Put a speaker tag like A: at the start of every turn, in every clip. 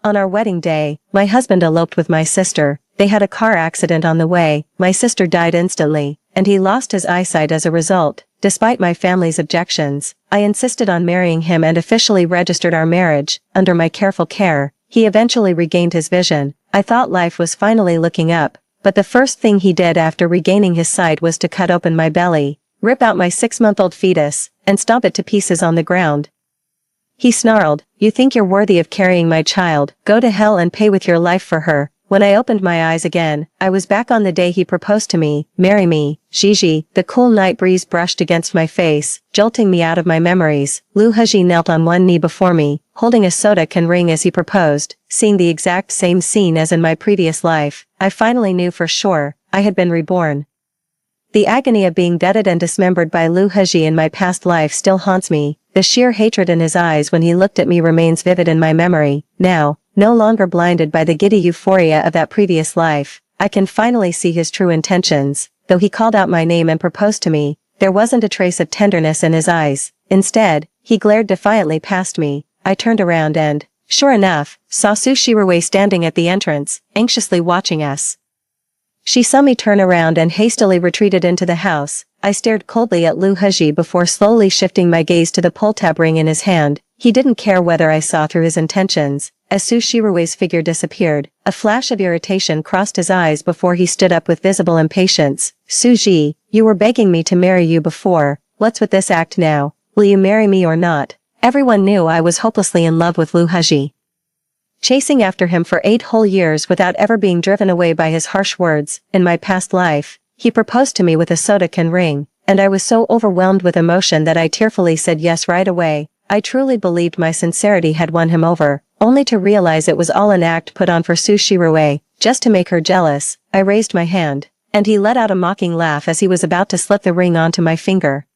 A: On our wedding day, my husband eloped with my sister. They had a car accident on the way, my sister died instantly, and he lost his eyesight as a result. Despite my family's objections, I insisted on marrying him and officially registered our marriage. Under my careful care, he eventually regained his vision. I thought life was finally looking up, but the first thing he did after regaining his sight was to cut open my belly, rip out my 6-month-old fetus, and stomp it to pieces on the ground. He snarled, "You think you're worthy of carrying my child? Go to hell and pay with your life for her." When I opened my eyes again, I was back on the day he proposed to me. "Marry me, Gigi." The cool night breeze brushed against my face, jolting me out of my memories. Lu Haji knelt on one knee before me, holding a soda can ring as he proposed, seeing the exact same scene as in my previous life. I finally knew for sure, I had been reborn. The agony of being gutted and dismembered by Lu Haji in my past life still haunts me. The sheer hatred in his eyes when he looked at me remains vivid in my memory. Now, no longer blinded by the giddy euphoria of that previous life, I can finally see his true intentions. Though he called out my name and proposed to me, there wasn't a trace of tenderness in his eyes. Instead, he glared defiantly past me. I turned around and, sure enough, saw Su Shirue standing at the entrance, anxiously watching us. She saw me turn around and hastily retreated into the house. I stared coldly at Lu Haji before slowly shifting my gaze to the pull-tab ring in his hand. He didn't care whether I saw through his intentions. As Su Shirue's figure disappeared, a flash of irritation crossed his eyes before he stood up with visible impatience. "Suji, you were begging me to marry you before. What's with this act now? Will you marry me or not?" Everyone knew I was hopelessly in love with Lu Haji. Chasing after him for 8 whole years without ever being driven away by his harsh words. In my past life, he proposed to me with a soda can ring, and I was so overwhelmed with emotion that I tearfully said yes right away. I truly believed my sincerity had won him over, only to realize it was all an act put on for Su Shirue, just to make her jealous. I raised my hand, and he let out a mocking laugh as he was about to slip the ring onto my finger.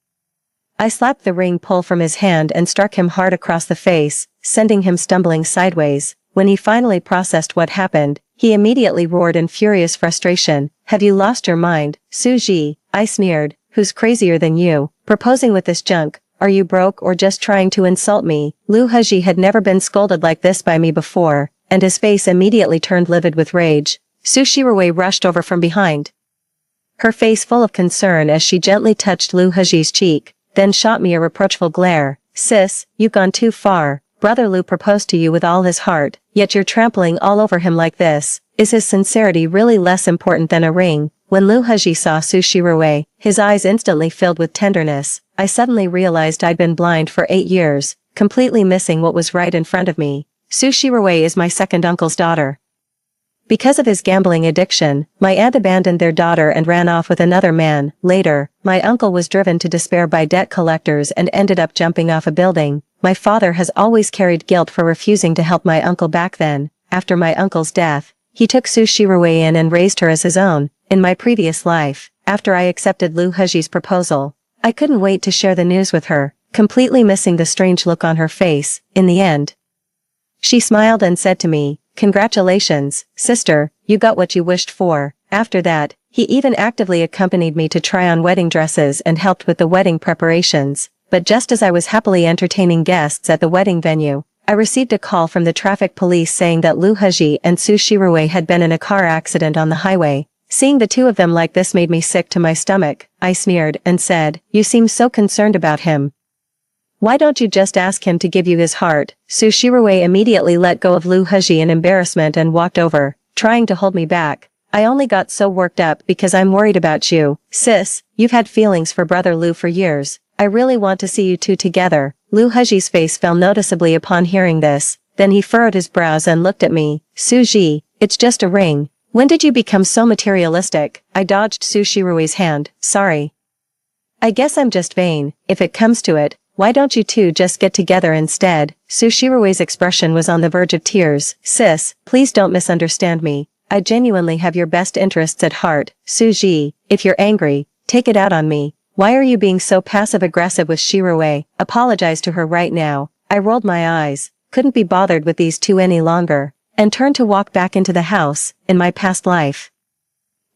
A: I slapped the ring pull from his hand and struck him hard across the face, sending him stumbling sideways. When he finally processed what happened, he immediately roared in furious frustration. "Have you lost your mind, Suji?" I sneered. "Who's crazier than you, proposing with this junk? Are you broke or just trying to insult me?" Lu Haji had never been scolded like this by me before, and his face immediately turned livid with rage. Su Shirue rushed over from behind, her face full of concern as she gently touched Lu Haji's cheek, then shot me a reproachful glare. "Sis, you've gone too far. Brother Lu proposed to you with all his heart, yet you're trampling all over him like this. Is his sincerity really less important than a ring?" When Lu Haji saw Su Shirue, his eyes instantly filled with tenderness. I suddenly realized I'd been blind for 8 years, completely missing what was right in front of me. Su Shirue is my second uncle's daughter. Because of his gambling addiction, my aunt abandoned their daughter and ran off with another man. Later, my uncle was driven to despair by debt collectors and ended up jumping off a building. My father has always carried guilt for refusing to help my uncle back then. After my uncle's death, he took Su Shirue in and raised her as his own. In my previous life, after I accepted Lu Haji's proposal, I couldn't wait to share the news with her, completely missing the strange look on her face. In the end, she smiled and said to me, "Congratulations, sister, you got what you wished for." After that, he even actively accompanied me to try on wedding dresses and helped with the wedding preparations. But just as I was happily entertaining guests at the wedding venue, I received a call from the traffic police saying that Lu Haji and Su Shirue had been in a car accident on the highway. Seeing the two of them like this made me sick to my stomach. I sneered and said, "You seem so concerned about him. Why don't you just ask him to give you his heart?" Su Shirue immediately let go of Lu Haji in embarrassment and walked over, trying to hold me back. "I only got so worked up because I'm worried about you. Sis, you've had feelings for brother Lu for years. I really want to see you two together." Lu Haji's face fell noticeably upon hearing this, then he furrowed his brows and looked at me. "Suji, it's just a ring. When did you become so materialistic?" I dodged Su Shirue's hand. "Sorry. I guess I'm just vain. If it comes to it, why don't you two just get together instead?" Su Shirue's expression was on the verge of tears. "Sis, please don't misunderstand me. I genuinely have your best interests at heart. Suji, if you're angry, take it out on me. Why are you being so passive-aggressive with Shirue? Apologize to her right now." I rolled my eyes, couldn't be bothered with these two any longer, and turned to walk back into the house. In my past life,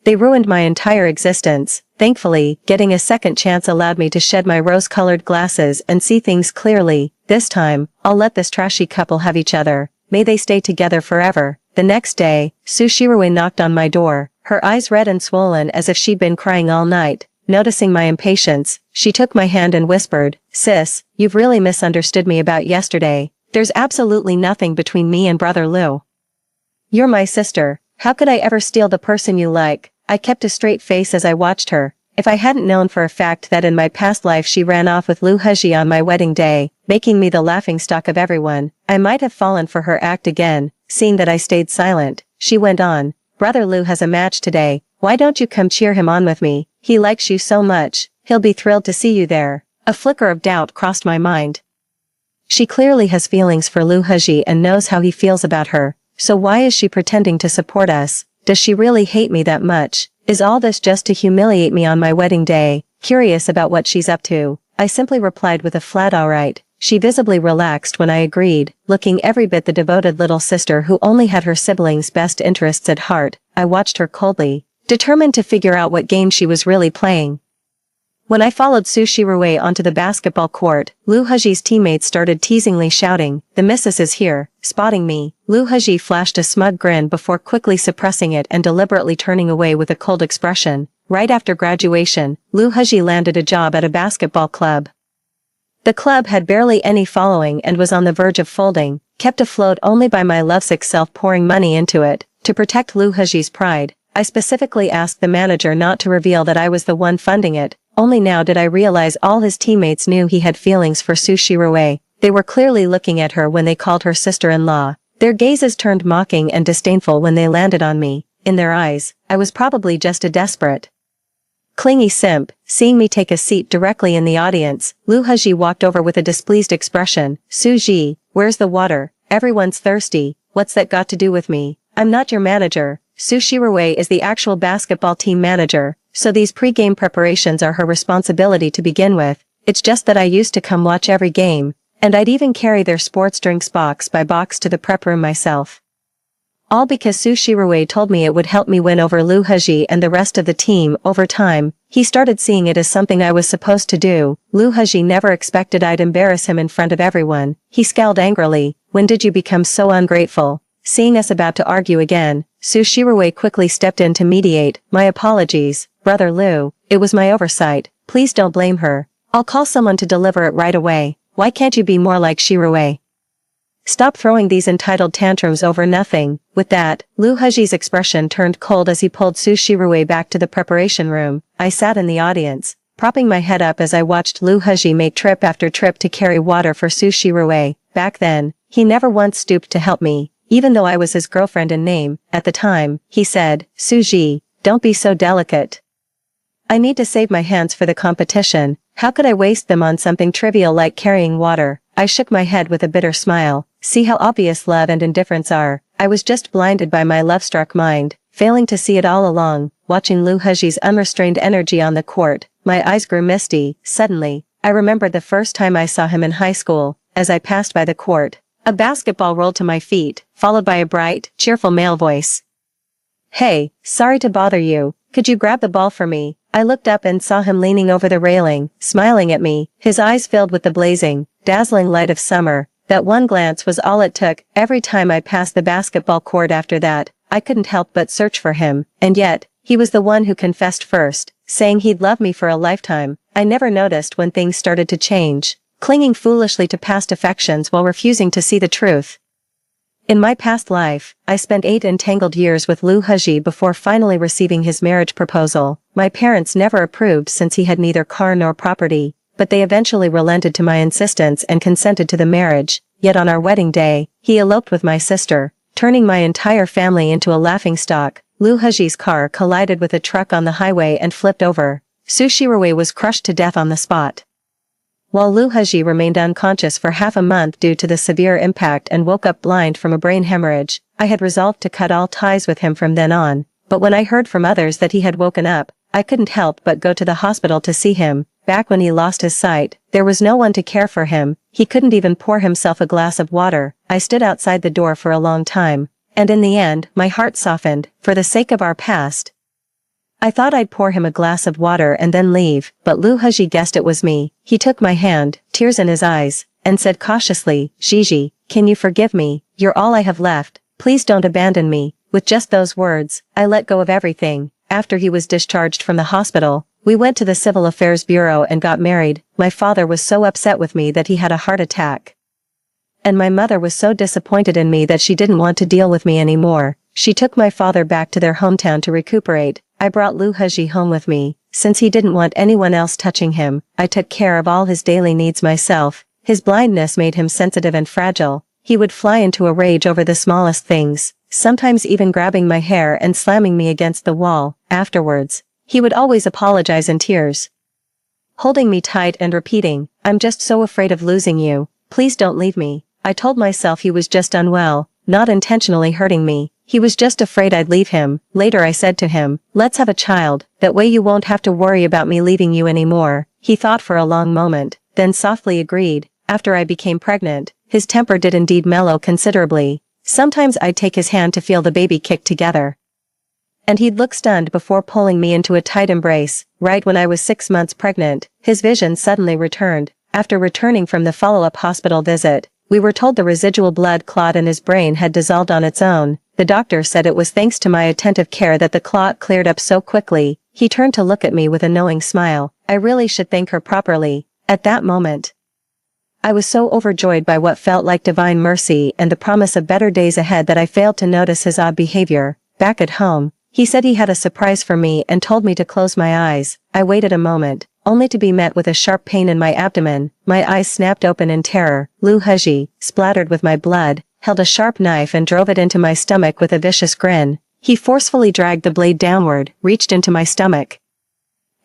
A: they ruined my entire existence. Thankfully, getting a second chance allowed me to shed my rose-colored glasses and see things clearly. This time, I'll let this trashy couple have each other. may they stay together forever. The next day, Sushirue knocked on my door, her eyes red and swollen as if she'd been crying all night. Noticing my impatience, she took my hand and whispered, "Sis, you've really misunderstood me about yesterday. There's absolutely nothing between me and Brother Lou. You're my sister. How could I ever steal the person you like?" I kept a straight face as I watched her. If I hadn't known for a fact that in my past life she ran off with Lu Heji on my wedding day, making me the laughingstock of everyone, I might have fallen for her act again. Seeing that I stayed silent, she went on, "Brother Lou has a match today. Why don't you come cheer him on with me? He likes you so much. He'll be thrilled to see you there." A flicker of doubt crossed my mind. She clearly has feelings for Lu Heji and knows how he feels about her, so why is she pretending to support us? Does she really hate me that much? Is all this just to humiliate me on my wedding day? Curious about what she's up to, I simply replied with a flat alright. She visibly relaxed when I agreed, looking every bit the devoted little sister who only had her siblings' best interests at heart. I watched her coldly, determined to figure out what game she was really playing. When I followed Sushirue onto the basketball court, Lu Heji's teammates started teasingly shouting, "The missus is here." Spotting me, Lu Heji flashed a smug grin before quickly suppressing it and deliberately turning away with a cold expression. Right after graduation, Lu Heji landed a job at a basketball club. The club had barely any following and was on the verge of folding, kept afloat only by my lovesick self pouring money into it. To protect Lu Heji's pride, I specifically asked the manager not to reveal that I was the one funding it. Only now did I realize all his teammates knew he had feelings for Sushirue. They were clearly looking at her when they called her sister-in-law. Their gazes turned mocking and disdainful when they landed on me. In their eyes, I was probably just a desperate, clingy simp. Seeing me take a seat directly in the audience, Lu Heji walked over with a displeased expression. "Suji, where's the water? Everyone's thirsty. What's that got to do with me? I'm not your manager." Sushirue is the actual basketball team manager, so these pre-game preparations are her responsibility to begin with. It's just that I used to come watch every game, and I'd even carry their sports drinks box by box to the prep room myself. All because Sushirue told me it would help me win over Lu Heji and the rest of the team. Over time, he started seeing it as something I was supposed to do. Lu Heji never expected I'd embarrass him in front of everyone. He scowled angrily. "When did you become so ungrateful?" Seeing us about to argue again, Sushirue quickly stepped in to mediate. "My apologies, Brother Lou. It was my oversight. Please don't blame her. I'll call someone to deliver it right away. Why can't you be more like Shirue? Stop throwing these entitled tantrums over nothing." With that, Lu Heji's expression turned cold as he pulled Sushirue back to the preparation room. I sat in the audience, propping my head up as I watched Lu Heji make trip after trip to carry water for Sushirue. Back then, he never once stooped to help me, even though I was his girlfriend in name. At the time, he said, "Suji, don't be so delicate. I need to save my hands for the competition. How could I waste them on something trivial like carrying water?" I shook my head with a bitter smile. See how obvious love and indifference are. I was just blinded by my love-struck mind, failing to see it all along. Watching Lu Heji's unrestrained energy on the court, my eyes grew misty. Suddenly, I remembered the first time I saw him in high school. As I passed by the court, a basketball rolled to my feet, followed by a bright, cheerful male voice. "Hey, sorry to bother you. Could you grab the ball for me?" I looked up and saw him leaning over the railing, smiling at me, his eyes filled with the blazing, dazzling light of summer. That one glance was all it took. Every time I passed the basketball court after that, I couldn't help but search for him, and yet, he was the one who confessed first, saying he'd love me for a lifetime. I never noticed when things started to change, clinging foolishly to past affections while refusing to see the truth. In my past life, I spent 8 entangled years with Lu Heji before finally receiving his marriage proposal. My parents never approved since he had neither car nor property, but they eventually relented to my insistence and consented to the marriage. Yet on our wedding day, he eloped with my sister, turning my entire family into a laughingstock. Lu Heji's car collided with a truck on the highway and flipped over. Sushirue was crushed to death on the spot, while Lu Heji remained unconscious for half a month due to the severe impact and woke up blind from a brain hemorrhage. I had resolved to cut all ties with him from then on, but when I heard from others that he had woken up, I couldn't help but go to the hospital to see him. Back when he lost his sight, there was no one to care for him. He couldn't even pour himself a glass of water. I stood outside the door for a long time, and in the end, my heart softened. For the sake of our past, I thought I'd pour him a glass of water and then leave, but Lu Heji guessed it was me. He took my hand, tears in his eyes, and said cautiously, "Gigi, can you forgive me? You're all I have left. Please don't abandon me." With just those words, I let go of everything. After he was discharged from the hospital, we went to the Civil Affairs Bureau and got married. My father was so upset with me that he had a heart attack. And my mother was so disappointed in me that she didn't want to deal with me anymore. She took my father back to their hometown to recuperate. I brought Lu Hezi home with me. Since he didn't want anyone else touching him, I took care of all his daily needs myself. His blindness made him sensitive and fragile. He would fly into a rage over the smallest things, sometimes even grabbing my hair and slamming me against the wall. Afterwards, he would always apologize in tears, holding me tight and repeating, "I'm just so afraid of losing you. Please don't leave me." I told myself he was just unwell, not intentionally hurting me. He was just afraid I'd leave him. Later I said to him, "Let's have a child, that way you won't have to worry about me leaving you anymore." He thought for a long moment, then softly agreed. After I became pregnant, his temper did indeed mellow considerably. Sometimes I'd take his hand to feel the baby kick together, and he'd look stunned before pulling me into a tight embrace. Right when I was 6 months pregnant, his vision suddenly returned. After returning from the follow-up hospital visit, we were told the residual blood clot in his brain had dissolved on its own. The doctor said it was thanks to my attentive care that the clot cleared up so quickly. He turned to look at me with a knowing smile. I really should thank her properly. At that moment, I was so overjoyed by what felt like divine mercy and the promise of better days ahead that I failed to notice his odd behavior. Back at home, he said he had a surprise for me and told me to close my eyes. I waited a moment, only to be met with a sharp pain in my abdomen. My eyes snapped open in terror. Lu Hezi, splattered with my blood, held a sharp knife and drove it into my stomach with a vicious grin. He forcefully dragged the blade downward, reached into my stomach,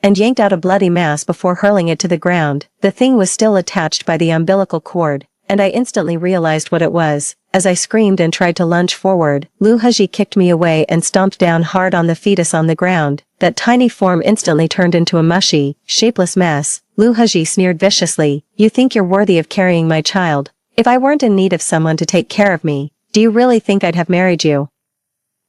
A: and yanked out a bloody mass before hurling it to the ground. The thing was still attached by the umbilical cord, and I instantly realized what it was. As I screamed and tried to lunge forward, Lu Hezi kicked me away and stomped down hard on the fetus on the ground. That tiny form instantly turned into a mushy, shapeless mess. Lu Hezi sneered viciously, "You think you're worthy of carrying my child? If I weren't in need of someone to take care of me, do you really think I'd have married you?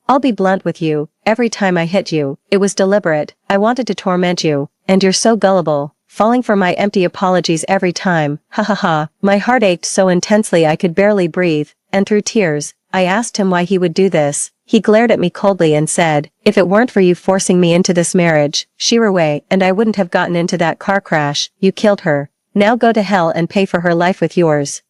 A: I'll be blunt with you, every time I hit you, it was deliberate. I wanted to torment you, and you're so gullible, falling for my empty apologies every time. Ha ha ha." My heart ached so intensely I could barely breathe, and through tears, I asked him why he would do this. He glared at me coldly and said, "If it weren't for you forcing me into this marriage, Shiroway and I wouldn't have gotten into that car crash. You killed her. Now go to hell and pay for her life with yours."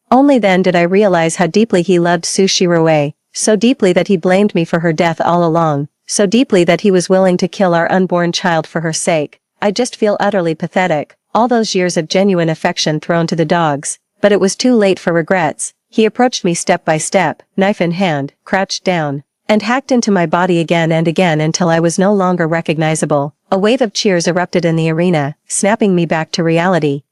A: Only then did I realize how deeply he loved Su Shiroway, so deeply that he blamed me for her death all along, so deeply that he was willing to kill our unborn child for her sake. I just feel utterly pathetic, all those years of genuine affection thrown to the dogs. But it was too late for regrets. He approached me step by step, knife in hand, crouched down, and hacked into my body again and again until I was no longer recognizable. A wave of cheers erupted in the arena, snapping me back to reality.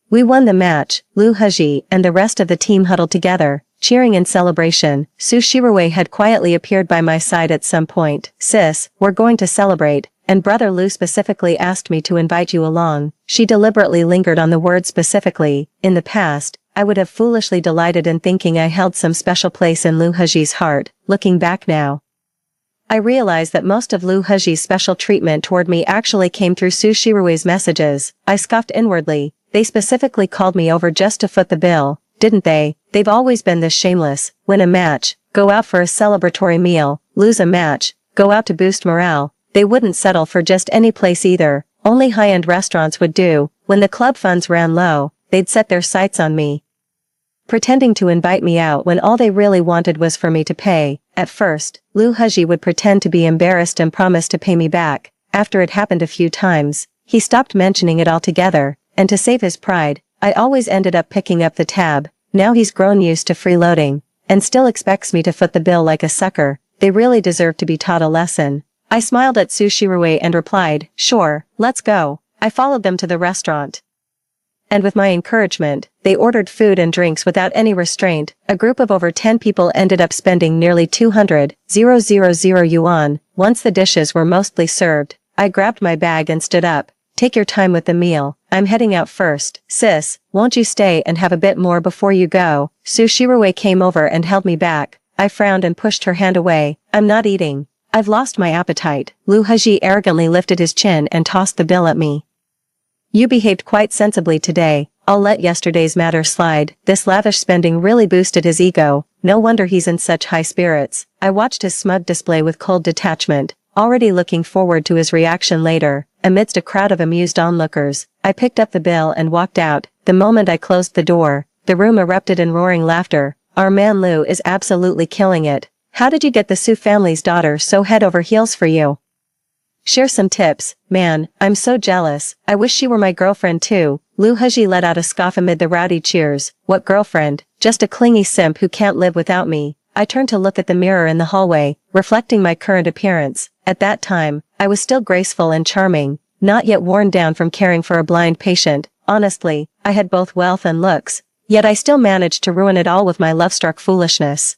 A: We won the match. Lu Hezi and the rest of the team huddled together, cheering in celebration. Su Shiroway had quietly appeared by my side at some point. "Sis, we're going to celebrate, and Brother Lu specifically asked me to invite you along." She deliberately lingered on the word specifically. In the past, I would have foolishly delighted in thinking I held some special place in Lu Hezi's heart. Looking back now, I realized that most of Lu Hezi's special treatment toward me actually came through Su Shiroway's messages. I scoffed inwardly. They specifically called me over just to foot the bill, didn't they? They've always been this shameless. Win a match, go out for a celebratory meal. Lose a match, go out to boost morale. They wouldn't settle for just any place either. Only high-end restaurants would do. When the club funds ran low, they'd set their sights on me, pretending to invite me out when all they really wanted was for me to pay. At first, Lu Hezi would pretend to be embarrassed and promise to pay me back. After it happened a few times, he stopped mentioning it altogether, and to save his pride, I always ended up picking up the tab. Now he's grown used to freeloading, and still expects me to foot the bill like a sucker. They really deserve to be taught a lesson. I smiled at Su Shiroway and replied, "Sure, let's go." I followed them to the restaurant, and with my encouragement, they ordered food and drinks without any restraint. A group of over 10 people ended up spending nearly 200,000 yuan. Once the dishes were mostly served, I grabbed my bag and stood up. "Take your time with the meal. I'm heading out first. Sis, won't you stay and have a bit more before you go?" Su Shiroway came over and held me back. I frowned and pushed her hand away. "I'm not eating. I've lost my appetite." Lu Hezi arrogantly lifted his chin and tossed the bill at me. "You behaved quite sensibly today. I'll let yesterday's matter slide. This lavish spending really boosted his ego. No wonder he's in such high spirits. I watched his smug display with cold detachment, already looking forward to his reaction later. Amidst a crowd of amused onlookers, I picked up the bill and walked out. The moment I closed the door, the room erupted in roaring laughter. Our man Lou is absolutely killing it. How did you get the Su family's daughter so head over heels for you? Share some tips, man, I'm so jealous. I wish she were my girlfriend too. Lou Haji let out a scoff amid the rowdy cheers. What girlfriend? Just a clingy simp who can't live without me. I turned to look at the mirror in the hallway, reflecting my current appearance. At that time, I was still graceful and charming, not yet worn down from caring for a blind patient. Honestly, I had both wealth and looks, yet I still managed to ruin it all with my love-struck foolishness.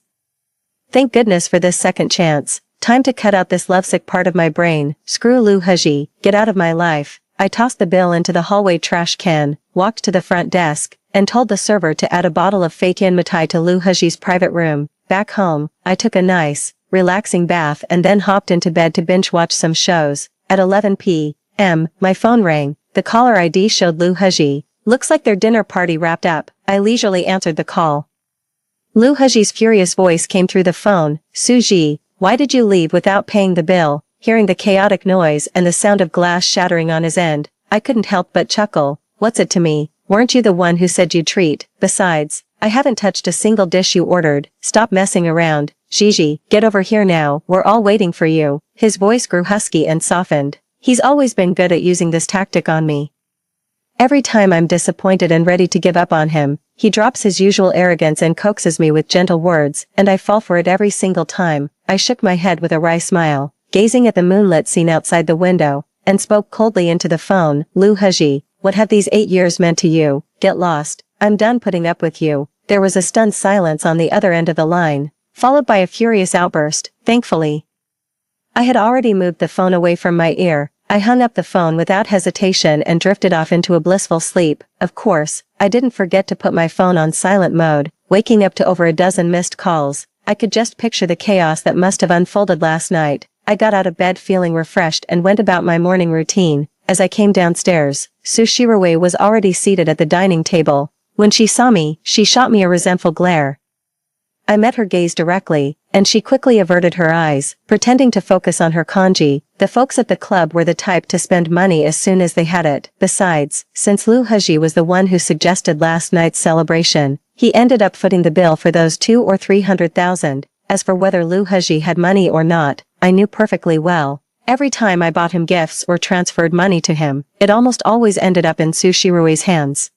A: Thank goodness for this second chance. Time to cut out this lovesick part of my brain. Screw Lou Haji, get out of my life. I tossed the bill into the hallway trash can, walked to the front desk, and told the server to add a bottle of fake yin mitai to Lou Haji's private room. Back home, I took a nice, relaxing bath and then hopped into bed to binge-watch some shows. At 11 p.m., my phone rang. The caller ID showed Lou Haji. Looks like their dinner party wrapped up. I leisurely answered the call. Lou Haji's furious voice came through the phone. Suji, why did you leave without paying the bill? Hearing the chaotic noise and the sound of glass shattering on his end, I couldn't help but chuckle. What's it to me? Weren't you the one who said you'd treat? Besides, I haven't touched a single dish you ordered. Stop messing around. Gigi, get over here now. We're all waiting for you. His voice grew husky and softened. He's always been good at using this tactic on me. Every time I'm disappointed and ready to give up on him, he drops his usual arrogance and coaxes me with gentle words, and I fall for it every single time. I shook my head with a wry smile, gazing at the moonlit scene outside the window, and spoke coldly into the phone. Lou Haji, what have these 8 years meant to you? Get lost. I'm done putting up with you. There was a stunned silence on the other end of the line, followed by a furious outburst. Thankfully, I had already moved the phone away from my ear. I hung up the phone without hesitation and drifted off into a blissful sleep. Of course, I didn't forget to put my phone on silent mode, waking up to over a dozen missed calls. I could just picture the chaos that must have unfolded last night. I got out of bed feeling refreshed and went about my morning routine. As I came downstairs, Su Shirue was already seated at the dining table. When she saw me, she shot me a resentful glare. I met her gaze directly, and she quickly averted her eyes, pretending to focus on her kanji. The folks at the club were the type to spend money as soon as they had it. Besides, since Lou Haji was the one who suggested last night's celebration, he ended up footing the bill for those 200,000 or 300,000. As for whether Lou Haji had money or not, I knew perfectly well. Every time I bought him gifts or transferred money to him, it almost always ended up in Su Shirue's hands.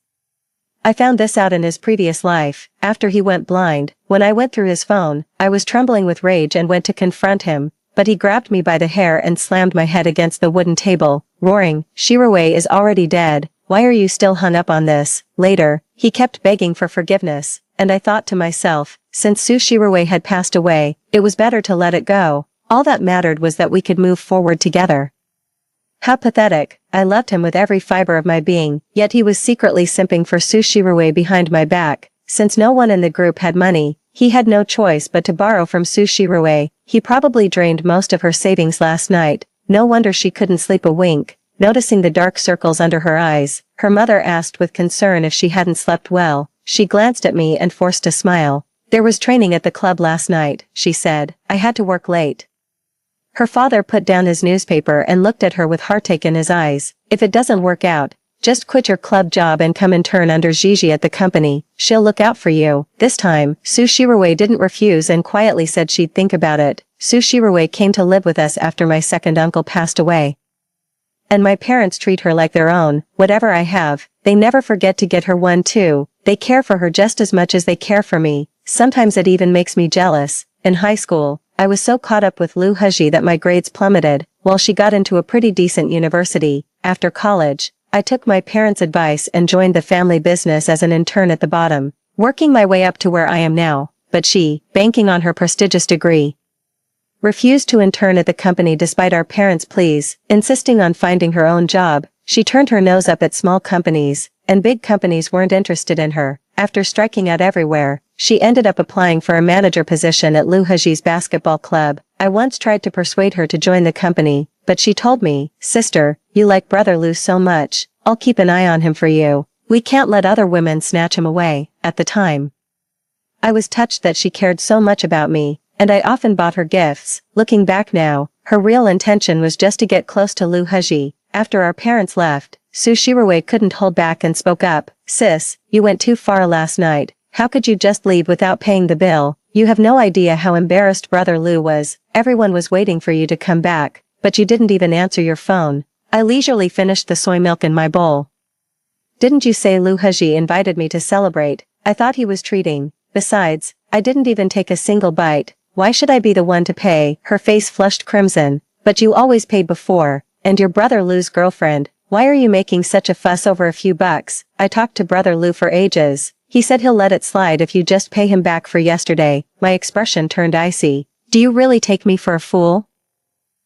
A: I found this out in his previous life, after he went blind. When I went through his phone, I was trembling with rage and went to confront him, but he grabbed me by the hair and slammed my head against the wooden table, roaring, Shirue is already dead, why are you still hung up on this? Later, he kept begging for forgiveness, and I thought to myself, since Su Shirue had passed away, it was better to let it go. All that mattered was that we could move forward together. How pathetic. I loved him with every fiber of my being, yet he was secretly simping for Su Shirue behind my back. Since no one in the group had money, he had no choice but to borrow from Su Shirue. He probably drained most of her savings last night. No wonder she couldn't sleep a wink. Noticing the dark circles under her eyes, her mother asked with concern if she hadn't slept well. She glanced at me and forced a smile. There was training at the club last night, she said. I had to work late. Her father put down his newspaper and looked at her with heartache in his eyes. If it doesn't work out, just quit your club job and come intern under Gigi at the company. She'll look out for you. This time, Su Shirue didn't refuse and quietly said she'd think about it. Su Shirue came to live with us after my second uncle passed away. And my parents treat her like their own. Whatever I have, they never forget to get her one too. They care for her just as much as they care for me. Sometimes it even makes me jealous. In high school, I was so caught up with Lou Haji that my grades plummeted, while she got into a pretty decent university. After college, I took my parents' advice and joined the family business as an intern at the bottom, working my way up to where I am now. But she, banking on her prestigious degree, refused to intern at the company despite our parents' pleas, insisting on finding her own job. She turned her nose up at small companies, and big companies weren't interested in her. After striking out everywhere, she ended up applying for a manager position at Lou Haji's basketball club. I once tried to persuade her to join the company, but she told me, "Sister, you like brother Lou so much, I'll keep an eye on him for you." We can't let other women snatch him away. At the time, I was touched that she cared so much about me, and I often bought her gifts. Looking back now, her real intention was just to get close to Lu Heji. After our parents left, Su Shirue couldn't hold back and spoke up. Sis, you went too far last night. How could you just leave without paying the bill? You have no idea how embarrassed brother Lu was. Everyone was waiting for you to come back, but you didn't even answer your phone. I leisurely finished the soy milk in my bowl. Didn't you say Lu Heji invited me to celebrate? I thought he was treating. Besides, I didn't even take a single bite. Why should I be the one to pay? Her face flushed crimson. But you always paid before. And your brother Lu's girlfriend. Why are you making such a fuss over a few bucks? I talked to brother Lu for ages. He said he'll let it slide if you just pay him back for yesterday. My expression turned icy. Do you really take me for a fool?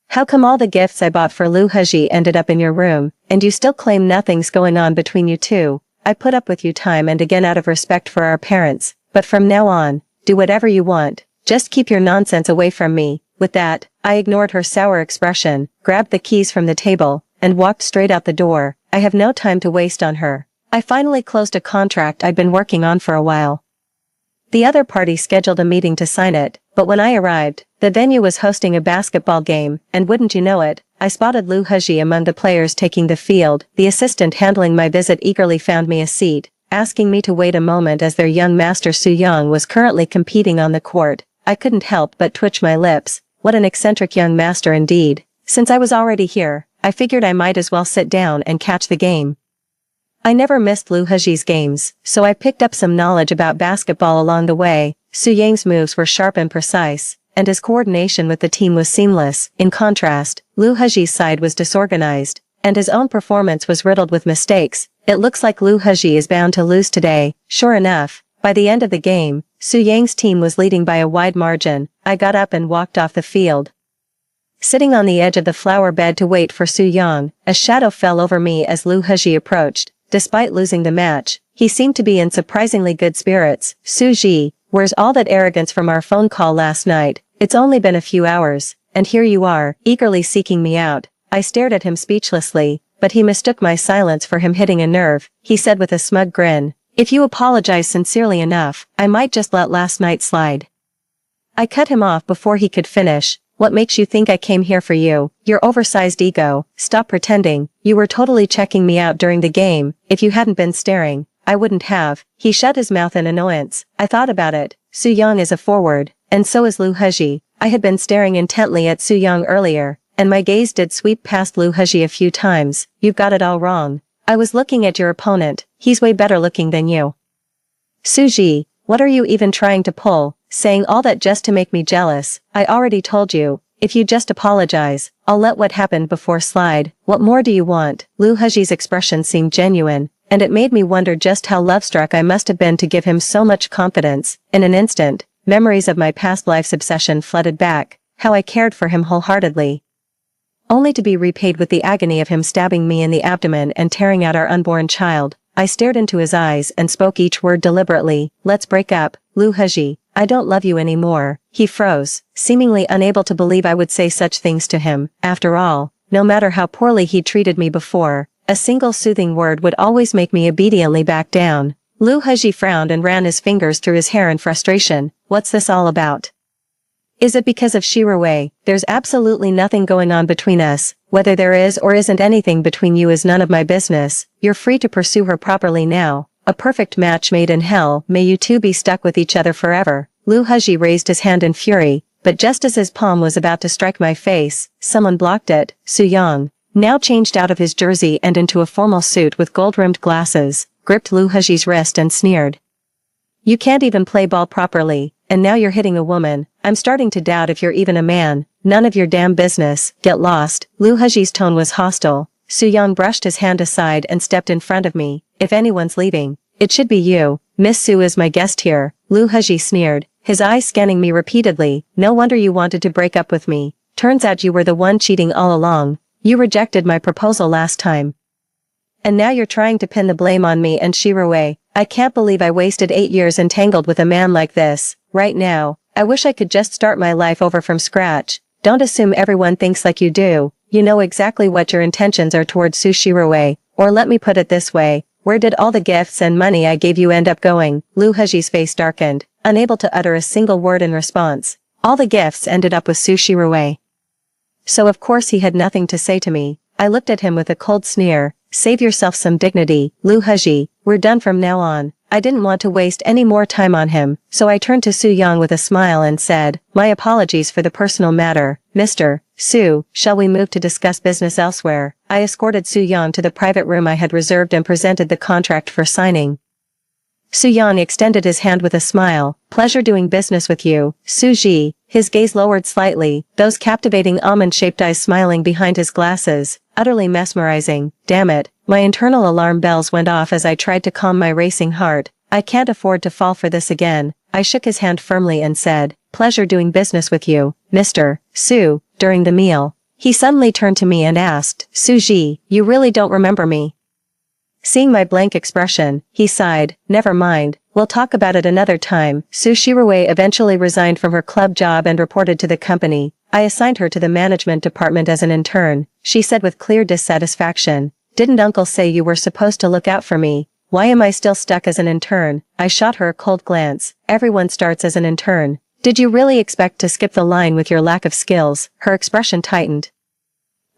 A: How come all the gifts I bought for Lu Heji ended up in your room, and you still claim nothing's going on between you two? I put up with you time and again out of respect for our parents, but from now on, do whatever you want. Just keep your nonsense away from me. With that, I ignored her sour expression, grabbed the keys from the table, and walked straight out the door. I have no time to waste on her. I finally closed a contract I'd been working on for a while. The other party scheduled a meeting to sign it, but when I arrived, the venue was hosting a basketball game, and wouldn't you know it, I spotted Lu Heji among the players taking the field. The assistant handling my visit eagerly found me a seat, asking me to wait a moment as their young master Su Young was currently competing on the court. I couldn't help but twitch my lips. What an eccentric young master indeed. Since I was already here, I figured I might as well sit down and catch the game. I never missed Lu Heji's games, so I picked up some knowledge about basketball along the way. Su Yang's moves were sharp and precise, and his coordination with the team was seamless. In contrast, Lu Heji's side was disorganized, and his own performance was riddled with mistakes. It looks like Lu Heji is bound to lose today. Sure enough, by the end of the game, Su Yang's team was leading by a wide margin. I got up and walked off the field. Sitting on the edge of the flower bed to wait for Su Yang, a shadow fell over me as Lu Heji approached. Despite losing the match, he seemed to be in surprisingly good spirits. Su Ji, where's all that arrogance from our phone call last night? It's only been a few hours, and here you are, eagerly seeking me out. I stared at him speechlessly, but he mistook my silence for him hitting a nerve. He said with a smug grin, if you apologize sincerely enough, I might just let last night slide. I cut him off before he could finish. What makes you think I came here for you? Your oversized ego. Stop pretending. You were totally checking me out during the game. If you hadn't been staring, I wouldn't have. He shut his mouth in annoyance. I thought about it. Su Yang is a forward, and so is Lu Heji. I had been staring intently at Su Yang earlier, and my gaze did sweep past Lu Heji a few times. You've got it all wrong. I was looking at your opponent. He's way better looking than you. Su Ji, what are you even trying to pull? Saying all that just to make me jealous? I already told you, if you just apologize, I'll let what happened before slide. What more do you want? Lu Heji's expression seemed genuine, and it made me wonder just how love-struck I must have been to give him so much confidence. In an instant, memories of my past life's obsession flooded back, how I cared for him wholeheartedly, only to be repaid with the agony of him stabbing me in the abdomen and tearing out our unborn child. I stared into his eyes and spoke each word deliberately. Let's break up, Lu Heji. I don't love you anymore. He froze, seemingly unable to believe I would say such things to him. After all, no matter how poorly he'd treated me before, a single soothing word would always make me obediently back down. Lu Heji frowned and ran his fingers through his hair in frustration. What's this all about? Is it because of Shirue? There's absolutely nothing going on between us. Whether there is or isn't anything between you is none of my business. You're free to pursue her properly now. A perfect match made in hell. May you two be stuck with each other forever. Lu Heji raised his hand in fury, but just as his palm was about to strike my face, someone blocked it. Su Yang, now changed out of his jersey and into a formal suit with gold-rimmed glasses, gripped Lu Heji's wrist and sneered. You can't even play ball properly, and now you're hitting a woman. I'm starting to doubt if you're even a man. None of your damn business. Get lost. Lu Heji's tone was hostile. Su Yang brushed his hand aside and stepped in front of me. If anyone's leaving, it should be you. Miss Su is my guest here. Lu Heji sneered, his eyes scanning me repeatedly. No wonder you wanted to break up with me. Turns out you were the one cheating all along. You rejected my proposal last time. And now you're trying to pin the blame on me and Shirue. I can't believe I wasted 8 years entangled with a man like this. Right now, I wish I could just start my life over from scratch. Don't assume everyone thinks like you do. You know exactly what your intentions are towards Su Shirue. Or let me put it this way, where did all the gifts and money I gave you end up going? Lu Heji's face darkened, unable to utter a single word in response. All the gifts ended up with Su Shirue. So of course he had nothing to say to me. I looked at him with a cold sneer. Save yourself some dignity, Lu Heji, we're done from now on. I didn't want to waste any more time on him, so I turned to Su Yang with a smile and said, my apologies for the personal matter, Mr. Su, shall we move to discuss business elsewhere? I escorted Su Yang to the private room I had reserved and presented the contract for signing. Su Yang extended his hand with a smile. Pleasure doing business with you, Su Ji. His gaze lowered slightly, those captivating almond-shaped eyes smiling behind his glasses, utterly mesmerizing. Damn it, my internal alarm bells went off as I tried to calm my racing heart. I can't afford to fall for this again. I shook his hand firmly and said, pleasure doing business with you, Mr. Su. During the meal, he suddenly turned to me and asked, Su Ji, you really don't remember me? Seeing my blank expression, he sighed, never mind, we'll talk about it another time. Su Shirue eventually resigned from her club job and reported to the company. I assigned her to the management department as an intern, she said with clear dissatisfaction. Didn't uncle say you were supposed to look out for me? Why am I still stuck as an intern? I shot her a cold glance. Everyone starts as an intern. Did you really expect to skip the line with your lack of skills? Her expression tightened.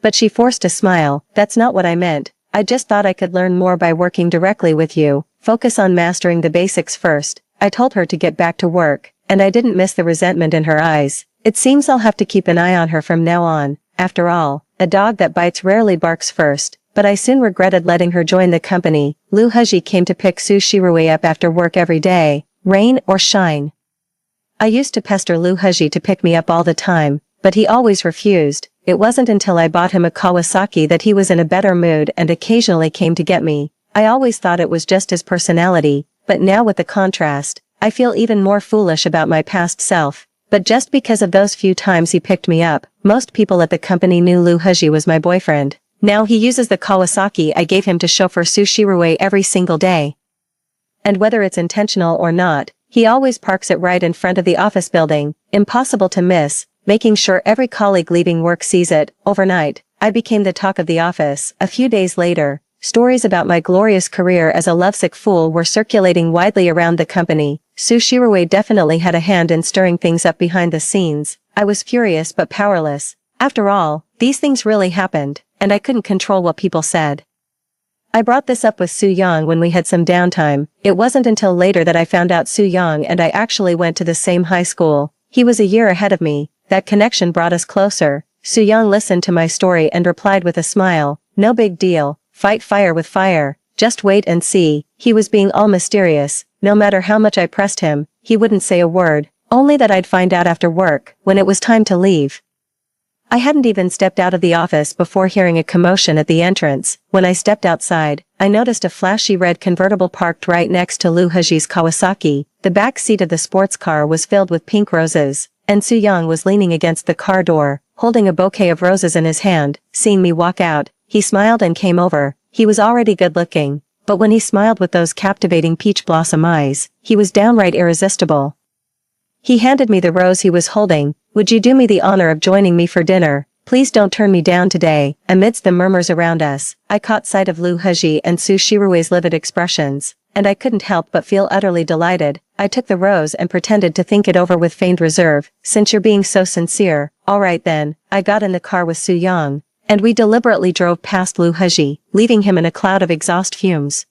A: But she forced a smile. That's not what I meant. I just thought I could learn more by working directly with you. Focus on mastering the basics first. I told her to get back to work, and I didn't miss the resentment in her eyes. It seems I'll have to keep an eye on her from now on. After all, a dog that bites rarely barks first. But I soon regretted letting her join the company. Lu Heji came to pick Su Shirue up after work every day, rain or shine. I used to pester Lu Heji to pick me up all the time, but he always refused. It wasn't until I bought him a Kawasaki that he was in a better mood and occasionally came to get me. I always thought it was just his personality, but now with the contrast, I feel even more foolish about my past self. But just because of those few times he picked me up, most people at the company knew Lu Heji was my boyfriend. Now he uses the Kawasaki I gave him to chauffeur Su Shirue every single day. And whether it's intentional or not, he always parks it right in front of the office building, impossible to miss, making sure every colleague leaving work sees it. Overnight, I became the talk of the office. A few days later, stories about my glorious career as a lovesick fool were circulating widely around the company. Su Shirue definitely had a hand in stirring things up behind the scenes. I was furious but powerless. After all, these things really happened, and I couldn't control what people said. I brought this up with Su Yang when we had some downtime. It wasn't until later that I found out Su Yang and I actually went to the same high school. He was a year ahead of me. That connection brought us closer. Su Yang listened to my story and replied with a smile, no big deal, fight fire with fire, just wait and see. He was being all mysterious. No matter how much I pressed him, he wouldn't say a word, only that I'd find out after work, when it was time to leave. I hadn't even stepped out of the office before hearing a commotion at the entrance. When I stepped outside, I noticed a flashy red convertible parked right next to Lu Heji's Kawasaki. The back seat of the sports car was filled with pink roses, and Su Yang was leaning against the car door, holding a bouquet of roses in his hand. Seeing me walk out, he smiled and came over. He was already good-looking, but when he smiled with those captivating peach blossom eyes, he was downright irresistible. He handed me the rose he was holding. Would you do me the honor of joining me for dinner? Please don't turn me down today. Amidst the murmurs around us, I caught sight of Lu Heji and Su Shirue's livid expressions, and I couldn't help but feel utterly delighted. I took the rose and pretended to think it over with feigned reserve. Since you're being so sincere, all right then. I got in the car with Su Yang, and we deliberately drove past Lu Heji, leaving him in a cloud of exhaust fumes.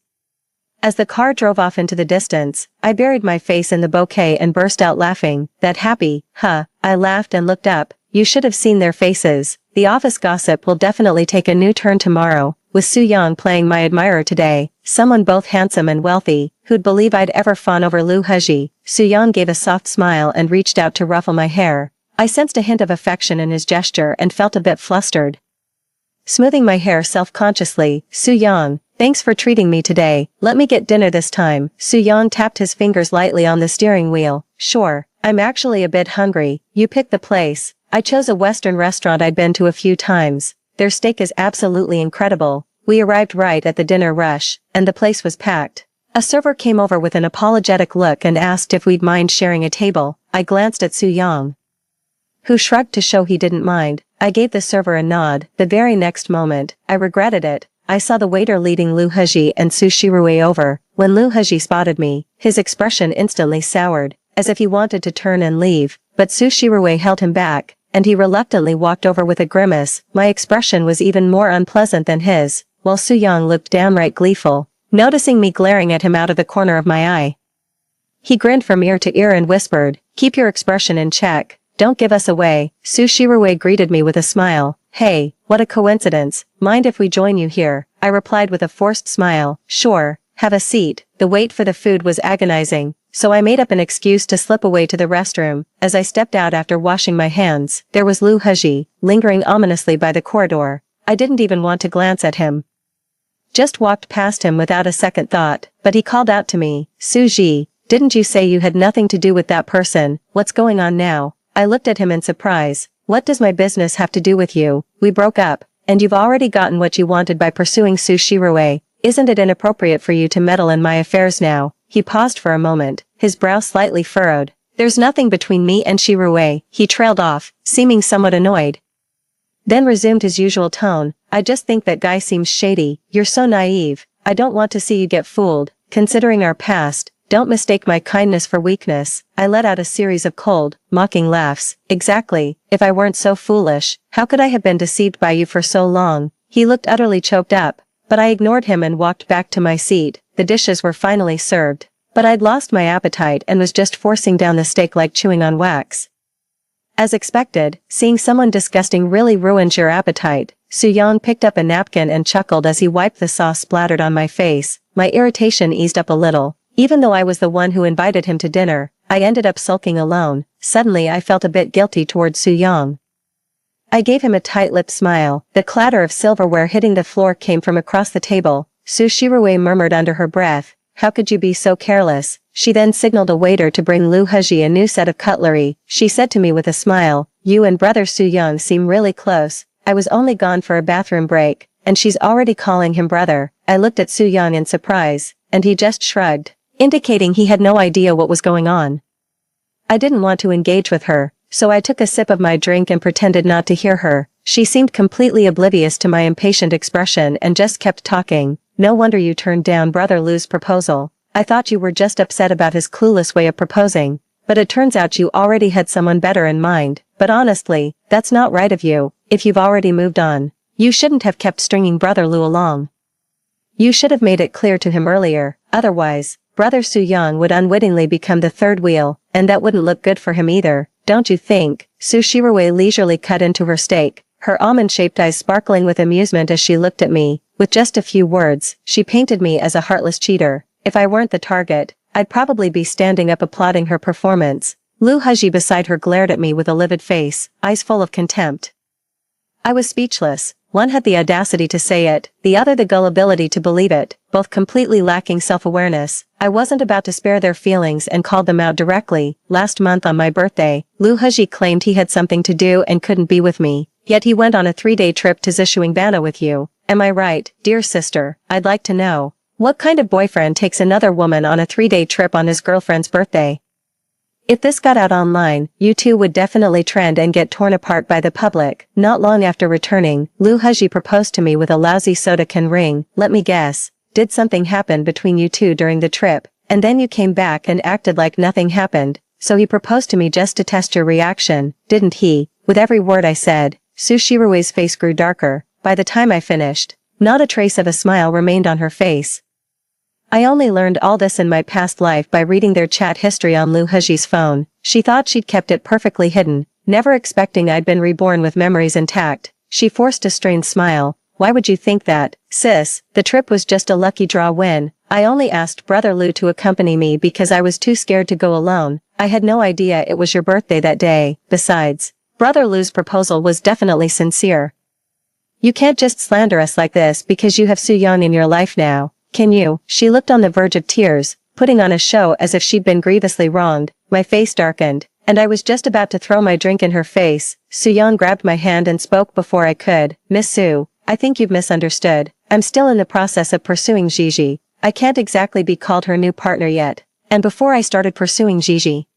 A: As the car drove off into the distance, I buried my face in the bouquet and burst out laughing. That happy, huh? I laughed and looked up. You should have seen their faces. The office gossip will definitely take a new turn tomorrow, with Su Yang playing my admirer today, someone both handsome and wealthy. Who'd believe I'd ever fawn over Lu Heji? Su Yang gave a soft smile and reached out to ruffle my hair. I sensed a hint of affection in his gesture and felt a bit flustered. Smoothing my hair self-consciously, Su Yang, thanks for treating me today. Let me get dinner this time. Su Yang tapped his fingers lightly on the steering wheel. Sure, I'm actually a bit hungry. You pick the place. I chose a Western restaurant I'd been to a few times. Their steak is absolutely incredible. We arrived right at the dinner rush, and the place was packed. A server came over with an apologetic look and asked if we'd mind sharing a table. I glanced at Su Yang, who shrugged to show he didn't mind. I gave the server a nod. The very next moment, I regretted it. I saw the waiter leading Lu Heji and Su Shirue over. When Lu Heji spotted me, his expression instantly soured, as if he wanted to turn and leave, but Su Shirue held him back, and he reluctantly walked over with a grimace. My expression was even more unpleasant than his, while Su Yang looked downright gleeful, noticing me glaring at him out of the corner of my eye. He grinned from ear to ear and whispered, "Keep your expression in check. Don't give us away." Su Shirue greeted me with a smile. "Hey, what a coincidence. Mind if we join you here?" I replied with a forced smile. "Sure, have a seat." The wait for the food was agonizing, so I made up an excuse to slip away to the restroom. As I stepped out after washing my hands, there was Lu Heji, lingering ominously by the corridor. I didn't even want to glance at him. Just walked past him without a second thought, but he called out to me, "Su Ji, didn't you say you had nothing to do with that person? What's going on now?" I looked at him in surprise. "What does my business have to do with you? We broke up, and you've already gotten what you wanted by pursuing Su Shirue. Isn't it inappropriate for you to meddle in my affairs now?" He paused for a moment, his brow slightly furrowed. "There's nothing between me and Shirue," he trailed off, seeming somewhat annoyed. Then resumed his usual tone, "I just think that guy seems shady. You're so naive. I don't want to see you get fooled. Considering our past, don't mistake my kindness for weakness." I let out a series of cold, mocking laughs. "Exactly. If I weren't so foolish, how could I have been deceived by you for so long?" He looked utterly choked up, but I ignored him and walked back to my seat. The dishes were finally served, but I'd lost my appetite and was just forcing down the steak like chewing on wax. As expected, seeing someone disgusting really ruins your appetite. Su Yang picked up a napkin and chuckled as he wiped the sauce splattered on my face. My irritation eased up a little. Even though I was the one who invited him to dinner, I ended up sulking alone. Suddenly I felt a bit guilty towards Su Yang. I gave him a tight-lipped smile. The clatter of silverware hitting the floor came from across the table. Su Shirue murmured under her breath, "How could you be so careless?" She then signaled a waiter to bring Lu Heji a new set of cutlery. She said to me with a smile, "You and brother Su Yang seem really close. I was only gone for a bathroom break, and she's already calling him brother." I looked at Su Yang in surprise, and he just shrugged, indicating he had no idea what was going on. I didn't want to engage with her, so I took a sip of my drink and pretended not to hear her. She seemed completely oblivious to my impatient expression and just kept talking. "No wonder you turned down Brother Lu's proposal. I thought you were just upset about his clueless way of proposing, but it turns out you already had someone better in mind. But honestly, that's not right of you. If you've already moved on, you shouldn't have kept stringing Brother Lu along. You should have made it clear to him earlier. Otherwise, Brother Su Yang would unwittingly become the third wheel, and that wouldn't look good for him either, don't you think?" Su Shirue leisurely cut into her steak, her almond-shaped eyes sparkling with amusement as she looked at me. With just a few words, she painted me as a heartless cheater. If I weren't the target, I'd probably be standing up applauding her performance. Lu Heji beside her glared at me with a livid face, eyes full of contempt. I was speechless. One had the audacity to say it, the other the gullibility to believe it, both completely lacking self-awareness. I wasn't about to spare their feelings and called them out directly. Last month on my birthday, Lu Heji claimed he had something to do and couldn't be with me, yet he went on a 3-day trip to Zishuangbana with you. Am I right, dear sister? I'd like to know. What kind of boyfriend takes another woman on a 3-day trip on his girlfriend's birthday? If this got out online, you two would definitely trend and get torn apart by the public. Not long after returning, Lu Heji proposed to me with a lousy soda can ring. Let me guess. Did something happen between you two during the trip, and then you came back and acted like nothing happened? So he proposed to me just to test your reaction, didn't he? With every word I said, Su Shirue's face grew darker. By the time I finished, not a trace of a smile remained on her face. I only learned all this in my past life by reading their chat history on Lu Heji's phone. She thought she'd kept it perfectly hidden, never expecting I'd been reborn with memories intact. She forced a strained smile. Why would you think that, sis? The trip was just a lucky draw win. I only asked Brother Lu to accompany me because I was too scared to go alone. I had no idea it was your birthday that day. Besides, Brother Lu's proposal was definitely sincere. You can't just slander us like this because you have Su Yang in your life now, can you? She looked on the verge of tears, putting on a show as if she'd been grievously wronged. My face darkened, and I was just about to throw my drink in her face. Su Yang grabbed my hand and spoke before I could. Miss Su, I think you've misunderstood. I'm still in the process of pursuing Gigi. I can't exactly be called her new partner yet. And before I started pursuing Gigi,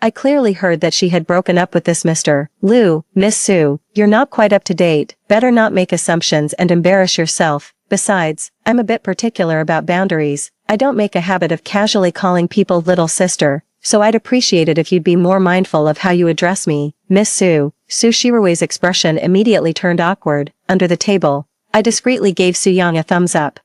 A: I clearly heard that she had broken up with this Mr. Liu. Miss Su, you're not quite up to date, better not make assumptions and embarrass yourself. Besides, I'm a bit particular about boundaries. I don't make a habit of casually calling people little sister, so I'd appreciate it if you'd be more mindful of how you address me. Miss Su. Su Shirue's expression immediately turned awkward. Under the table, I discreetly gave Su Yang a thumbs up,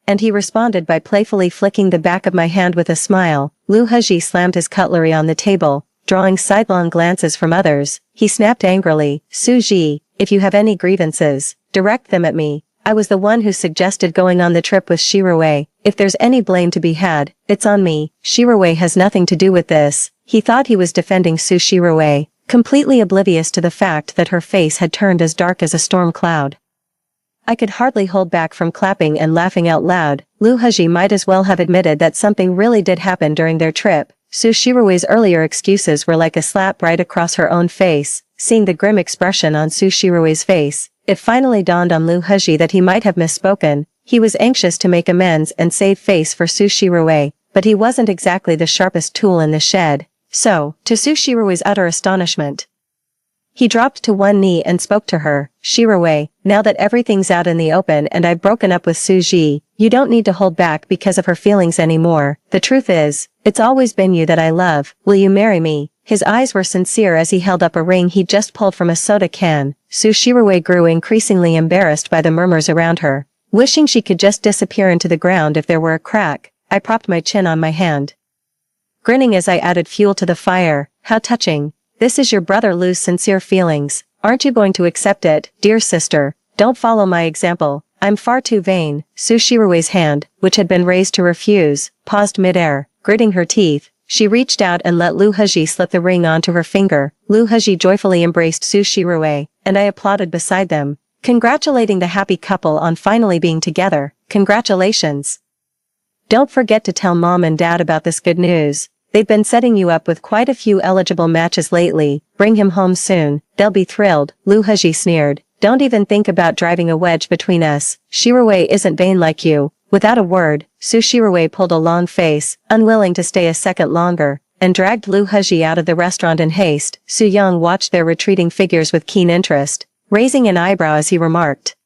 A: and he responded by playfully flicking the back of my hand with a smile. Lu Hezi slammed his cutlery on the table, drawing sidelong glances from others. He snapped angrily, Su Ji, if you have any grievances, direct them at me. I was the one who suggested going on the trip with Shirue. If there's any blame to be had, it's on me. Shirue has nothing to do with this. He thought he was defending Su Shirue, completely oblivious to the fact that her face had turned as dark as a storm cloud. I could hardly hold back from clapping and laughing out loud. Lu Hezi might as well have admitted that something really did happen during their trip. Su Shirue's earlier excuses were like a slap right across her own face. Seeing the grim expression on Su Shirue's face, it finally dawned on Lu Hezi that he might have misspoken. He was anxious to make amends and save face for Su Shirue, but he wasn't exactly the sharpest tool in the shed. So, to Su Shirue's utter astonishment, he dropped to one knee and spoke to her. Shirue, now that everything's out in the open and I've broken up with Su Ji, you don't need to hold back because of her feelings anymore. The truth is, it's always been you that I love. Will you marry me? His eyes were sincere as he held up a ring he'd just pulled from a soda can. Su Shirue grew increasingly embarrassed by the murmurs around her. Wishing she could just disappear into the ground if there were a crack, I propped my chin on my hand, grinning as I added fuel to the fire. How touching. This is your brother Lu's sincere feelings. Aren't you going to accept it, dear sister? Don't follow my example. I'm far too vain. Su Shirue's hand, which had been raised to refuse, paused mid-air. Gritting her teeth, she reached out and let Lu Hezi slip the ring onto her finger. Lu Hezi joyfully embraced Su Shirue, and I applauded beside them, congratulating the happy couple on finally being together. Congratulations. Don't forget to tell mom and dad about this good news. They've been setting you up with quite a few eligible matches lately. Bring him home soon. They'll be thrilled. Lu Hezi sneered. Don't even think about driving a wedge between us. Shirue isn't vain like you. Without a word, Su Shirue pulled a long face, unwilling to stay a second longer, and dragged Lu Hezi out of the restaurant in haste. Su Yang watched their retreating figures with keen interest, raising an eyebrow as he remarked,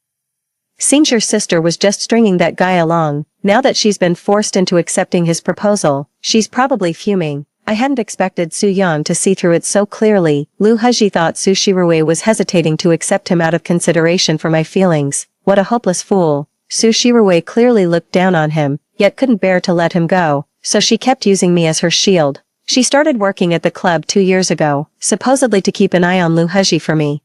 A: seems your sister was just stringing that guy along. Now that she's been forced into accepting his proposal, she's probably fuming. I hadn't expected Su Yang to see through it so clearly. Lu Hezi thought Su Shirue was hesitating to accept him out of consideration for my feelings. What a hopeless fool. Su Shirue clearly looked down on him, yet couldn't bear to let him go, so she kept using me as her shield. She started working at the club 2 years ago, supposedly to keep an eye on Lu Hezi for me.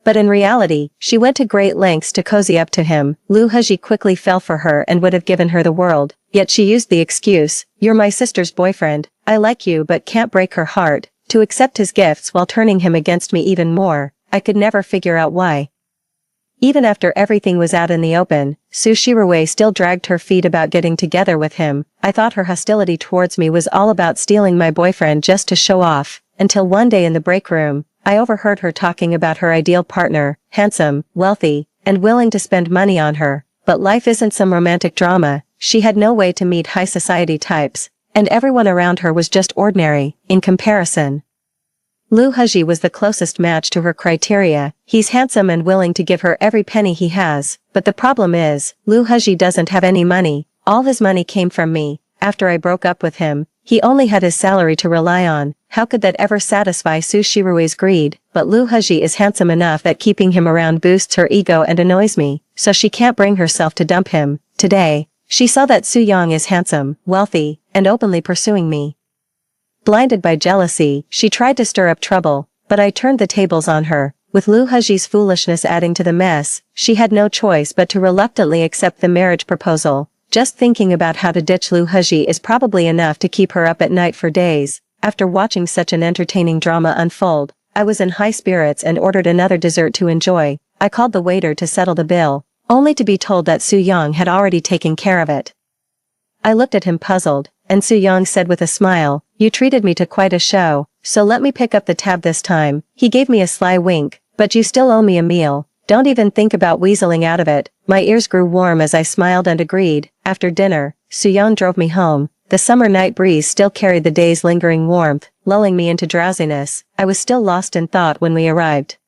A: But in reality, she went to great lengths to cozy up to him. Lu Hezi quickly fell for her and would have given her the world, yet she used the excuse, you're my sister's boyfriend, I like you but can't break her heart, to accept his gifts while turning him against me even more. I could never figure out why. Even after everything was out in the open, Su Shirue still dragged her feet about getting together with him. I thought her hostility towards me was all about stealing my boyfriend just to show off, until one day in the break room, I overheard her talking about her ideal partner, handsome, wealthy, and willing to spend money on her. But life isn't some romantic drama. She had no way to meet high society types, and everyone around her was just ordinary, in comparison. Lu Hezi was the closest match to her criteria. He's handsome and willing to give her every penny he has, but the problem is, Lu Hezi doesn't have any money. All his money came from me. After I broke up with him, he only had his salary to rely on. How could that ever satisfy Su Shirue's greed? But Lu Hezi is handsome enough that keeping him around boosts her ego and annoys me, so she can't bring herself to dump him. Today, she saw that Su Yang is handsome, wealthy, and openly pursuing me. Blinded by jealousy, she tried to stir up trouble, but I turned the tables on her. With Lu Hezi's foolishness adding to the mess, she had no choice but to reluctantly accept the marriage proposal. Just thinking about how to ditch Lu Hezi is probably enough to keep her up at night for days. After watching such an entertaining drama unfold, I was in high spirits and ordered another dessert to enjoy. I called the waiter to settle the bill, only to be told that Su Yang had already taken care of it. I looked at him puzzled, and Su Yang said with a smile, you treated me to quite a show, so let me pick up the tab this time. He gave me a sly wink, but you still owe me a meal. Don't even think about weaseling out of it. My ears grew warm as I smiled and agreed. After dinner, Su Yang drove me home, The summer night breeze still carried the day's lingering warmth, lulling me into drowsiness. I was still lost in thought when we arrived.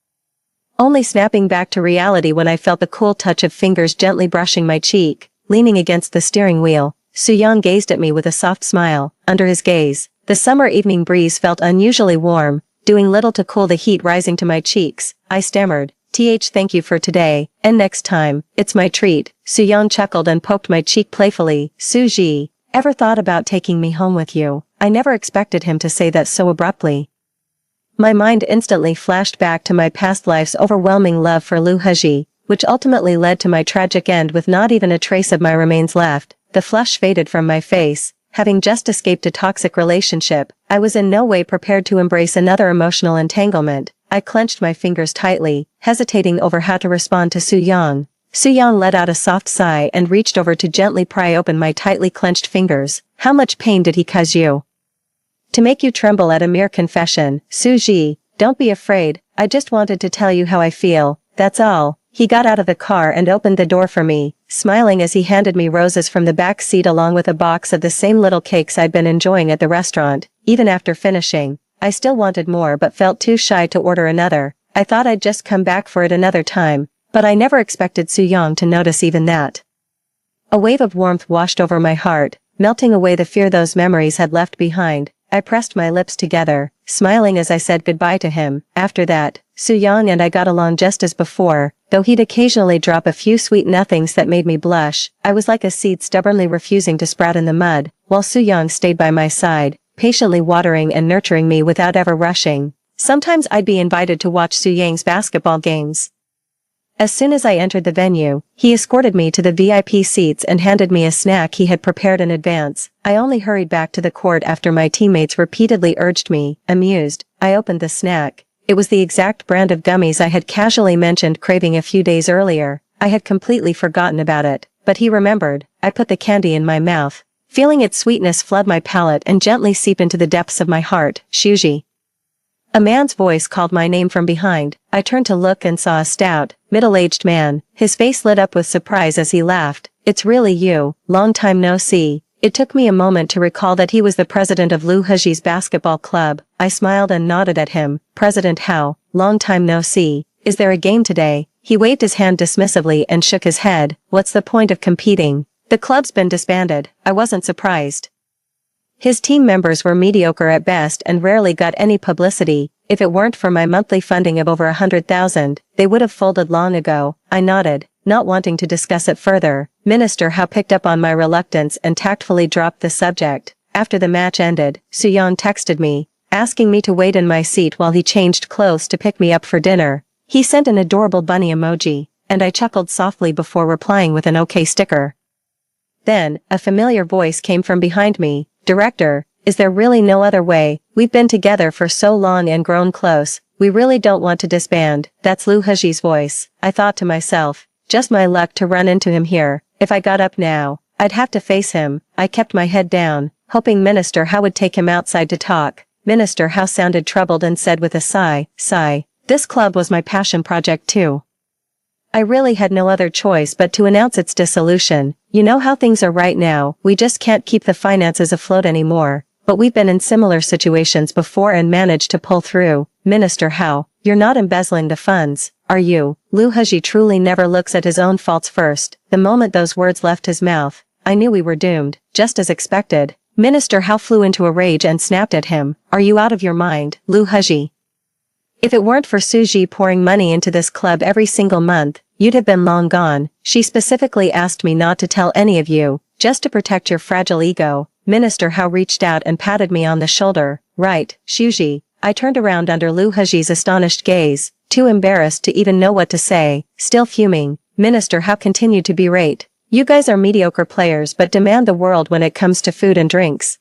A: Only snapping back to reality when I felt the cool touch of fingers gently brushing my cheek. Leaning against the steering wheel, Soo-young gazed at me with a soft smile. Under his gaze, the summer evening breeze felt unusually warm, doing little to cool the heat rising to my cheeks. I stammered, thank you for today, and next time, it's my treat." Soo-young chuckled and poked my cheek playfully. "Soo-ji, ever thought about taking me home with you?" I never expected him to say that so abruptly. My mind instantly flashed back to my past life's overwhelming love for Lu Heji, which ultimately led to my tragic end with not even a trace of my remains left. The flush faded from my face. Having just escaped a toxic relationship, I was in no way prepared to embrace another emotional entanglement. I clenched my fingers tightly, hesitating over how to respond to Soo-young. Soo-young let out a soft sigh and reached over to gently pry open my tightly clenched fingers. "How much pain did he cause you? To make you tremble at a mere confession, Soo-ji, don't be afraid, I just wanted to tell you how I feel, that's all." He got out of the car and opened the door for me, smiling as he handed me roses from the back seat along with a box of the same little cakes I'd been enjoying at the restaurant. Even after finishing, I still wanted more but felt too shy to order another. I thought I'd just come back for it another time, but I never expected Soo-young to notice even that. A wave of warmth washed over my heart, melting away the fear those memories had left behind. I pressed my lips together, smiling as I said goodbye to him. After that, Soo-young and I got along just as before, though he'd occasionally drop a few sweet nothings that made me blush. I was like a seed stubbornly refusing to sprout in the mud, while Soo-young stayed by my side, patiently watering and nurturing me without ever rushing. Sometimes I'd be invited to watch Soo-young's basketball games. As soon as I entered the venue, he escorted me to the VIP seats and handed me a snack he had prepared in advance. I only hurried back to the court after my teammates repeatedly urged me. Amused, I opened the snack. It was the exact brand of gummies I had casually mentioned craving a few days earlier. I had completely forgotten about it, but he remembered. I put the candy in my mouth, feeling its sweetness flood my palate and gently seep into the depths of my heart. "Shuji." A man's voice called my name from behind. I turned to look and saw a stout, middle-aged man. His face lit up with surprise as he laughed. "It's really you, long time no see." It took me a moment to recall that he was the president of Lu Heji's basketball club. I smiled and nodded at him. "President Hao, long time no see. Is there a game today?" He waved his hand dismissively and shook his head. "What's the point of competing? The club's been disbanded." I wasn't surprised. His team members were mediocre at best and rarely got any publicity. If it weren't for my monthly funding of over 100,000, they would have folded long ago. I nodded, not wanting to discuss it further. Minister Hao picked up on my reluctance and tactfully dropped the subject. After the match ended, Soo-young texted me, asking me to wait in my seat while he changed clothes to pick me up for dinner. He sent an adorable bunny emoji, and I chuckled softly before replying with an OK sticker. Then, a familiar voice came from behind me. "Director, is there really no other way? We've been together for so long and grown close, we really don't want to disband." That's Lu Heji's voice. I thought to myself, just my luck to run into him here. If I got up now, I'd have to face him. I kept my head down, hoping Minister Hao would take him outside to talk. Minister Hao sounded troubled and said with a sigh, "This club was my passion project too. I really had no other choice but to announce its dissolution. You know how things are right now, we just can't keep the finances afloat anymore. But we've been in similar situations before and managed to pull through." "Minister Hao, you're not embezzling the funds, are you?" Lu Heji truly never looks at his own faults first. The moment those words left his mouth, I knew we were doomed, just as expected. Minister Hao flew into a rage and snapped at him. "Are you out of your mind, Lu Heji? If it weren't for Soo-ji pouring money into this club every single month, you'd have been long gone. She specifically asked me not to tell any of you, just to protect your fragile ego." Minister Hao reached out and patted me on the shoulder. "Right, Soo-ji." I turned around under Lu Heji's astonished gaze, too embarrassed to even know what to say. Still fuming, Minister Hao continued to berate. "You guys are mediocre players but demand the world when it comes to food and drinks.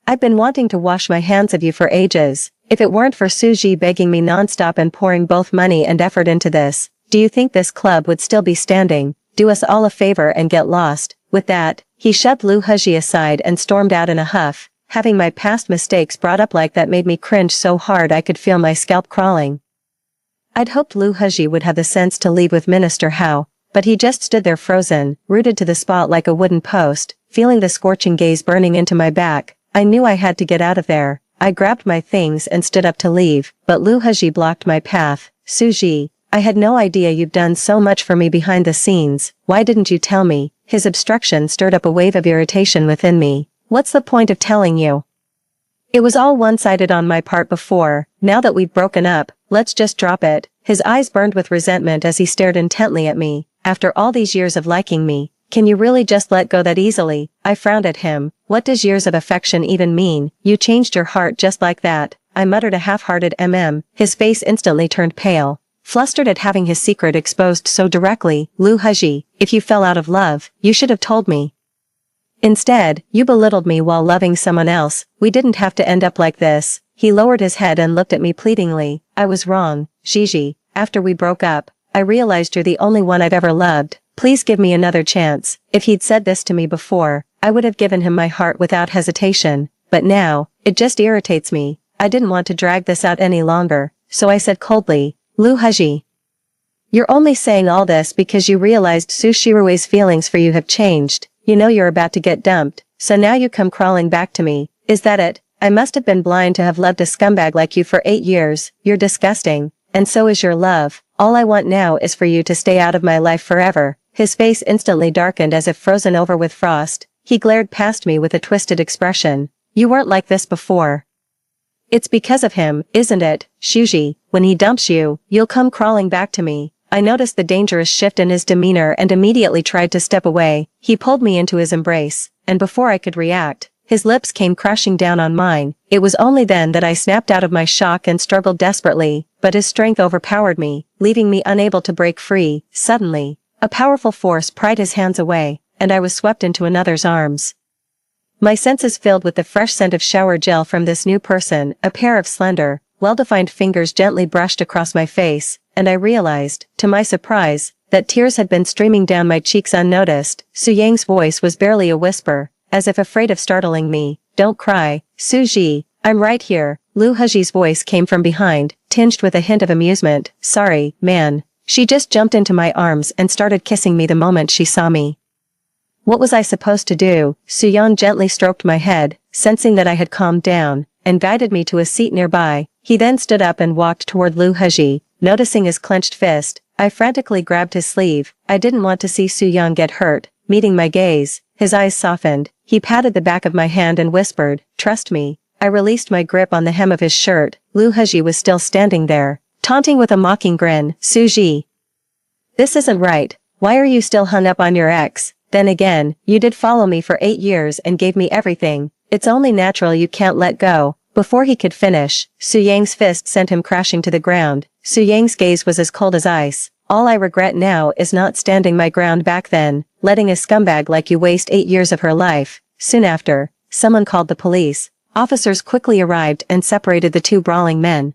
A: I've been wanting to wash my hands of you for ages. If it weren't for Soo-ji begging me nonstop and pouring both money and effort into this, do you think this club would still be standing? Do us all a favor and get lost." With that, he shoved Lu Heji aside and stormed out in a huff. Having my past mistakes brought up like that made me cringe so hard I could feel my scalp crawling. I'd hoped Lu Heji would have the sense to leave with Minister Hao, but he just stood there frozen, rooted to the spot like a wooden post. feeling the scorching gaze burning into my back. I knew I had to get out of there. I grabbed my things and stood up to leave, but Lu Haji blocked my path. Suji, I had no idea you've done so much for me behind the scenes. Why didn't you tell me? His obstruction stirred up a wave of irritation within me. What's the point of telling you? It was all one-sided on my part before. Now that we've broken up, let's just drop it. His eyes burned with resentment as he stared intently at me. After all these years of liking me, can you really just let go that easily? I frowned at him. What does years of affection even mean? You changed your heart just like that. I muttered a half-hearted His face instantly turned pale. Flustered at having his secret exposed so directly. Lu Haji, if you fell out of love, you should have told me. Instead, you belittled me while loving someone else. We didn't have to end up like this. He lowered his head and looked at me pleadingly. I was wrong, Gigi. After we broke up, I realized you're the only one I've ever loved. Please give me another chance. If he'd said this to me before, I would have given him my heart without hesitation. But now, it just irritates me. I didn't want to drag this out any longer, so I said coldly, Lu Haji. You're only saying all this because you realized Su Shirue's feelings for you have changed. You know you're about to get dumped, so now you come crawling back to me. Is that it? I must have been blind to have loved a scumbag like you for 8 years. You're disgusting. And so is your love. All I want now is for you to stay out of my life forever. His face instantly darkened as if frozen over with frost. He glared past me with a twisted expression. You weren't like this before. It's because of him, isn't it, Shuji? When he dumps you, you'll come crawling back to me. I noticed the dangerous shift in his demeanor and immediately tried to step away. He pulled me into his embrace, and before I could react, his lips came crashing down on mine. It was only then that I snapped out of my shock and struggled desperately, but his strength overpowered me, leaving me unable to break free. Suddenly, a powerful force pried his hands away, and I was swept into another's arms. My senses filled with the fresh scent of shower gel from this new person. A pair of slender, well-defined fingers gently brushed across my face, and I realized, to my surprise, that tears had been streaming down my cheeks unnoticed. Su Yang's voice was barely a whisper, as if afraid of startling me. Don't cry, Suji, I'm right here. Lu Haji's voice came from behind, tinged with a hint of amusement. Sorry, man. She just jumped into my arms and started kissing me the moment she saw me. What was I supposed to do? Su Yan gently stroked my head, sensing that I had calmed down, and guided me to a seat nearby. He then stood up and walked toward Lu Haji. Noticing his clenched fist, I frantically grabbed his sleeve. I didn't want to see Su Yan get hurt. Meeting my gaze, his eyes softened. He patted the back of my hand and whispered, trust me. I released my grip on the hem of his shirt. Lu Haji was still standing there, taunting with a mocking grin. Suji. This isn't right. Why are you still hung up on your ex? Then again, you did follow me for 8 years and gave me everything. It's only natural you can't let go. Before he could finish, Su Yang's fist sent him crashing to the ground. Su Yang's gaze was as cold as ice. All I regret now is not standing my ground back then, letting a scumbag like you waste 8 years of her life. Soon after, someone called the police. Officers quickly arrived and separated the two brawling men.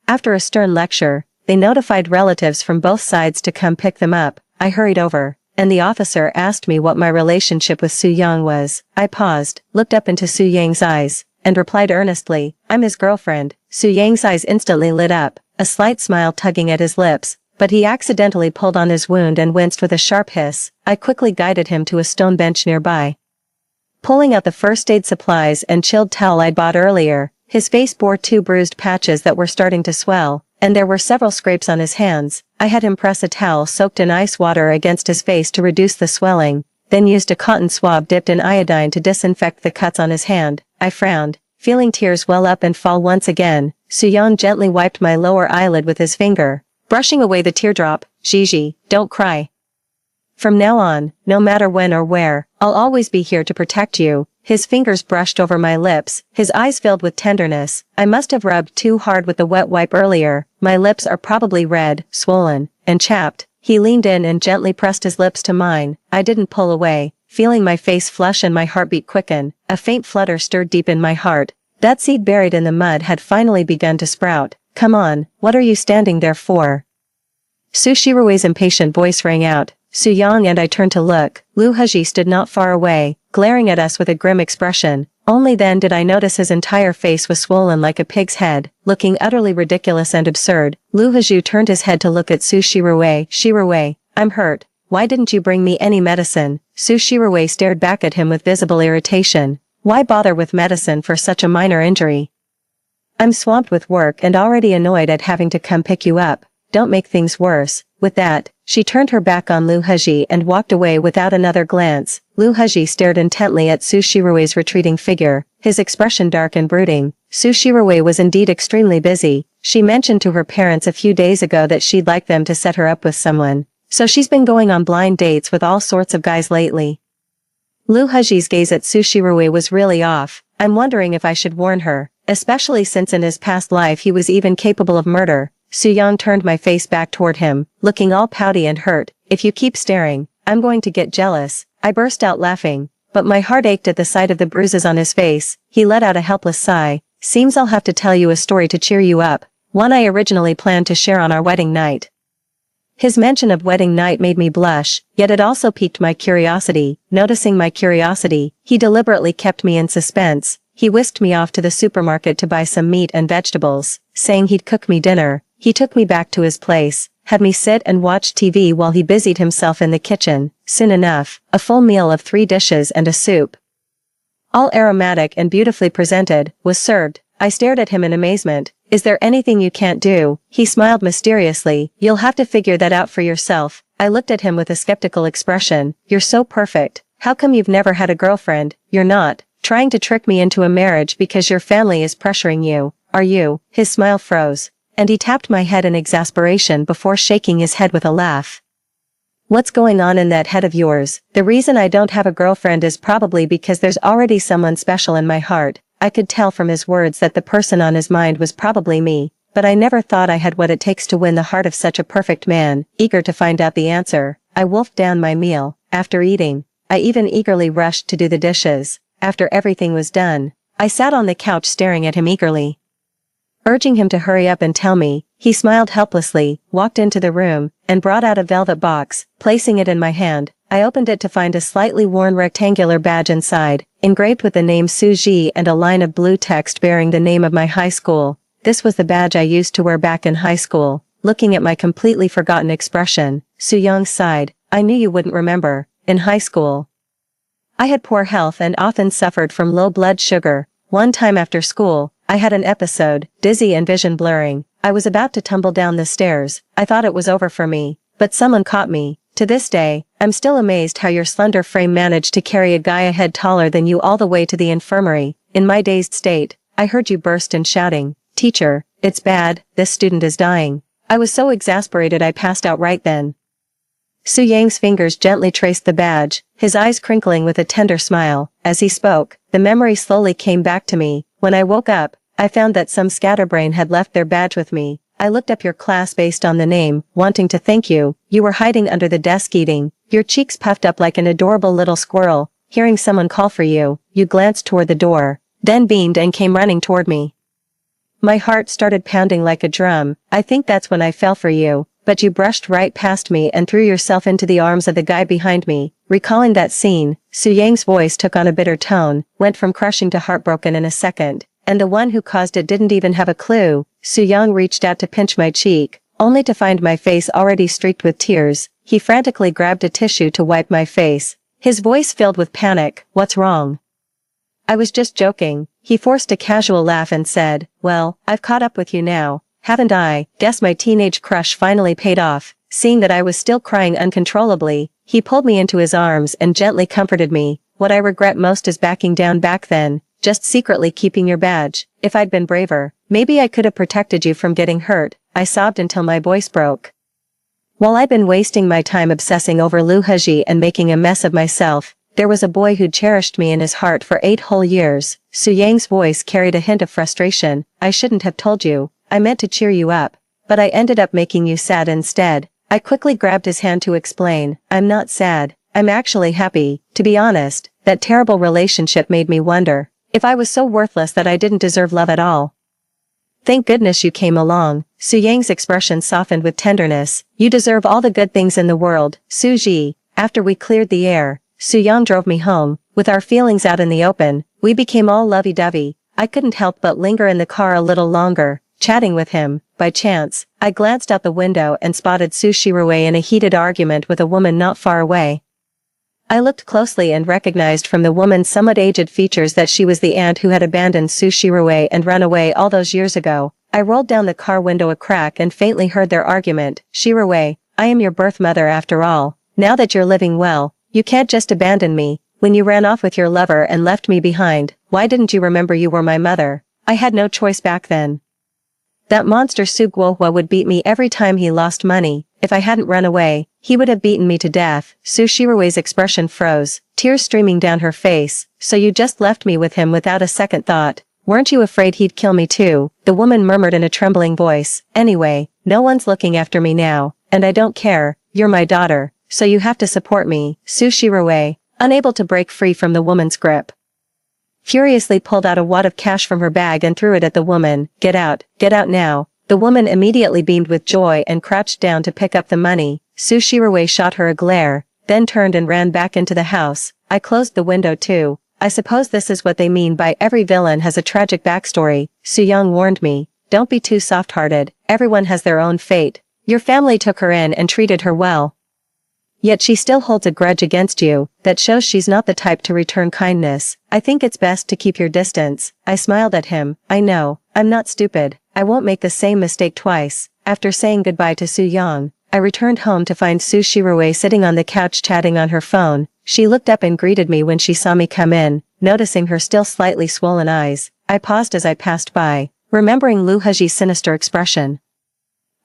A: After a stern lecture, they notified relatives from both sides to come pick them up. I hurried over, and the officer asked me what my relationship with Su Yang was. I paused, looked up into Su Yang's eyes, and replied earnestly, I'm his girlfriend. Su Yang's eyes instantly lit up, a slight smile tugging at his lips, but he accidentally pulled on his wound and winced with a sharp hiss. I quickly guided him to a stone bench nearby. Pulling out the first aid supplies and chilled towel I'd bought earlier, his face bore 2 bruised patches that were starting to swell, and there were several scrapes on his hands. I had him press a towel soaked in ice water against his face to reduce the swelling, then used a cotton swab dipped in iodine to disinfect the cuts on his hand. I frowned, feeling tears well up and fall once again. Su Yan gently wiped my lower eyelid with his finger, brushing away the teardrop. Gigi, don't cry. From now on, no matter when or where, I'll always be here to protect you. His fingers brushed over my lips, his eyes filled with tenderness. I must have rubbed too hard with the wet wipe earlier. My lips are probably red, swollen, and chapped. He leaned in and gently pressed his lips to mine. I didn't pull away, feeling my face flush and my heartbeat quicken. A faint flutter stirred deep in my heart. That seed buried in the mud had finally begun to sprout. Come on, what are you standing there for? Su Shirue's impatient voice rang out. Su Yang and I turned to look. Lu Haji stood not far away, glaring at us with a grim expression. Only then did I notice his entire face was swollen like a pig's head, looking utterly ridiculous and absurd. Lu Haji turned his head to look at Su Shirue. Shirue, I'm hurt. why didn't you bring me any medicine? Su Shirue stared back at him with visible irritation. Why bother with medicine for such a minor injury? I'm swamped with work and already annoyed at having to come pick you up. Don't make things worse. With that, she turned her back on Lu Heji and walked away without another glance. Lu Heji stared intently at Su Shirue's retreating figure, his expression dark and brooding. Su Shirue was indeed extremely busy. She mentioned to her parents a few days ago that she'd like them to set her up with someone. So she's been going on blind dates with all sorts of guys lately. Lu Heji's gaze at Su Shirue was really off. I'm wondering if I should warn her, especially since in his past life he was even capable of murder. Su Yang turned my face back toward him, looking all pouty and hurt. If you keep staring, I'm going to get jealous. I burst out laughing, but my heart ached at the sight of the bruises on his face. He let out a helpless sigh. Seems I'll have to tell you a story to cheer you up, one I originally planned to share on our wedding night. His mention of wedding night made me blush, yet it also piqued my curiosity. Noticing my curiosity, he deliberately kept me in suspense. He whisked me off to the supermarket to buy some meat and vegetables, saying he'd cook me dinner. He took me back to his place, had me sit and watch TV while he busied himself in the kitchen. Soon enough, a full meal of 3 dishes and a soup, all aromatic and beautifully presented, was served. I stared at him in amazement. Is there anything you can't do? He smiled mysteriously. You'll have to figure that out for yourself. I looked at him with a skeptical expression. You're so perfect. How come you've never had a girlfriend? You're not trying to trick me into a marriage because your family is pressuring you, are you? His smile froze, and he tapped my head in exasperation before shaking his head with a laugh. What's going on in that head of yours? The reason I don't have a girlfriend is probably because there's already someone special in my heart. I could tell from his words that the person on his mind was probably me, but I never thought I had what it takes to win the heart of such a perfect man. Eager to find out the answer, I wolfed down my meal. After eating, I even eagerly rushed to do the dishes. After everything was done, I sat on the couch staring at him eagerly, urging him to hurry up and tell me. He smiled helplessly, walked into the room, and brought out a velvet box. Placing it in my hand, I opened it to find a slightly worn rectangular badge inside, engraved with the name Suji and a line of blue text bearing the name of my high school. This was the badge I used to wear back in high school. Looking at my completely forgotten expression, Su Yang sighed. I knew you wouldn't remember. In high school, I had poor health and often suffered from low blood sugar. One time after school, I had an episode, dizzy and vision blurring. I was about to tumble down the stairs. I thought it was over for me, but someone caught me. To this day, I'm still amazed how your slender frame managed to carry a guy a head taller than you all the way to the infirmary. In my dazed state, I heard you burst in shouting, "Teacher, it's bad, this student is dying." I was so exasperated I passed out right then. Su Yang's fingers gently traced the badge, his eyes crinkling with a tender smile. As he spoke, the memory slowly came back to me. When I woke up, I found that some scatterbrain had left their badge with me. I looked up your class based on the name, wanting to thank you. You were hiding under the desk eating, your cheeks puffed up like an adorable little squirrel. Hearing someone call for you, you glanced toward the door, then beamed and came running toward me. My heart started pounding like a drum. I think that's when I fell for you, but you brushed right past me and threw yourself into the arms of the guy behind me. Recalling that scene, Su Yang's voice took on a bitter tone, went from crushing to heartbroken in a second. And the one who caused it didn't even have a clue. Su Yang reached out to pinch my cheek, only to find my face already streaked with tears. He frantically grabbed a tissue to wipe my face, his voice filled with panic. What's wrong? I was just joking. He forced a casual laugh and said, well, I've caught up with you now, haven't I? Guess my teenage crush finally paid off. Seeing that I was still crying uncontrollably, he pulled me into his arms and gently comforted me. What I regret most is backing down back then. Just secretly keeping your badge. If I'd been braver, maybe I could have protected you from getting hurt. I sobbed until my voice broke. While I'd been wasting my time obsessing over Lu Heji and making a mess of myself, there was a boy who'd cherished me in his heart for 8 whole years. Su Yang's voice carried a hint of frustration. I shouldn't have told you. I meant to cheer you up, but I ended up making you sad instead. I quickly grabbed his hand to explain. I'm not sad. I'm actually happy. To be honest, that terrible relationship made me wonder if I was so worthless that I didn't deserve love at all. Thank goodness you came along. Su Yang's expression softened with tenderness. You deserve all the good things in the world. Su Ji. After we cleared the air, Su Yang drove me home. With our feelings out in the open, we became all lovey-dovey. I couldn't help but linger in the car a little longer, chatting with him. By chance, I glanced out the window and spotted Su Shirue in a heated argument with a woman not far away. I looked closely and recognized from the woman's somewhat aged features that she was the aunt who had abandoned Su Shirue and run away all those years ago. I rolled down the car window a crack and faintly heard their argument. Shirue, I am your birth mother after all. Now that you're living well, you can't just abandon me. When you ran off with your lover and left me behind, why didn't you remember you were my mother? I had no choice back then. That monster Su Guohua would beat me every time he lost money. If I hadn't run away, he would have beaten me to death. Su Shirue's expression froze, tears streaming down her face. So you just left me with him without a second thought. Weren't you afraid he'd kill me too? The woman murmured in a trembling voice. Anyway, no one's looking after me now, and I don't care. You're my daughter, so you have to support me. Su Shirue, unable to break free from the woman's grip, furiously pulled out a wad of cash from her bag and threw it at the woman. Get out now. The woman immediately beamed with joy and crouched down to pick up the money. Su Shirue shot her a glare, then turned and ran back into the house. I closed the window too. I suppose this is what they mean by every villain has a tragic backstory. Su Yang warned me. Don't be too soft-hearted. Everyone has their own fate. Your family took her in and treated her well. Yet she still holds a grudge against you. That shows she's not the type to return kindness. I think it's best to keep your distance. I smiled at him. I know. I'm not stupid. I won't make the same mistake twice. After saying goodbye to Su Yang, I returned home to find Su Shirue sitting on the couch chatting on her phone. She looked up and greeted me when she saw me come in. Noticing her still slightly swollen eyes, I paused as I passed by, remembering Lu Heji's sinister expression.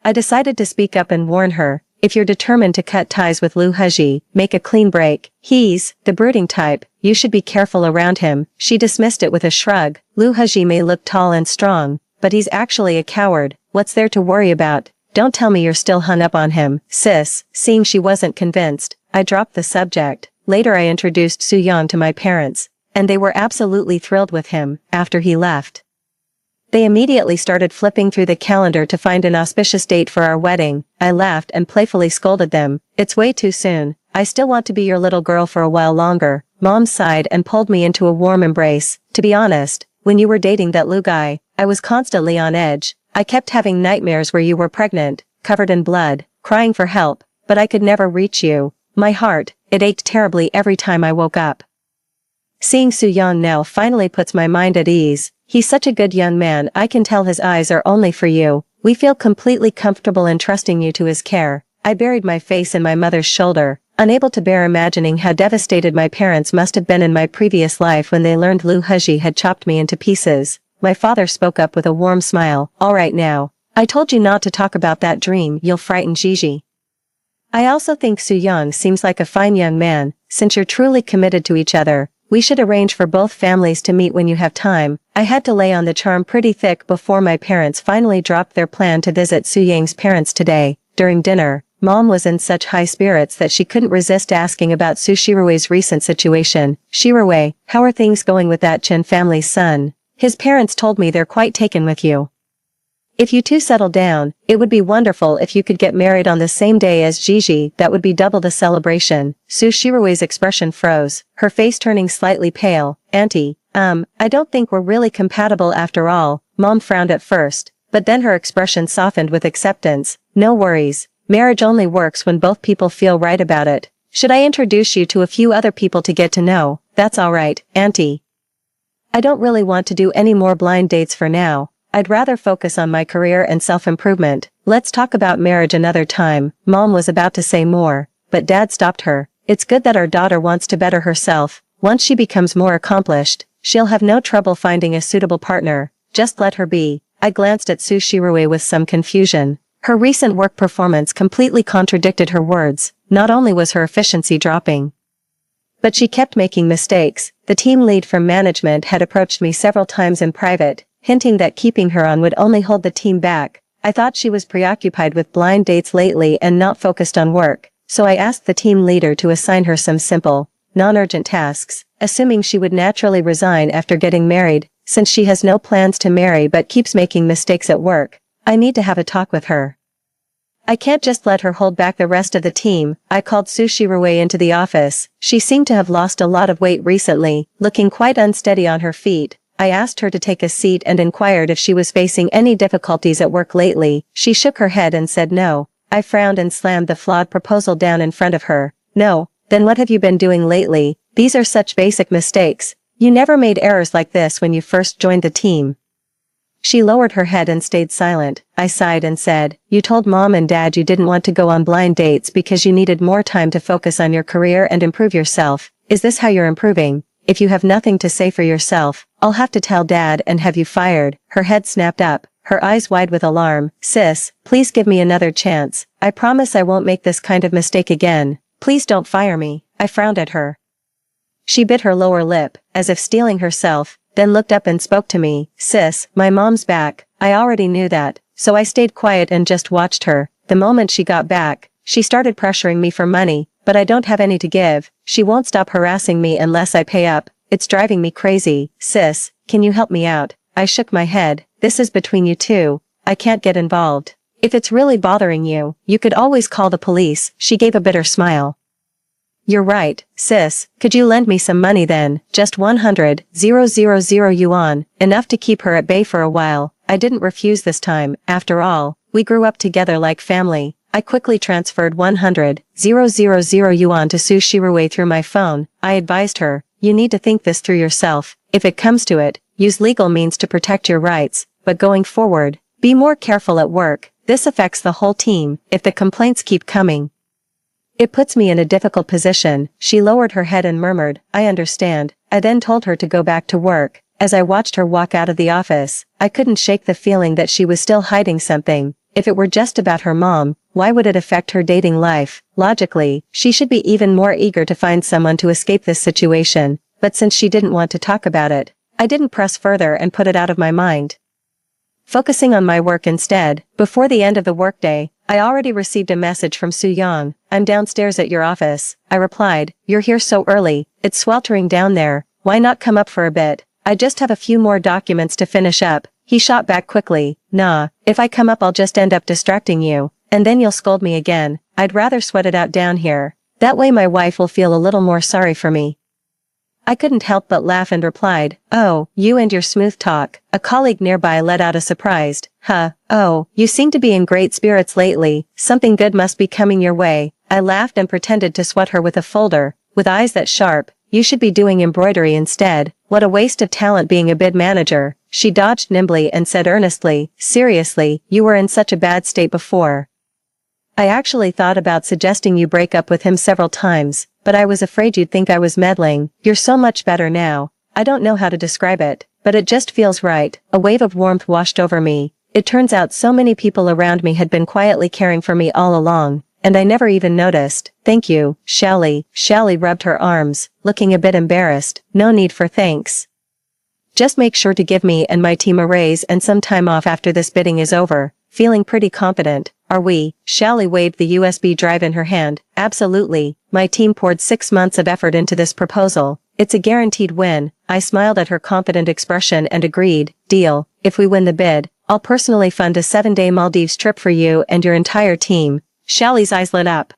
A: I decided to speak up and warn her. If you're determined to cut ties with Lu Heji, make a clean break. He's the brooding type. You should be careful around him. She dismissed it with a shrug. Lu Heji may look tall and strong, but he's actually a coward. What's there to worry about? Don't tell me you're still hung up on him, sis. Seeing she wasn't convinced, I dropped the subject. Later I introduced Su Yang to my parents, and they were absolutely thrilled with him. After he left, they immediately started flipping through the calendar to find an auspicious date for our wedding. I laughed and playfully scolded them. It's way too soon. I still want to be your little girl for a while longer. Mom sighed and pulled me into a warm embrace. To be honest, when you were dating that Lu guy, I was constantly on edge. I kept having nightmares where you were pregnant, covered in blood, crying for help, but I could never reach you. My heart, it ached terribly every time I woke up. Seeing Su Yang now finally puts my mind at ease. He's such a good young man. I can tell his eyes are only for you. We feel completely comfortable entrusting you to his care. I buried my face in my mother's shoulder, unable to bear imagining how devastated my parents must have been in my previous life when they learned Lu Heji had chopped me into pieces. My father spoke up with a warm smile. All right now. I told you not to talk about that dream. You'll frighten Gigi. I also think Su Yang seems like a fine young man. Since you're truly committed to each other, we should arrange for both families to meet when you have time. I had to lay on the charm pretty thick before my parents finally dropped their plan to visit Su Yang's parents today. During dinner, Mom was in such high spirits that she couldn't resist asking about Su Shirue's recent situation. Shirue, how are things going with that Chen family's son? His parents told me they're quite taken with you. If you two settle down, it would be wonderful if you could get married on the same day as Gigi. That would be double the celebration. Su Shirue's expression froze, her face turning slightly pale. Auntie, I don't think we're really compatible after all. Mom frowned at first, but then her expression softened with acceptance. No worries. Marriage only works when both people feel right about it. Should I introduce you to a few other people to get to know? That's all right, Auntie. I don't really want to do any more blind dates for now. I'd rather focus on my career and self-improvement. Let's talk about marriage another time. Mom was about to say more, but Dad stopped her. It's good that our daughter wants to better herself. Once she becomes more accomplished, she'll have no trouble finding a suitable partner. Just let her be. I glanced at Su Shirue with some confusion. Her recent work performance completely contradicted her words. Not only was her efficiency dropping, but she kept making mistakes. The team lead from management had approached me several times in private, hinting that keeping her on would only hold the team back. I thought she was preoccupied with blind dates lately and not focused on work, so I asked the team leader to assign her some simple, non-urgent tasks, assuming she would naturally resign after getting married. Since she has no plans to marry but keeps making mistakes at work, I need to have a talk with her. I can't just let her hold back the rest of the team. I called Su Shirue into the office. She seemed to have lost a lot of weight recently, looking quite unsteady on her feet. I asked her to take a seat and inquired if she was facing any difficulties at work lately. She shook her head and said no. I frowned and slammed the flawed proposal down in front of her. No, then what have you been doing lately? These are such basic mistakes. You never made errors like this when you first joined the team. She lowered her head and stayed silent. I sighed and said, you told mom and dad you didn't want to go on blind dates because you needed more time to focus on your career and improve yourself. Is this how you're improving? If you have nothing to say for yourself, I'll have to tell dad and have you fired. Her head snapped up, her eyes wide with alarm. Sis, please give me another chance. I promise I won't make this kind of mistake again. Please don't fire me. I frowned at her. She bit her lower lip, as if steeling herself, then looked up and spoke to me. Sis, my mom's back. I already knew that, so I stayed quiet and just watched her. The moment she got back, she started pressuring me for money, but I don't have any to give. She won't stop harassing me unless I pay up. It's driving me crazy. Sis, can you help me out? I shook my head. This is between you two. I can't get involved. If it's really bothering you, you could always call the police. She gave a bitter smile. You're right, sis. Could you lend me some money then? Just 100,000 yuan, enough to keep her at bay for a while. I didn't refuse this time. After all, we grew up together like family. I quickly transferred 100,000 yuan to Su Shirui through my phone. I advised her, you need to think this through yourself. If it comes to it, use legal means to protect your rights. But going forward, be more careful at work. This affects the whole team if the complaints keep coming. It puts me in a difficult position. She lowered her head and murmured, I understand. I then told her to go back to work. As I watched her walk out of the office, I couldn't shake the feeling that she was still hiding something. If it were just about her mom, why would it affect her dating life? Logically, she should be even more eager to find someone to escape this situation. But since she didn't want to talk about it, I didn't press further and put it out of my mind. Focusing on my work instead, before the end of the workday, I already received a message from Su Yang. I'm downstairs at your office. I replied, you're here so early, it's sweltering down there, why not come up for a bit? I just have a few more documents to finish up. He shot back quickly, nah, if I come up I'll just end up distracting you, and then you'll scold me again. I'd rather sweat it out down here. That way my wife will feel a little more sorry for me. I couldn't help but laugh and replied, oh, you and your smooth talk. A colleague nearby let out a surprised, huh, oh, you seem to be in great spirits lately, something good must be coming your way. I laughed and pretended to sweat her with a folder, with eyes that sharp, you should be doing embroidery instead, what a waste of talent being a bid manager. She dodged nimbly and said earnestly, seriously, you were in such a bad state before. I actually thought about suggesting you break up with him several times, but I was afraid you'd think I was meddling. You're so much better now. I don't know how to describe it, but it just feels right. A wave of warmth washed over me. It turns out so many people around me had been quietly caring for me all along, and I never even noticed. Thank you, Shally. Shally rubbed her arms, looking a bit embarrassed. No need for thanks. Just make sure to give me and my team a raise and some time off after this bidding is over. Feeling pretty confident, are we? Shally waved the USB drive in her hand. Absolutely. My team poured 6 months of effort into this proposal. It's a guaranteed win. I smiled at her confident expression and agreed. Deal. If we win the bid, I'll personally fund a 7-day Maldives trip for you and your entire team. Shally's eyes lit up.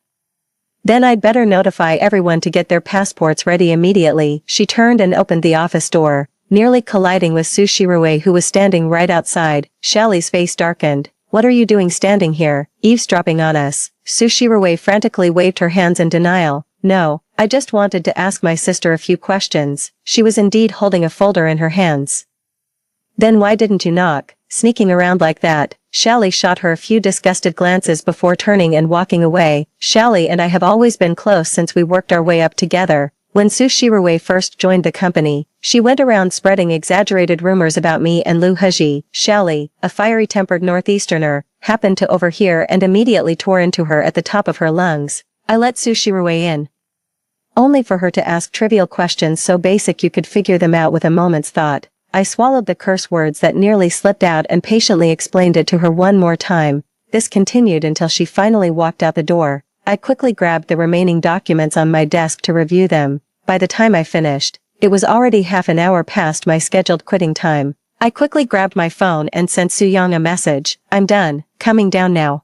A: Then I'd better notify everyone to get their passports ready immediately. She turned and opened the office door, nearly colliding with Su Shirui who was standing right outside. Shally's face darkened. What are you doing standing here, eavesdropping on us? Su Shirui frantically waved her hands in denial. No, I just wanted to ask my sister a few questions. She was indeed holding a folder in her hands. Then why didn't you knock? Sneaking around like that. Shally shot her a few disgusted glances before turning and walking away. Shally and I have always been close since we worked our way up together. When Su Shirui first joined the company, she went around spreading exaggerated rumors about me and Lu Heji. Shally, a fiery-tempered northeasterner, happened to overhear and immediately tore into her at the top of her lungs. I let Su Shirui in, only for her to ask trivial questions so basic you could figure them out with a moment's thought. I swallowed the curse words that nearly slipped out and patiently explained it to her one more time. This continued until she finally walked out the door. I quickly grabbed the remaining documents on my desk to review them. By the time I finished, it was already half an hour past my scheduled quitting time. I quickly grabbed my phone and sent Su Yang a message. I'm done, coming down now.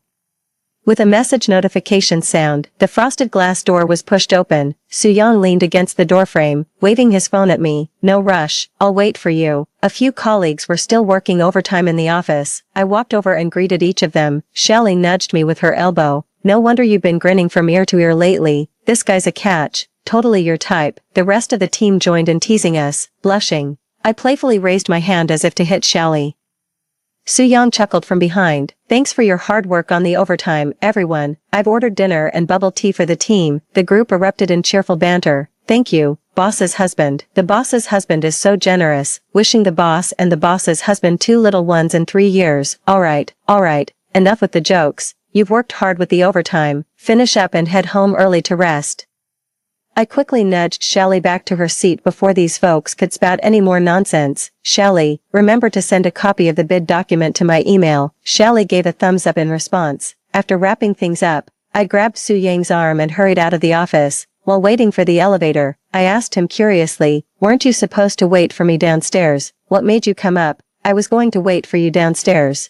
A: With a message notification sound, the frosted glass door was pushed open. Soo-young leaned against the doorframe, waving his phone at me. "No rush, I'll wait for you." A few colleagues were still working overtime in the office. I walked over and greeted each of them. Shelly nudged me with her elbow. "No wonder you've been grinning from ear to ear lately. This guy's a catch. Totally your type." The rest of the team joined in teasing us, blushing. I playfully raised my hand as if to hit Shelly. Soo-young chuckled from behind. "Thanks for your hard work on the overtime, everyone. I've ordered dinner and bubble tea for the team." The group erupted in cheerful banter. "Thank you, boss's husband." The boss's husband is so generous, wishing the boss and the boss's husband 2 little ones in 3 years. Alright, enough with the jokes. You've worked hard with the overtime. Finish up and head home early to rest. I quickly nudged Shelly back to her seat before these folks could spout any more nonsense. "Shelly, remember to send a copy of the bid document to my email." Shelly gave a thumbs up in response. After wrapping things up, I grabbed Soo-young's arm and hurried out of the office. While waiting for the elevator, I asked him curiously, "Weren't you supposed to wait for me downstairs? What made you come up?" "I was going to wait for you downstairs,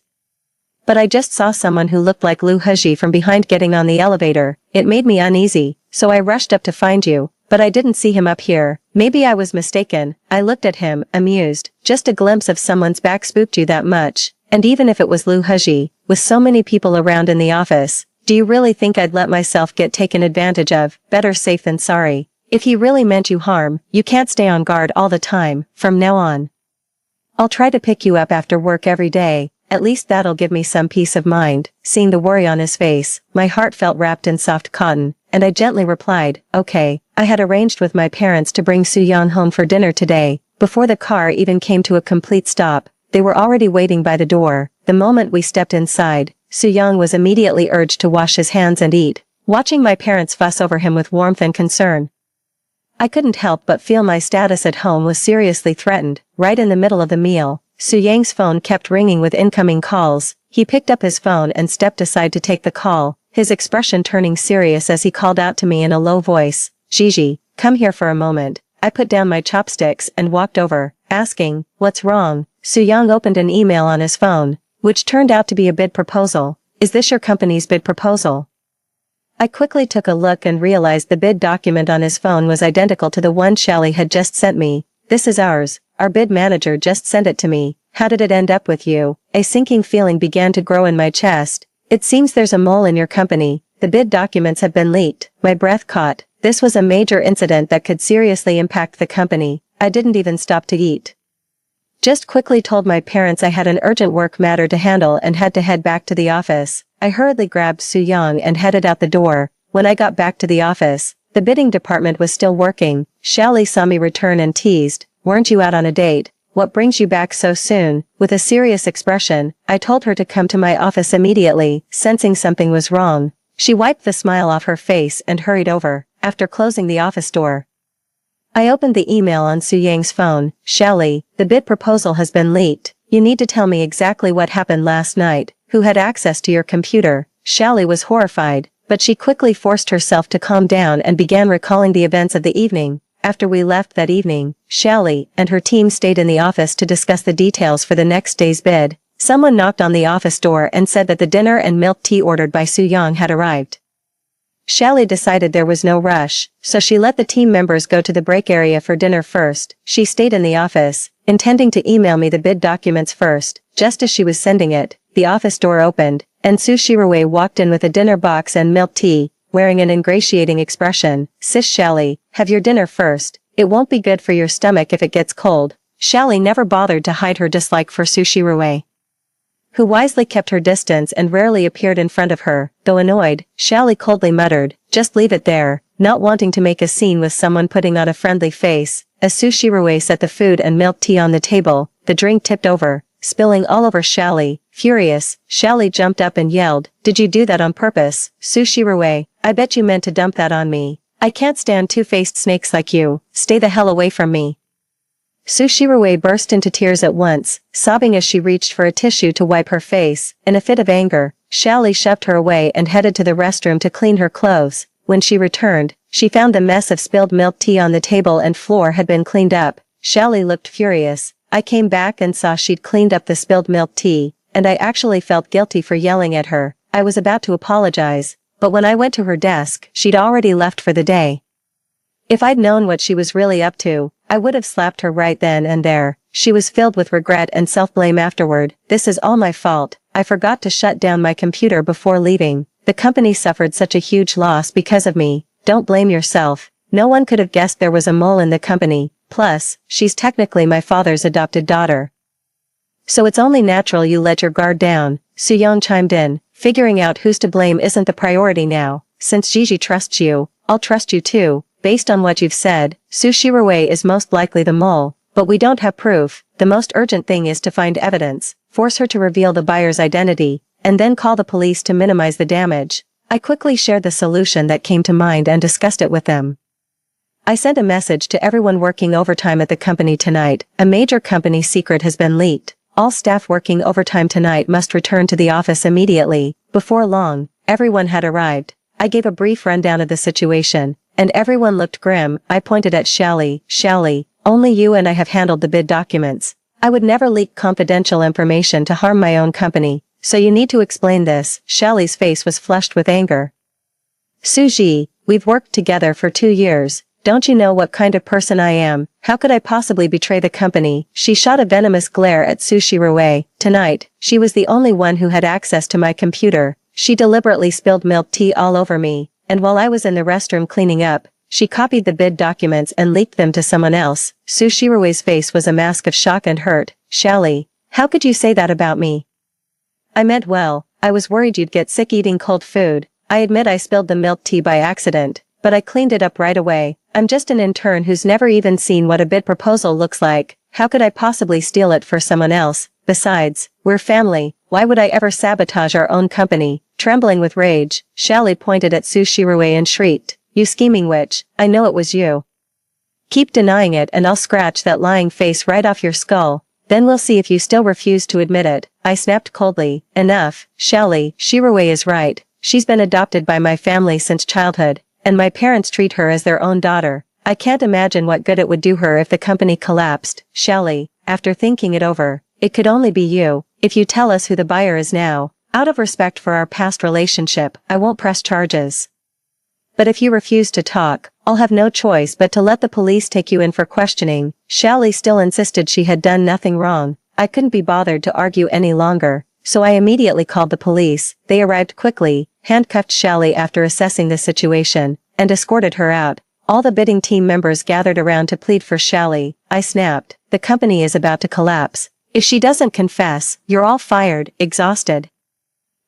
A: but I just saw someone who looked like Lu Heji from behind getting on the elevator. It made me uneasy, so I rushed up to find you, but I didn't see him up here." "Maybe I was mistaken." I looked at him, amused. "Just a glimpse of someone's back spooked you that much? And even if it was Lu Heji, with so many people around in the office, do you really think I'd let myself get taken advantage of? Better safe than sorry. If he really meant you harm, you can't stay on guard all the time. From now on, I'll try to pick you up after work every day. At least that'll give me some peace of mind." Seeing the worry on his face, my heart felt wrapped in soft cotton, and I gently replied, "Okay." I had arranged with my parents to bring Soo-young home for dinner today. Before the car even came to a complete stop, they were already waiting by the door. The moment we stepped inside, Soo-young was immediately urged to wash his hands and eat, watching my parents fuss over him with warmth and concern. I couldn't help but feel my status at home was seriously threatened. Right in the middle of the meal, Soo-young's phone kept ringing with incoming calls. He picked up his phone and stepped aside to take the call, his expression turning serious as he called out to me in a low voice, "Gigi, come here for a moment." I put down my chopsticks and walked over, asking, "What's wrong?" Soo-young opened an email on his phone, which turned out to be a bid proposal. "Is this your company's bid proposal?" I quickly took a look and realized the bid document on his phone was identical to the one Shelly had just sent me. "This is ours. Our bid manager just sent it to me. How did it end up with you?" A sinking feeling began to grow in my chest. "It seems there's a mole in your company. The bid documents have been leaked." My breath caught. This was a major incident that could seriously impact the company. I didn't even stop to eat. Just quickly told my parents I had an urgent work matter to handle and had to head back to the office. I hurriedly grabbed Soo-young and headed out the door. When I got back to the office, the bidding department was still working. Shelly saw me return and teased, "Weren't you out on a date? What brings you back so soon?" With a serious expression, I told her to come to my office immediately, sensing something was wrong. She wiped the smile off her face and hurried over. After closing the office door, I opened the email on Soo-young's phone. "Shelly, the bid proposal has been leaked. You need to tell me exactly what happened last night. Who had access to your computer?" Shelly was horrified, but she quickly forced herself to calm down and began recalling the events of the evening. After we left that evening, Shelly and her team stayed in the office to discuss the details for the next day's bid. Someone knocked on the office door and said that the dinner and milk tea ordered by Soo-young had arrived. Shelly decided there was no rush, so she let the team members go to the break area for dinner first. She stayed in the office, intending to email me the bid documents first. Just as she was sending it, the office door opened, and Soo Shirue walked in with a dinner box and milk tea, wearing an ingratiating expression. "Sis Shelly, have your dinner first. It won't be good for your stomach if it gets cold." Shelly never bothered to hide her dislike for Soo Shirue, who wisely kept her distance and rarely appeared in front of her. Though annoyed, Shelly coldly muttered, "Just leave it there," not wanting to make a scene with someone putting on a friendly face. As Soo Shirue set the food and milk tea on the table, the drink tipped over, spilling all over Shelly. Furious, Shelly jumped up and yelled, "Did you do that on purpose? Soo Shirue, I bet you meant to dump that on me. I can't stand two-faced snakes like you. Stay the hell away from me." Soo Shirue burst into tears at once, sobbing as she reached for a tissue to wipe her face. In a fit of anger, Shelly shoved her away and headed to the restroom to clean her clothes. When she returned, she found the mess of spilled milk tea on the table and floor had been cleaned up. Shelly looked furious. I came back and saw she'd cleaned up the spilled milk tea, and I actually felt guilty for yelling at her. I was about to apologize, but when I went to her desk, she'd already left for the day. If I'd known what she was really up to, I would have slapped her right then and there. She was filled with regret and self-blame afterward. This is all my fault. I forgot to shut down my computer before leaving. The company suffered such a huge loss because of me. Don't blame yourself. No one could have guessed there was a mole in the company. Plus, she's technically my father's adopted daughter. So it's only natural you let your guard down, Soo-yeon chimed in. Figuring out who's to blame isn't the priority now. Since Gigi trusts you, I'll trust you too. Based on what you've said, Soo Shirue is most likely the mole, but we don't have proof. The most urgent thing is to find evidence, force her to reveal the buyer's identity, and then call the police to minimize the damage. I quickly shared the solution that came to mind and discussed it with them. I sent a message to everyone working overtime at the company tonight. A major company secret has been leaked. All staff working overtime tonight must return to the office immediately. Before long, everyone had arrived. I gave a brief rundown of the situation, and everyone looked grim. I pointed at Shally. Shally, only you and I have handled the bid documents. I would never leak confidential information to harm my own company, so you need to explain this. Shally's face was flushed with anger. Suji, we've worked together for 2 years. Don't you know what kind of person I am? How could I possibly betray the company? She shot a venomous glare at Soo Shirue. Tonight, she was the only one who had access to my computer. She deliberately spilled milk tea all over me, and while I was in the restroom cleaning up, she copied the bid documents and leaked them to someone else. Soo Shirue's face was a mask of shock and hurt. Shally, how could you say that about me? I meant well. I was worried you'd get sick eating cold food. I admit I spilled the milk tea by accident, but I cleaned it up right away. I'm just an intern who's never even seen what a bid proposal looks like. How could I possibly steal it for someone else? Besides, we're family. Why would I ever sabotage our own company? Trembling with rage, Shally pointed at Soo Shirue and shrieked, "You scheming witch, I know it was you. Keep denying it and I'll scratch that lying face right off your skull. Then we'll see if you still refuse to admit it." I snapped coldly, "Enough, Shally, Shirue is right. She's been adopted by my family since childhood, and my parents treat her as their own daughter. I can't imagine what good it would do her if the company collapsed." Shally, after thinking it over, "It could only be you. If you tell us who the buyer is now, out of respect for our past relationship, I won't press charges. But if you refuse to talk, I'll have no choice but to let the police take you in for questioning." Shally still insisted she had done nothing wrong. I couldn't be bothered to argue any longer, so I immediately called the police. They arrived quickly, handcuffed Shally after assessing the situation, and escorted her out. All the bidding team members gathered around to plead for Shally. I snapped, "The company is about to collapse. If she doesn't confess, you're all fired." Exhausted,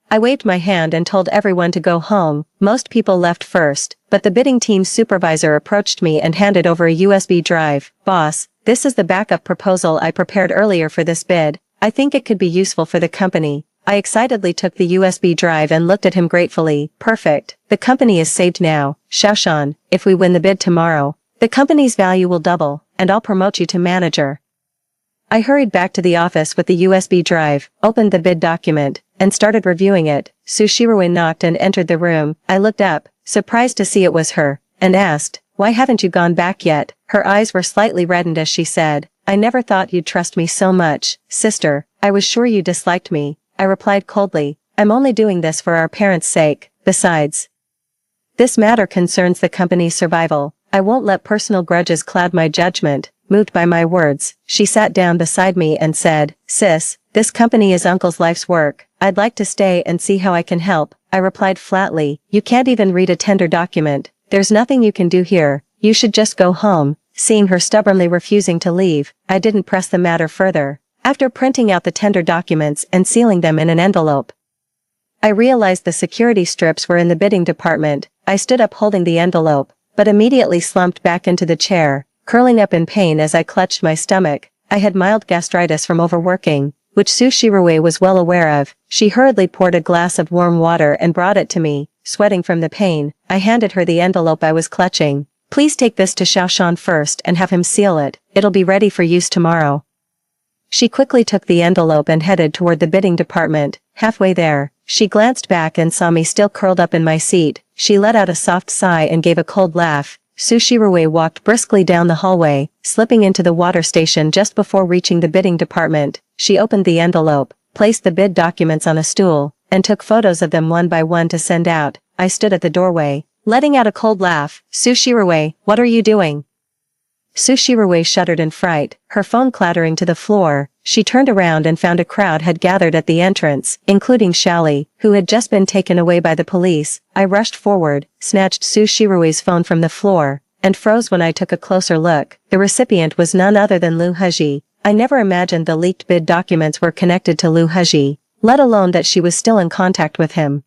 A: I waved my hand and told everyone to go home. Most people left first, but the bidding team's supervisor approached me and handed over a USB drive. "Boss, this is the backup proposal I prepared earlier for this bid. I think it could be useful for the company." I excitedly took the USB drive and looked at him gratefully. "Perfect. The company is saved now. Shaoshan, if we win the bid tomorrow, the company's value will double, and I'll promote you to manager." I hurried back to the office with the USB drive, opened the bid document, and started reviewing it. Soo Shirue knocked and entered the room. I looked up, surprised to see it was her, and asked, "Why haven't you gone back yet?" Her eyes were slightly reddened as she said, "I never thought you'd trust me so much, sister. I was sure you disliked me." I replied coldly, "I'm only doing this for our parents' sake. Besides, this matter concerns the company's survival. I won't let personal grudges cloud my judgment." Moved by my words, she sat down beside me and said, "Sis, this company is Uncle's life's work. I'd like to stay and see how I can help." I replied flatly, "You can't even read a tender document. There's nothing you can do here. You should just go home." Seeing her stubbornly refusing to leave, I didn't press the matter further. After printing out the tender documents and sealing them in an envelope, I realized the security strips were in the bidding department. I stood up holding the envelope, but immediately slumped back into the chair, curling up in pain as I clutched my stomach. I had mild gastritis from overworking, which Soo Shirue was well aware of. She hurriedly poured a glass of warm water and brought it to me. Sweating from the pain, I handed her the envelope I was clutching. "Please take this to Shaoshan first and have him seal it. It'll be ready for use tomorrow." She quickly took the envelope and headed toward the bidding department. Halfway there, she glanced back and saw me still curled up in my seat. She let out a soft sigh and gave a cold laugh. Soo Shirue walked briskly down the hallway, slipping into the water station just before reaching the bidding department. She opened the envelope, placed the bid documents on a stool, and took photos of them one by one to send out. I stood at the doorway, letting out a cold laugh. Sushiro, what are you doing? Sushiro shuddered in fright, her phone clattering to the floor. She turned around and found a crowd had gathered at the entrance, including Shally, who had just been taken away by the police. I rushed forward, snatched Sushiro's phone from the floor, and froze when I took a closer look. The recipient was none other than Liu Heji. I never imagined the leaked bid documents were connected to Liu Heji, let alone that she was still in contact with him.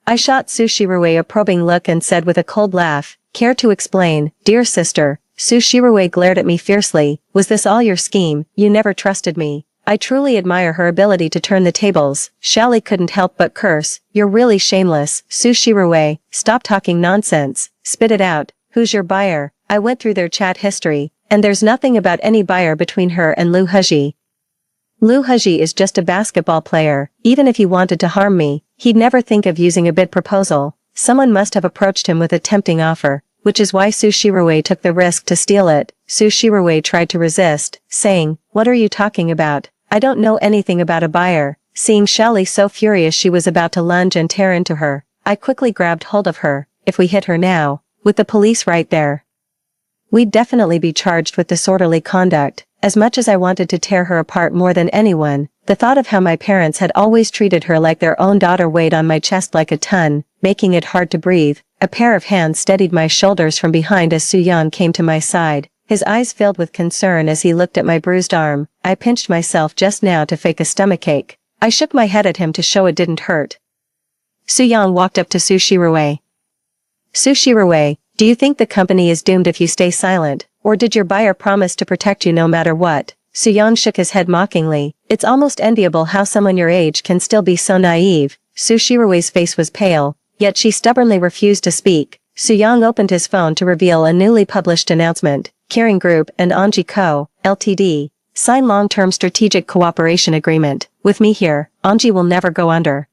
A: I shot Sushiro a probing look and said with a cold laugh, "Care to explain, dear sister?" Sushiro glared at me fiercely. "Was this all your scheme? You never trusted me." I truly admire her ability to turn the tables. Shally couldn't help but curse. "You're really shameless, Sushiro. Stop talking nonsense. Spit it out. Who's your buyer?" I went through their chat history, and there's nothing about any buyer between her and Liu Heji. Liu Heji is just a basketball player. Even if he wanted to harm me, he'd never think of using a bid proposal. Someone must have approached him with a tempting offer, which is why Sushiro took the risk to steal it. Sushiro tried to resist, saying, "What are you talking about? I don't know anything about a buyer." Seeing Shally so furious she was about to lunge and tear into her, I quickly grabbed hold of her. If we hit her now, with the police right there, we'd definitely be charged with disorderly conduct. As much as I wanted to tear her apart more than anyone, the thought of how my parents had always treated her like their own daughter weighed on my chest like a ton, making it hard to breathe. A pair of hands steadied my shoulders from behind as Soo-young came to my side. His eyes filled with concern as he looked at my bruised arm. I pinched myself just now to fake a stomachache. I shook my head at him to show it didn't hurt. Soo-young walked up to Sushiro. "Sushiro, do you think the company is doomed if you stay silent, or did your buyer promise to protect you no matter what?" Soo-young shook his head mockingly. "It's almost enviable how someone your age can still be so naive." Sushiro's face was pale, yet she stubbornly refused to speak. Soo-young opened his phone to reveal a newly published announcement. Kirin Group and Anji Co., Ltd. Sign long-term strategic cooperation agreement. With me here, Anji will never go under.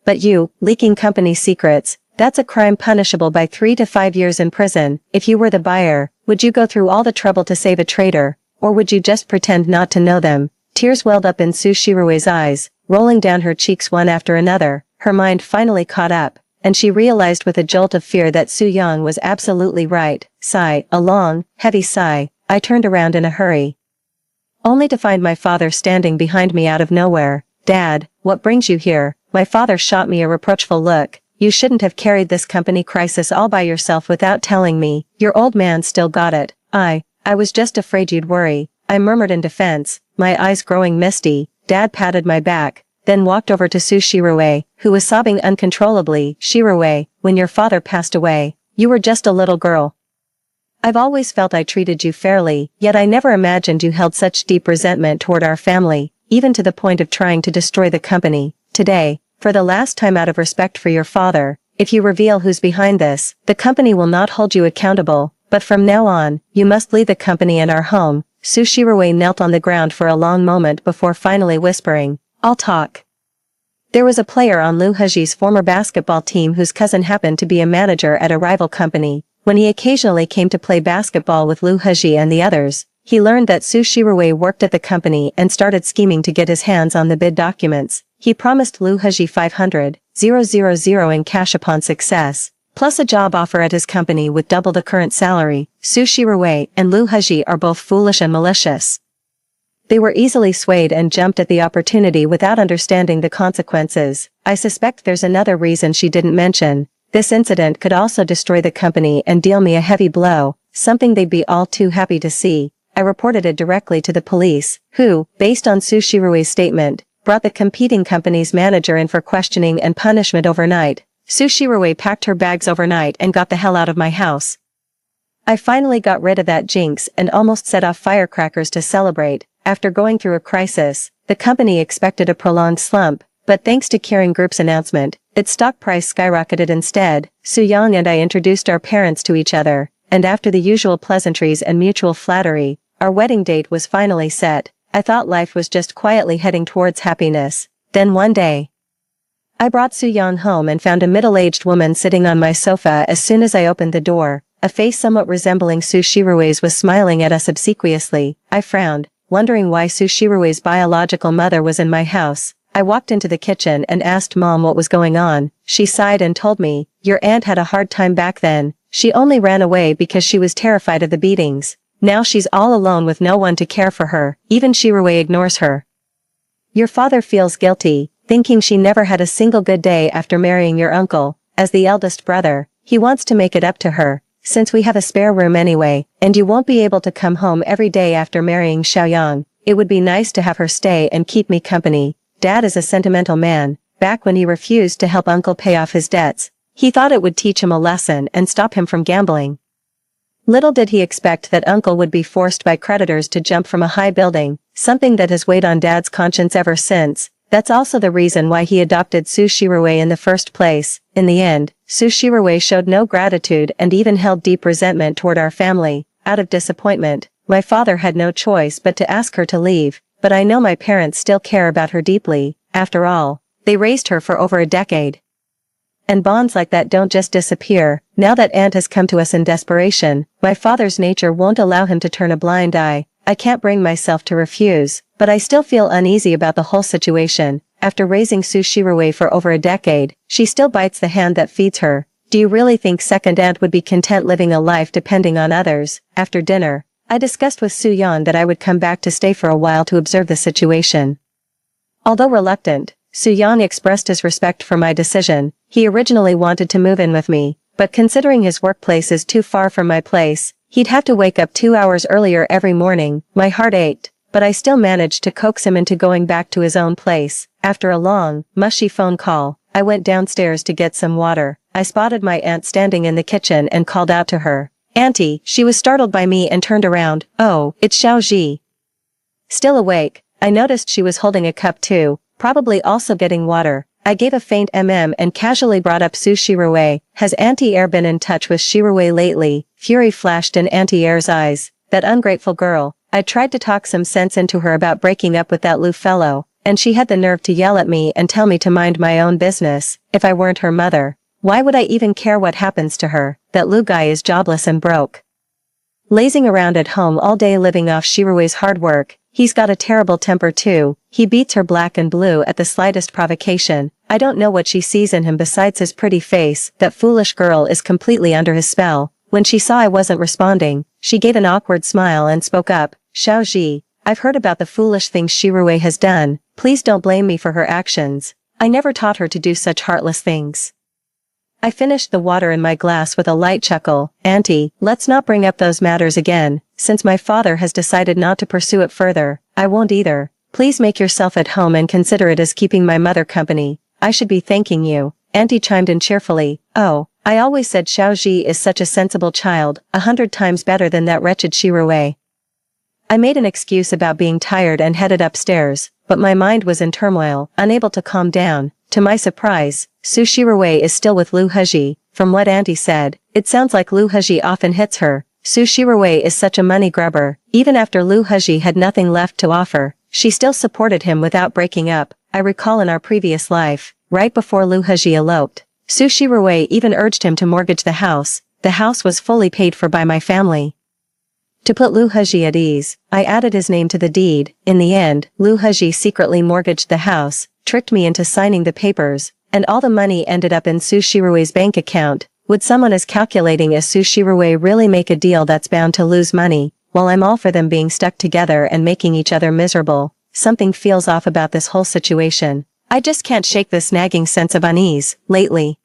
A: But you, leaking company secrets, that's a crime punishable by 3 to 5 years in prison. If you were the buyer, would you go through all the trouble to save a traitor, or would you just pretend not to know them? Tears welled up in Sushiro's eyes, rolling down her cheeks one after another. Her mind finally caught up, and she realized with a jolt of fear that Soo-young was absolutely right. Sigh, a long, heavy sigh. I turned around in a hurry, only to find my father standing behind me out of nowhere. "Dad, what brings you here?" My father shot me a reproachful look. "You shouldn't have carried this company crisis all by yourself without telling me." Your old man still got it. I was just afraid you'd worry," I murmured in defense, my eyes growing misty. Dad patted my back, then walked over to Sushiro, who was sobbing uncontrollably. "Shiro, when your father passed away, you were just a little girl. I've always felt I treated you fairly, yet I never imagined you held such deep resentment toward our family, even to the point of trying to destroy the company. Today, for the last time out of respect for your father, if you reveal who's behind this, the company will not hold you accountable, but from now on, you must leave the company and our home." Sushiro knelt on the ground for a long moment before finally whispering, "I'll talk." There was a player on Liu Heji's former basketball team whose cousin happened to be a manager at a rival company. When he occasionally came to play basketball with Liu Heji and the others, he learned that Sushiro worked at the company and started scheming to get his hands on the bid documents. He promised Liu Heji 500,000 in cash upon success, plus a job offer at his company with double the current salary. Sushiro and Liu Heji are both foolish and malicious. They were easily swayed and jumped at the opportunity without understanding the consequences. I suspect there's another reason she didn't mention. This incident could also destroy the company and deal me a heavy blow, something they'd be all too happy to see. I reported it directly to the police, who, based on Sushiro's statement, brought the competing company's manager in for questioning and punishment overnight. Sushiro packed her bags overnight and got the hell out of my house. I finally got rid of that jinx and almost set off firecrackers to celebrate. After going through a crisis, the company expected a prolonged slump, but thanks to Kirin Group's announcement, its stock price skyrocketed instead. Soo-young and I introduced our parents to each other, and after the usual pleasantries and mutual flattery, our wedding date was finally set. I thought life was just quietly heading towards happiness. Then one day, I brought Soo-young home and found a middle-aged woman sitting on my sofa. As soon as I opened the door, a face somewhat resembling Sushiro's was smiling at us obsequiously. I frowned, wondering why Sushiro's biological mother was in my house. I walked into the kitchen and asked Mom what was going on. She sighed and told me, "Your aunt had a hard time back then. She only ran away because she was terrified of the beatings. Now she's all alone with no one to care for her, even Shirue ignores her. Your father feels guilty, thinking she never had a single good day after marrying your uncle. As the eldest brother, he wants to make it up to her, since we have a spare room anyway, and you won't be able to come home every day after marrying Xiaoyang. It would be nice to have her stay and keep me company. Dad is a sentimental man. Back when he refused to help uncle pay off his debts, he thought it would teach him a lesson and stop him from gambling. Little did he expect that uncle would be forced by creditors to jump from a high building, something that has weighed on Dad's conscience ever since. That's also the reason why he adopted Su Shirue in the first place. In the end, Su Shirue showed no gratitude and even held deep resentment toward our family. Out of disappointment, my father had no choice but to ask her to leave, but I know my parents still care about her deeply. After all, they raised her for over a decade. And bonds like that don't just disappear. Now that aunt has come to us in desperation, my father's nature won't allow him to turn a blind eye. I can't bring myself to refuse, but I still feel uneasy about the whole situation. After raising Su Shirue for over a decade, she still bites the hand that feeds her. Do you really think second aunt would be content living a life depending on others? After dinner, I discussed with Su Yan that I would come back to stay for a while to observe the situation. Although reluctant, Su Yan expressed his respect for my decision. He originally wanted to move in with me, but considering his workplace is too far from my place, he'd have to wake up 2 hours earlier every morning. My heart ached, but I still managed to coax him into going back to his own place. After a long, mushy phone call, I went downstairs to get some water. I spotted my aunt standing in the kitchen and called out to her. "Auntie," she was startled by me and turned around. "Oh, it's Xiaoji." Still awake, I noticed she was holding a cup too, probably also getting water. I gave a faint and casually brought up Su Shirue. Has Auntie Air been in touch with Shirue lately? Fury flashed in Auntie Air's eyes. That ungrateful girl. I tried to talk some sense into her about breaking up with that Lu fellow, and she had the nerve to yell at me and tell me to mind my own business. If I weren't her mother, why would I even care what happens to her? That Lu guy is jobless and broke. Lazing around at home all day living off Shirue's hard work. He's got a terrible temper too. He beats her black and blue at the slightest provocation. I don't know what she sees in him besides his pretty face. That foolish girl is completely under his spell. When she saw I wasn't responding, she gave an awkward smile and spoke up. "Xiaoji, I've heard about the foolish things Shirue has done. Please don't blame me for her actions. I never taught her to do such heartless things." I finished the water in my glass with a light chuckle. "Auntie, let's not bring up those matters again. Since my father has decided not to pursue it further, I won't either. Please make yourself at home and consider it as keeping my mother company. I should be thanking you." Auntie chimed in cheerfully. "Oh, I always said Xiaoji is such a sensible child, 100 times better than that wretched Shirue." I made an excuse about being tired and headed upstairs, but my mind was in turmoil, unable to calm down. To my surprise, Su Shirue is still with Lu Heji. From what Auntie said, it sounds like Lu Heji often hits her. Su Shirue is such a money grubber. Even after Lu Heji had nothing left to offer, she still supported him without breaking up. I recall in our previous life, right before Lu Heji eloped, Su Shirue even urged him to mortgage the house. The house was fully paid for by my family. To put Lu Heji at ease, I added his name to the deed. In the end, Lu Heji secretly mortgaged the house, tricked me into signing the papers, and all the money ended up in Su Shirue's bank account. Would someone as calculating as Su Shirue really make a deal that's bound to lose money? While I'm all for them being stuck together and making each other miserable, something feels off about this whole situation. I just can't shake this nagging sense of unease. Lately,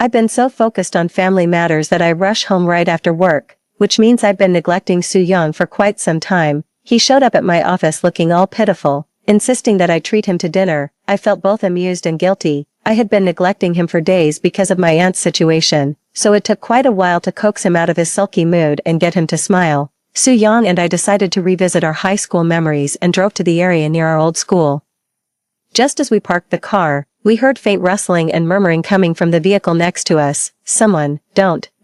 A: I've been so focused on family matters that I rush home right after work, which means I've been neglecting Su Yang for quite some time. He showed up at my office looking all pitiful, insisting that I treat him to dinner. I felt both amused and guilty. I had been neglecting him for days because of my aunt's situation, so it took quite a while to coax him out of his sulky mood and get him to smile. Su Yang and I decided to revisit our high school memories and drove to the area near our old school. Just as we parked the car, we heard faint rustling and murmuring coming from the vehicle next to us. "Someone,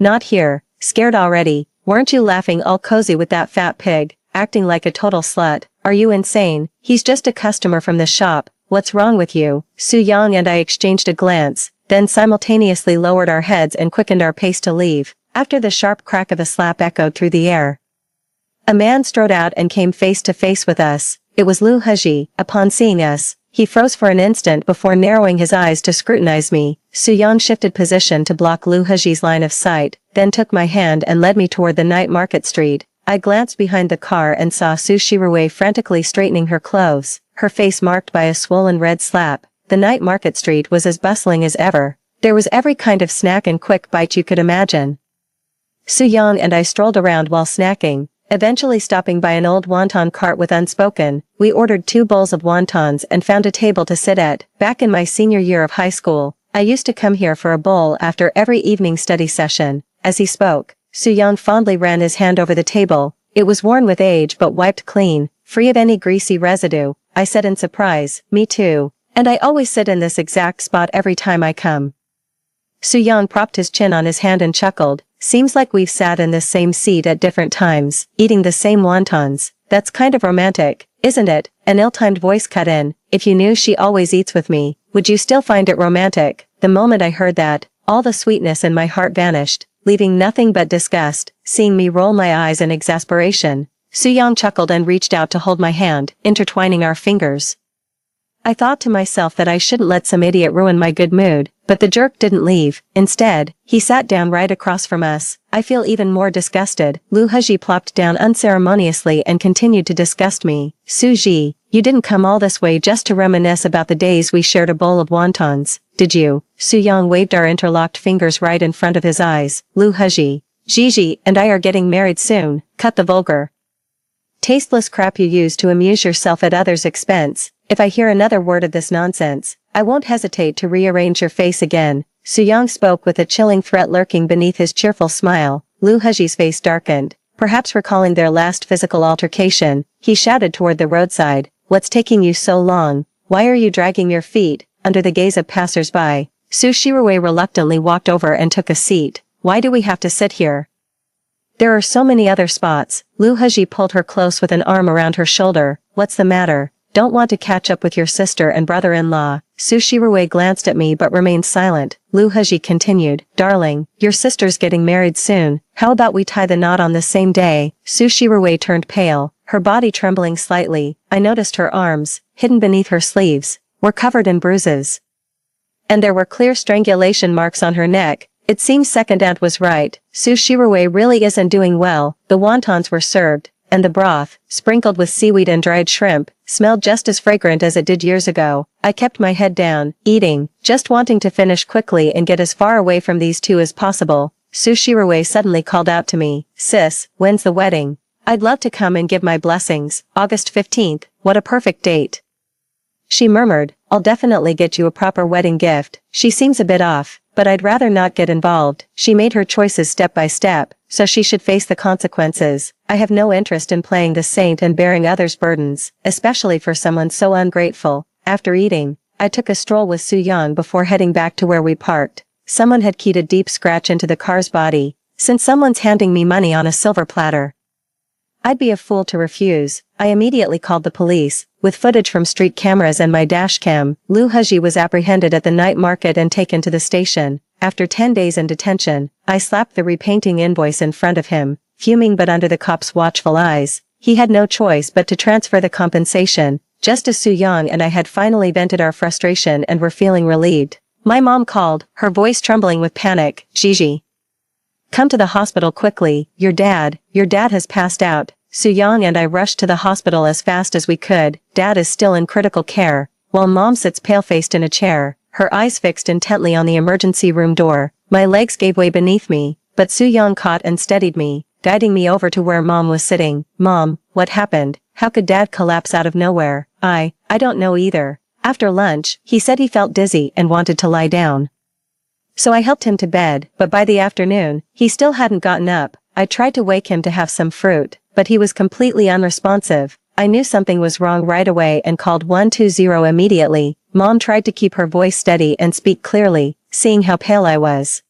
A: not here. Scared already? Weren't you laughing all cozy with that fat pig, acting like a total slut? Are you insane? He's just a customer from the shop. What's wrong with you?" Su Yang and I exchanged a glance, then simultaneously lowered our heads and quickened our pace to leave. After the sharp crack of a slap echoed through the air, a man strode out and came face to face with us. It was Lu Heji. Upon seeing us, He froze for an instant before narrowing his eyes to scrutinize me. Soo-young shifted position to block Lu Heji's line of sight, then took my hand and led me toward the night market street. I glanced behind the car and saw Su Shirue frantically straightening her clothes, her face marked by a swollen red slap. The night market street was as bustling as ever. There was every kind of snack and quick bite you could imagine. Soo-young and I strolled around while snacking, eventually stopping by an old wonton cart with Unspoken. We ordered 2 bowls of wontons and found a table to sit at. Back in my senior year of high school, I used to come here for a bowl after every evening study session. As he spoke, Soo-young fondly ran his hand over the table. It was worn with age but wiped clean, free of any greasy residue. I said in surprise, "Me too. And I always sit in this exact spot every time I come." Soo-young propped his chin on his hand and chuckled. "Seems like we've sat in this same seat at different times, eating the same wontons. That's kind of romantic, isn't it?" An ill-timed voice cut in. "If you knew she always eats with me, would you still find it romantic?" The moment I heard that, all the sweetness in my heart vanished, leaving nothing but disgust. Seeing me roll my eyes in exasperation, Soo-young chuckled and reached out to hold my hand, intertwining our fingers. I thought to myself that I shouldn't let some idiot ruin my good mood, but the jerk didn't leave. Instead, he sat down right across from us. I feel even more disgusted. Lu Heji plopped down unceremoniously and continued to disgust me. "Su-ji, you didn't come all this way just to reminisce about the days we shared a bowl of wontons, did you?" Soo-young waved our interlocked fingers right in front of his eyes. "Lu Heji, Gigi and I are getting married soon. Cut the vulgar, tasteless crap you use to amuse yourself at others' expense. If I hear another word of this nonsense, I won't hesitate to rearrange your face again." Soo-young spoke with a chilling threat lurking beneath his cheerful smile. Lu Heji's face darkened. Perhaps recalling their last physical altercation, he shouted toward the roadside, "What's taking you so long? Why are you dragging your feet?" Under the gaze of passers-by, Su Shirue reluctantly walked over and took a seat. "Why do we have to sit here? There are so many other spots." Lu Heji pulled her close with an arm around her shoulder. "What's the matter? Don't want to catch up with your sister and brother-in-law?" Su Shirue glanced at me but remained silent. Lu Heji continued, "Darling, your sister's getting married soon. How about we tie the knot on the same day?" Su Shirue turned pale, her body trembling slightly. I noticed her arms, hidden beneath her sleeves, were covered in bruises. And there were clear strangulation marks on her neck. It seems second aunt was right. Su Shirue really isn't doing well. The wontons were served, and the broth, sprinkled with seaweed and dried shrimp, smelled just as fragrant as it did years ago. I kept my head down, eating, just wanting to finish quickly and get as far away from these two as possible. Su Shirue suddenly called out to me, "Sis, when's the wedding? I'd love to come and give my blessings." "August 15th, what a perfect date," she murmured. "I'll definitely get you a proper wedding gift." She seems a bit off, but I'd rather not get involved. She made her choices step by step, so she should face the consequences. I have no interest in playing the saint and bearing others' burdens, especially for someone so ungrateful. After eating, I took a stroll with Soo-young before heading back to where we parked. Someone had keyed a deep scratch into the car's body. Since someone's handing me money on a silver platter, I'd be a fool to refuse. I immediately called the police. With footage from street cameras and my dashcam, Lu Heji was apprehended at the night market and taken to the station. After 10 days in detention, I slapped the repainting invoice in front of him, fuming but under the cop's watchful eyes. He had no choice but to transfer the compensation. Just as Soo-young and I had finally vented our frustration and were feeling relieved, my mom called, her voice trembling with panic. "Gigi, come to the hospital quickly. Your dad has passed out." Soo-young and I rushed to the hospital as fast as we could. Dad is still in critical care, while Mom sits pale-faced in a chair, her eyes fixed intently on the emergency room door. My legs gave way beneath me, but Soo-young caught and steadied me, guiding me over to where Mom was sitting. "Mom, what happened? How could Dad collapse out of nowhere?" I don't know either. After lunch, he said he felt dizzy and wanted to lie down. So I helped him to bed, but by the afternoon, he still hadn't gotten up. I tried to wake him to have some fruit, but he was completely unresponsive. I knew something was wrong right away and called 120 immediately. Mom tried to keep her voice steady and speak clearly, seeing how pale I was.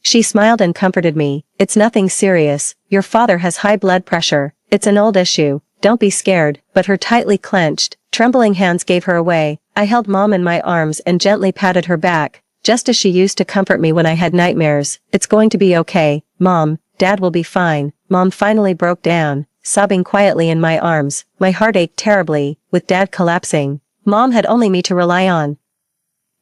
A: She smiled and comforted me. "It's nothing serious. Your father has high blood pressure. It's an old issue. Don't be scared." But her tightly clenched, trembling hands gave her away. I held Mom in my arms and gently patted her back, just as she used to comfort me when I had nightmares. "It's going to be okay, Mom. Dad will be fine." Mom finally broke down, sobbing quietly in my arms. My heart ached terribly. With Dad collapsing, Mom had only me to rely on.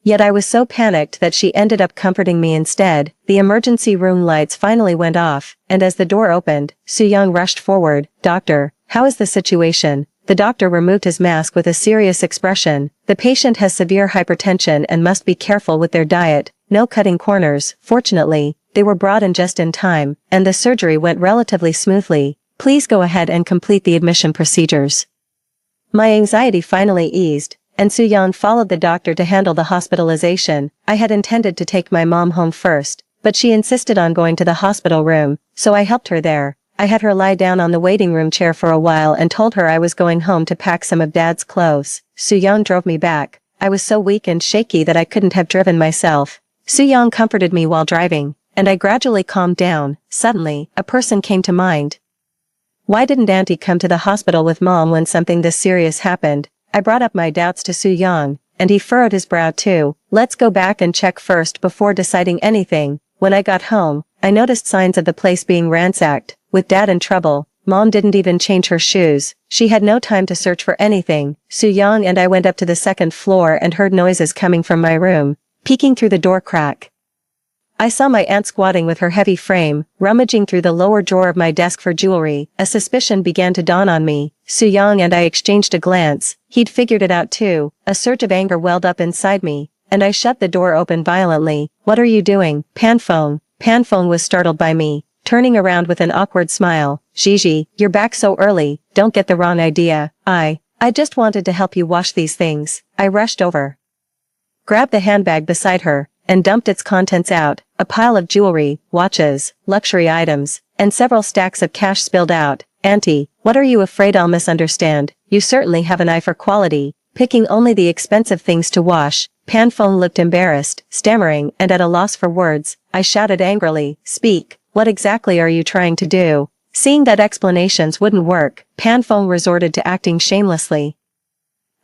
A: Yet I was so panicked that she ended up comforting me instead. The emergency room lights finally went off, and as the door opened, Soo-young rushed forward. "Doctor, how is the situation?" The doctor removed his mask with a serious expression. "The patient has severe hypertension and must be careful with their diet. No cutting corners." Fortunately, they were brought in just in time, and the surgery went relatively smoothly. "Please go ahead and complete the admission procedures." My anxiety finally eased, and Soo-young followed the doctor to handle the hospitalization. I had intended to take my mom home first, but she insisted on going to the hospital room, so I helped her there. I had her lie down on the waiting room chair for a while and told her I was going home to pack some of Dad's clothes. Soo-young drove me back. I was so weak and shaky that I couldn't have driven myself. Soo-young comforted me while driving, and I gradually calmed down. Suddenly, a person came to mind. Why didn't Auntie come to the hospital with Mom when something this serious happened? I brought up my doubts to Soo-young, and he furrowed his brow too. "Let's go back and check first before deciding anything." When I got home, I noticed signs of the place being ransacked. With Dad in trouble, Mom didn't even change her shoes. She had no time to search for anything. Soo-young and I went up to the second floor and heard noises coming from my room. Peeking through the door crack, I saw my aunt squatting with her heavy frame, rummaging through the lower drawer of my desk for jewelry. A suspicion began to dawn on me. Soo-young and I exchanged a glance. He'd figured it out too. A surge of anger welled up inside me, and I shut the door open violently. "What are you doing, Panfong?" Panfong was startled by me, turning around with an awkward smile. "Gigi, you're back so early, don't get the wrong idea. I just wanted to help you wash these things." I rushed over, grabbed the handbag beside her, and dumped its contents out. A pile of jewelry, watches, luxury items, and several stacks of cash spilled out. "Auntie, what are you afraid I'll misunderstand? You certainly have an eye for quality, picking only the expensive things to wash." Panfong looked embarrassed, stammering, and at a loss for words. I shouted angrily, "Speak, what exactly are you trying to do?" Seeing that explanations wouldn't work, Panfong resorted to acting shamelessly.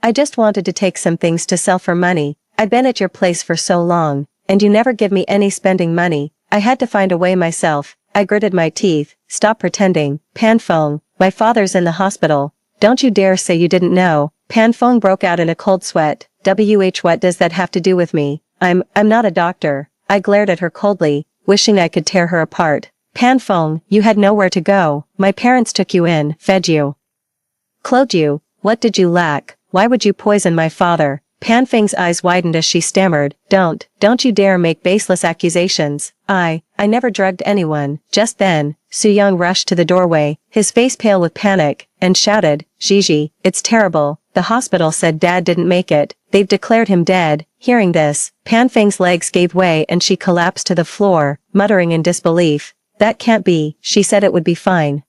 A: "I just wanted to take some things to sell for money. I've been at your place for so long, and you never give me any spending money. I had to find a way myself." I gritted my teeth. "Stop pretending, Panfong. My father's in the hospital. Don't you dare say you didn't know." Panfong broke out in a cold sweat. What does that have to do with me? I'm not a doctor." I glared at her coldly, wishing I could tear her apart. "Panfong, you had nowhere to go. My parents took you in, fed you, clothed you. What did you lack? Why would you poison my father?" Panfeng's eyes widened as she stammered. Don't you dare make baseless accusations. I never drugged anyone." Just then, Soo-young rushed to the doorway, his face pale with panic, and shouted, "Gigi, it's terrible. The hospital said Dad didn't make it. They've declared him dead." Hearing this, Panfeng's legs gave way and she collapsed to the floor, muttering in disbelief. "That can't be," she said. "It would be fine.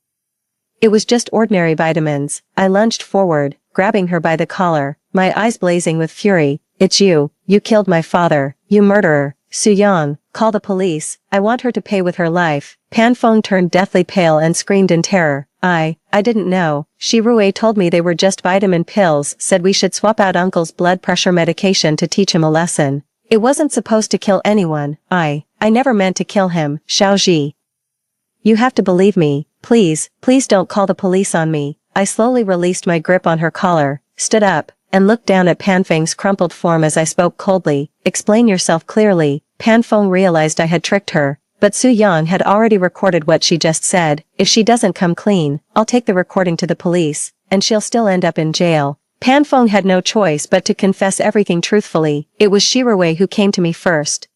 A: It was just ordinary vitamins." I lunged forward, grabbing her by the collar, my eyes blazing with fury. "It's you. You killed my father. You murderer." "Soo-young, call the police. I want her to pay with her life." Panfong turned deathly pale and screamed in terror. I didn't know. Shirue told me they were just vitamin pills, said we should swap out Uncle's blood pressure medication to teach him a lesson. It wasn't supposed to kill anyone. I never meant to kill him." Xiaoji, "You have to believe me. Please don't call the police on me." I slowly released my grip on her collar, stood up, and looked down at Panfeng's crumpled form as I spoke coldly. "Explain yourself clearly." Panfeng realized I had tricked her, but Soo-young had already recorded what she just said. "If she doesn't come clean, I'll take the recording to the police, and she'll still end up in jail." Panfeng had no choice but to confess everything truthfully. "It was Shirue who came to me first.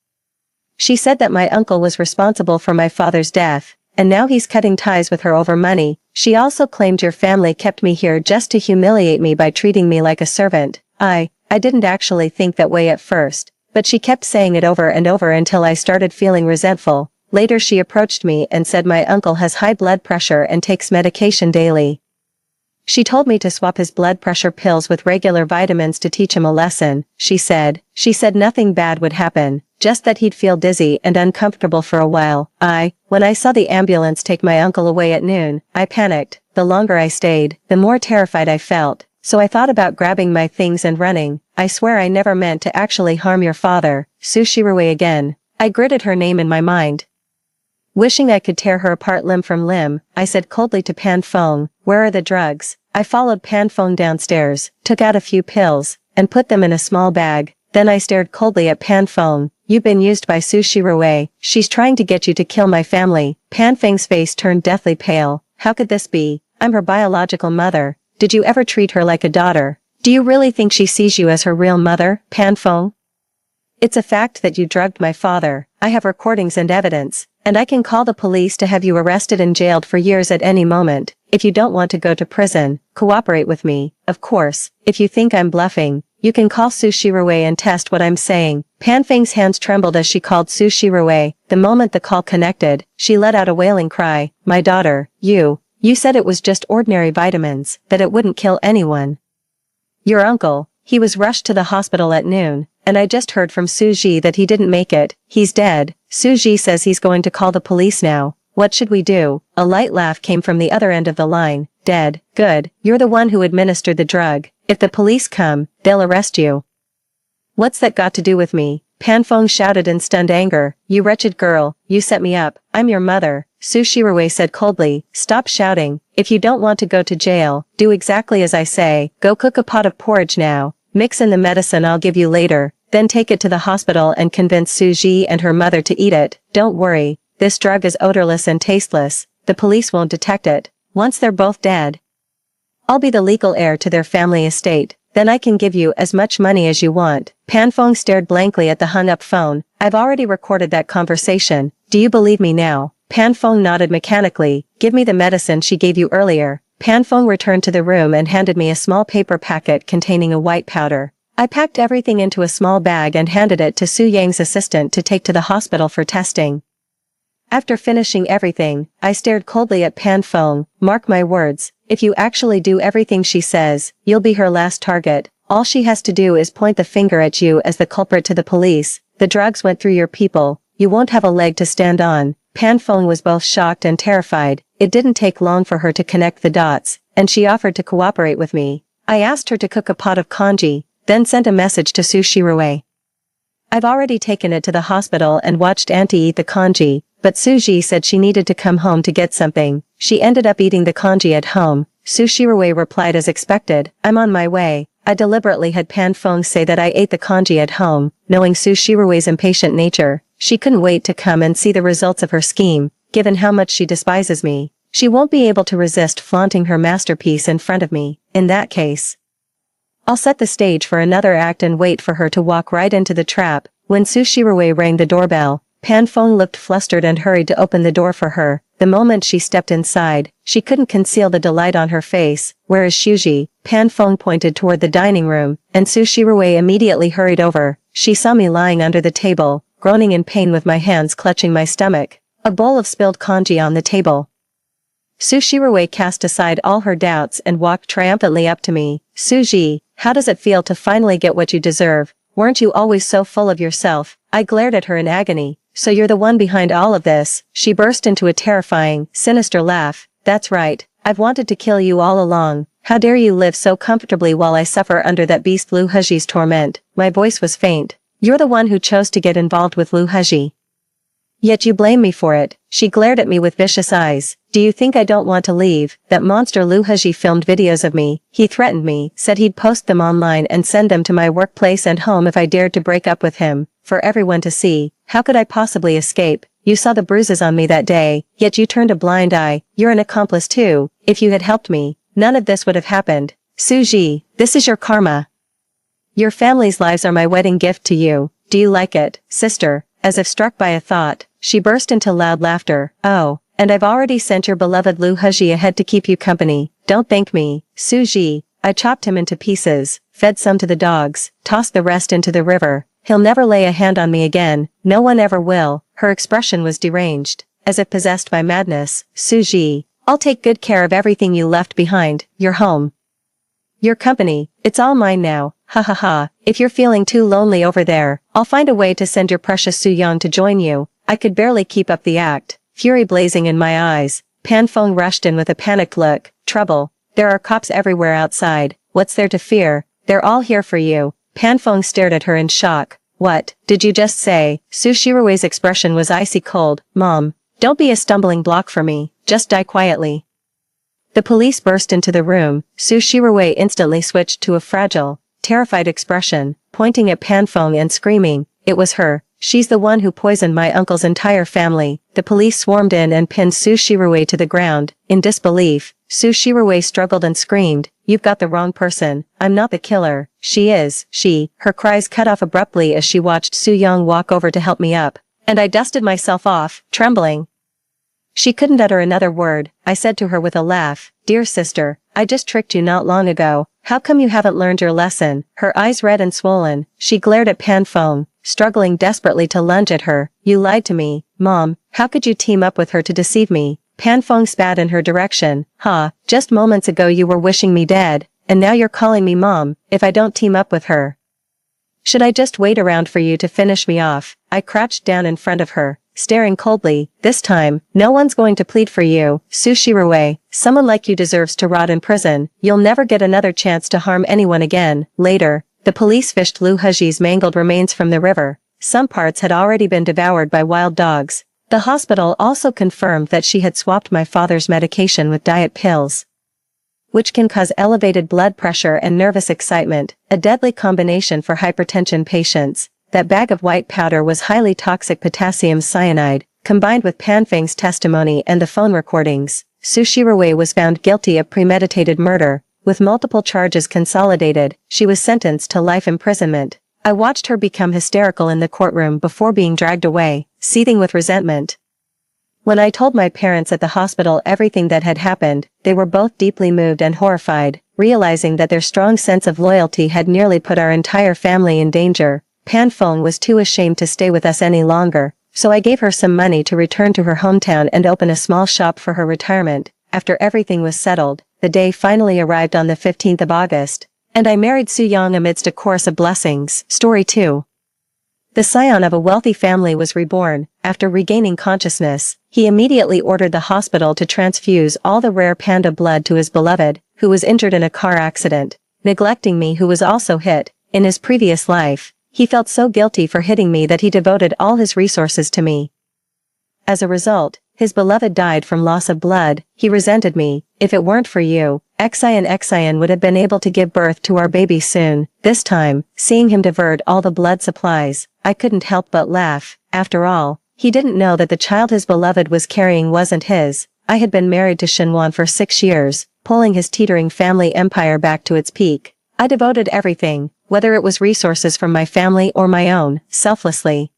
A: She said that my uncle was responsible for my father's death, and now he's cutting ties with her over money. She also claimed your family kept me here just to humiliate me by treating me like a servant." I didn't actually think that way at first, but she kept saying it over and over until I started feeling resentful. Later she approached me and said my uncle has high blood pressure and takes medication daily. She told me to swap his blood pressure pills with regular vitamins to teach him a lesson. She said nothing bad would happen, just that he'd feel dizzy and uncomfortable for a while. When I saw the ambulance take my uncle away at noon, I panicked. The longer I stayed, the more terrified I felt, so I thought about grabbing my things and running. I swear I never meant to actually harm your father." Shirue again. I gritted her name in my mind, wishing I could tear her apart limb from limb. I said coldly to Panfeng, "Where are the drugs?" I followed Panfeng downstairs, took out a few pills, and put them in a small bag. Then I stared coldly at Pan Feng. You've been used by Su Shirui. She's trying to get you to kill my family. Pan Feng's face turned deathly pale. How could this be? I'm her biological mother. Did you ever treat her like a daughter? Do you really think she sees you as her real mother, Pan Feng? It's a fact that you drugged my father. I have recordings and evidence, and I can call the police to have you arrested and jailed for years at any moment. If you don't want to go to prison, cooperate with me. Of course, if you think I'm bluffing, you can call Su Shirui and test what I'm saying. Pan Feng's hands trembled as she called Su Shirui. The moment the call connected, she let out a wailing cry. My daughter, you said it was just ordinary vitamins, that it wouldn't kill anyone. Your uncle, he was rushed to the hospital at noon, and I just heard from Suji that he didn't make it. He's dead. Suji says he's going to call the police now. What should we do? A light laugh came from the other end of the line. Dead. Good. You're the one who administered the drug. If the police come, they'll arrest you. What's that got to do with me? Pan Feng shouted in stunned anger. You wretched girl, you set me up. I'm your mother. Su Shirui said coldly. Stop shouting. If you don't want to go to jail, do exactly as I say. Go cook a pot of porridge now. Mix in the medicine I'll give you later. Then take it to the hospital and convince Suji and her mother to eat it. Don't worry. This drug is odorless and tasteless. The police won't detect it. Once they're both dead, I'll be the legal heir to their family estate. Then I can give you as much money as you want. Pan Feng stared blankly at the hung-up phone. I've already recorded that conversation. Do you believe me now? Pan Feng nodded mechanically. Give me the medicine she gave you earlier. Pan Feng returned to the room and handed me a small paper packet containing a white powder. I packed everything into a small bag and handed it to Su Yang's assistant to take to the hospital for testing. After finishing everything, I stared coldly at Pan Feng. Mark my words, if you actually do everything she says, you'll be her last target. All she has to do is point the finger at you as the culprit to the police. The drugs went through your people. You won't have a leg to stand on. Pan Feng was both shocked and terrified. It didn't take long for her to connect the dots, and she offered to cooperate with me. I asked her to cook a pot of congee, then sent a message to Su Shirui. I've already taken it to the hospital and watched Auntie eat the congee, but Suji said she needed to come home to get something. She ended up eating the congee at home. Su Shirui replied as expected, I'm on my way. I deliberately had Pan Feng say that I ate the congee at home, knowing Su Shirui's impatient nature. She couldn't wait to come and see the results of her scheme. Given how much she despises me, she won't be able to resist flaunting her masterpiece in front of me. In that case, I'll set the stage for another act and wait for her to walk right into the trap. When Su Shirui rang the doorbell, Pan Feng looked flustered and hurried to open the door for her. The moment she stepped inside, she couldn't conceal the delight on her face. Where is Shuji? Pan Feng pointed toward the dining room, and Su Shirui immediately hurried over. She saw me lying under the table, groaning in pain with my hands clutching my stomach. A bowl of spilled congee on the table. Su Shirui cast aside all her doubts and walked triumphantly up to me. Suji, how does it feel to finally get what you deserve? Weren't you always so full of yourself? I glared at her in agony. So you're the one behind all of this? She burst into a terrifying, sinister laugh. That's right. I've wanted to kill you all along. How dare you live so comfortably while I suffer under that beast Lu Heji's torment? My voice was faint. You're the one who chose to get involved with Lu Heji. Yet you blame me for it. She glared at me with vicious eyes. Do you think I don't want to leave? That monster Lu Heji filmed videos of me. He threatened me, said he'd post them online and send them to my workplace and home if I dared to break up with him, for everyone to see. How could I possibly escape? You saw the bruises on me that day, yet you turned a blind eye. You're an accomplice too. If you had helped me, none of this would have happened. Suji, this is your karma. Your family's lives are my wedding gift to you. Do you like it, sister? As if struck by a thought, she burst into loud laughter. Oh, and I've already sent your beloved Lu Heji ahead to keep you company. Don't thank me. Suji. I chopped him into pieces, fed some to the dogs, tossed the rest into the river. He'll never lay a hand on me again. No one ever will. Her expression was deranged, as if possessed by madness. Suji, I'll take good care of everything you left behind. Your home, your company. It's all mine now. Ha ha ha. If you're feeling too lonely over there, I'll find a way to send your precious Su Yang to join you. I could barely keep up the act, fury blazing in my eyes. Pan Feng rushed in with a panicked look. Trouble. There are cops everywhere outside. What's there to fear? They're all here for you. Pan Feng stared at her in shock. What did you just say? Su Shirui's expression was icy cold. Mom, don't be a stumbling block for me. Just die quietly. The police burst into the room. Su Shirui instantly switched to a fragile, terrified expression, pointing at Panfeng and screaming, "It was her. She's the one who poisoned my uncle's entire family." The police swarmed in and pinned Su Shirue to the ground. In disbelief, Su Shirue struggled and screamed, "You've got the wrong person. I'm not the killer. She is." Her cries cut off abruptly as she watched Su Yang walk over to help me up. And I dusted myself off, trembling. She couldn't utter another word. I said to her with a laugh, "Dear sister, I just tricked you not long ago. How come you haven't learned your lesson?" Her eyes red and swollen, she glared at Panfeng, struggling desperately to lunge at her. "You lied to me, Mom. How could you team up with her to deceive me?" Panfeng spat in her direction. "Ha, just moments ago you were wishing me dead, and now you're calling me Mom, if I don't team up with her. Should I just wait around for you to finish me off?" I crouched down in front of her, staring coldly. "This time, no one's going to plead for you, Su Shirue. Someone like you deserves to rot in prison. You'll never get another chance to harm anyone again." Later, the police fished Lu Heji's mangled remains from the river. Some parts had already been devoured by wild dogs. The hospital also confirmed that she had swapped my father's medication with diet pills, which can cause elevated blood pressure and nervous excitement, a deadly combination for hypertension patients. That bag of white powder was highly toxic potassium cyanide. Combined with Panfeng's testimony and the phone recordings, Su Shirue was found guilty of premeditated murder. With multiple charges consolidated, she was sentenced to life imprisonment. I watched her become hysterical in the courtroom before being dragged away, seething with resentment. When I told my parents at the hospital everything that had happened, they were both deeply moved and horrified, realizing that their strong sense of loyalty had nearly put our entire family in danger. Panfeng was too ashamed to stay with us any longer, so I gave her some money to return to her hometown and open a small shop for her retirement. After everything was settled, the day finally arrived on the 15th of August, and I married Su Yang amidst a chorus of blessings. Story 2. The scion of a wealthy family was reborn. After regaining consciousness, he immediately ordered the hospital to transfuse all the rare panda blood to his beloved, who was injured in a car accident, neglecting me who was also hit. In his previous life, he felt so guilty for hitting me that he devoted all his resources to me. As a result, his beloved died from loss of blood. He resented me. "If it weren't for you, Xian would have been able to give birth to our baby soon." This time, seeing him divert all the blood supplies, I couldn't help but laugh. After all, he didn't know that the child his beloved was carrying wasn't his. I had been married to Shenwan for 6 years, pulling his teetering family empire back to its peak. I devoted everything, whether it was resources from my family or my own, selflessly.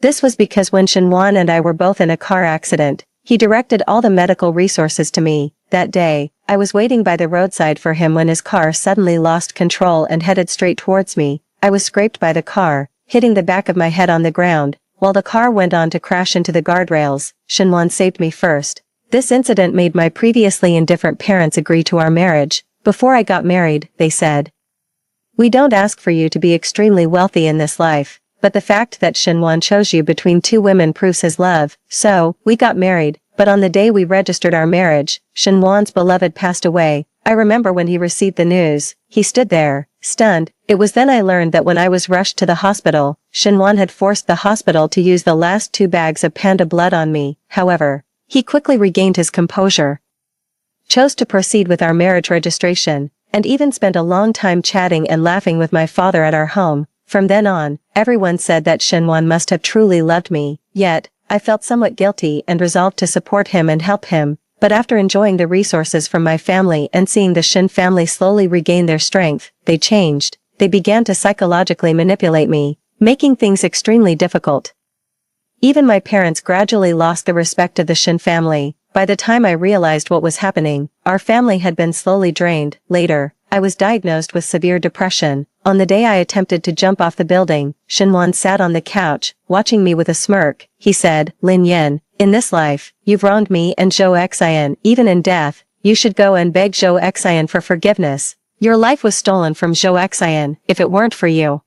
A: This was because when Shenwan and I were both in a car accident, he directed all the medical resources to me. That day, I was waiting by the roadside for him when his car suddenly lost control and headed straight towards me. I was scraped by the car, hitting the back of my head on the ground, while the car went on to crash into the guardrails. Shenwan saved me first. This incident made my previously indifferent parents agree to our marriage. "Before I got married," they said, "we don't ask for you to be extremely wealthy in this life, but the fact that Shenwan chose you between 2 women proves his love." So, we got married, but on the day we registered our marriage, Shenwan's beloved passed away. I remember when he received the news, he stood there, stunned. It was then I learned that when I was rushed to the hospital, Shenwan had forced the hospital to use the last 2 bags of panda blood on me. However, he quickly regained his composure, chose to proceed with our marriage registration, and even spent a long time chatting and laughing with my father at our home. From then on, everyone said that Shenwan must have truly loved me. Yet, I felt somewhat guilty and resolved to support him and help him. But after enjoying the resources from my family and seeing the Shin family slowly regain their strength, they changed. They began to psychologically manipulate me, making things extremely difficult. Even my parents gradually lost the respect of the Shin family. By the time I realized what was happening, our family had been slowly drained. Later, I was diagnosed with severe depression. On the day I attempted to jump off the building, Shenwan sat on the couch, watching me with a smirk. He said, "Lin Yen, in this life, you've wronged me and Zhou Xian. Even in death, you should go and beg Zhou Xian for forgiveness. Your life was stolen from Zhou Xian. If it weren't for you,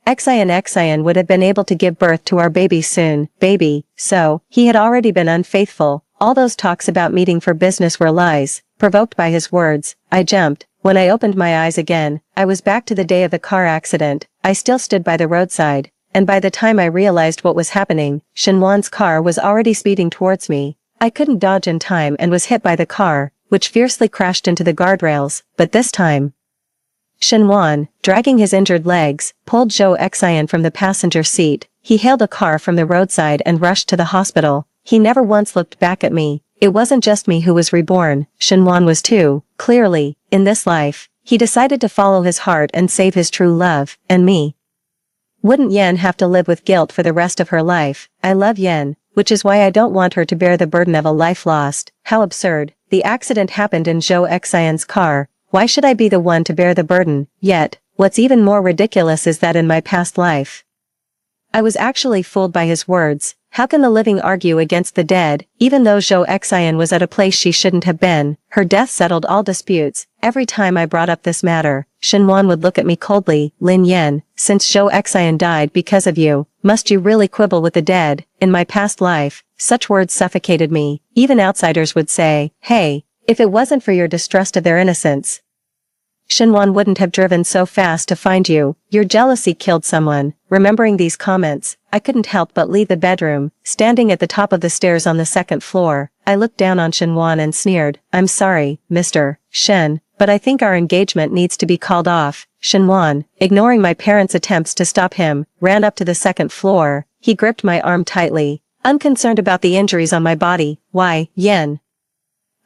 A: Xian would have been able to give birth to our baby soon." Baby. So, he had already been unfaithful. All those talks about meeting for business were lies. Provoked by his words, I jumped. When I opened my eyes again, I was back to the day of the car accident. I still stood by the roadside, and by the time I realized what was happening, Shenwan's car was already speeding towards me. I couldn't dodge in time and was hit by the car, which fiercely crashed into the guardrails, but this time, Shinwan, dragging his injured legs, pulled Zhou Xian from the passenger seat. He hailed a car from the roadside and rushed to the hospital. He never once looked back at me. It wasn't just me who was reborn, Shinwan was too. Clearly, in this life, he decided to follow his heart and save his true love, and me. Wouldn't Yen have to live with guilt for the rest of her life? I love Yen, which is why I don't want her to bear the burden of a life lost. How absurd. The accident happened in Zhou Xian's car. Why should I be the one to bear the burden? Yet, what's even more ridiculous is that in my past life, I was actually fooled by his words. How can the living argue against the dead? Even though Zhou Xian was at a place she shouldn't have been, her death settled all disputes. Every time I brought up this matter, Shinwan would look at me coldly. Lin Yen, since Zhou Xian died because of you, must you really quibble with the dead? In my past life, such words suffocated me. Even outsiders would say, hey, if it wasn't for your distrust of their innocence, Shinwan wouldn't have driven so fast to find you. Your jealousy killed someone. Remembering these comments, I couldn't help but leave the bedroom. Standing at the top of the stairs on the second floor, I looked down on Shinwan and sneered. I'm sorry, Mr. Shen, but I think our engagement needs to be called off. Shinwan, ignoring my parents' attempts to stop him, ran up to the second floor. He gripped my arm tightly, unconcerned about the injuries on my body. Why, Yen?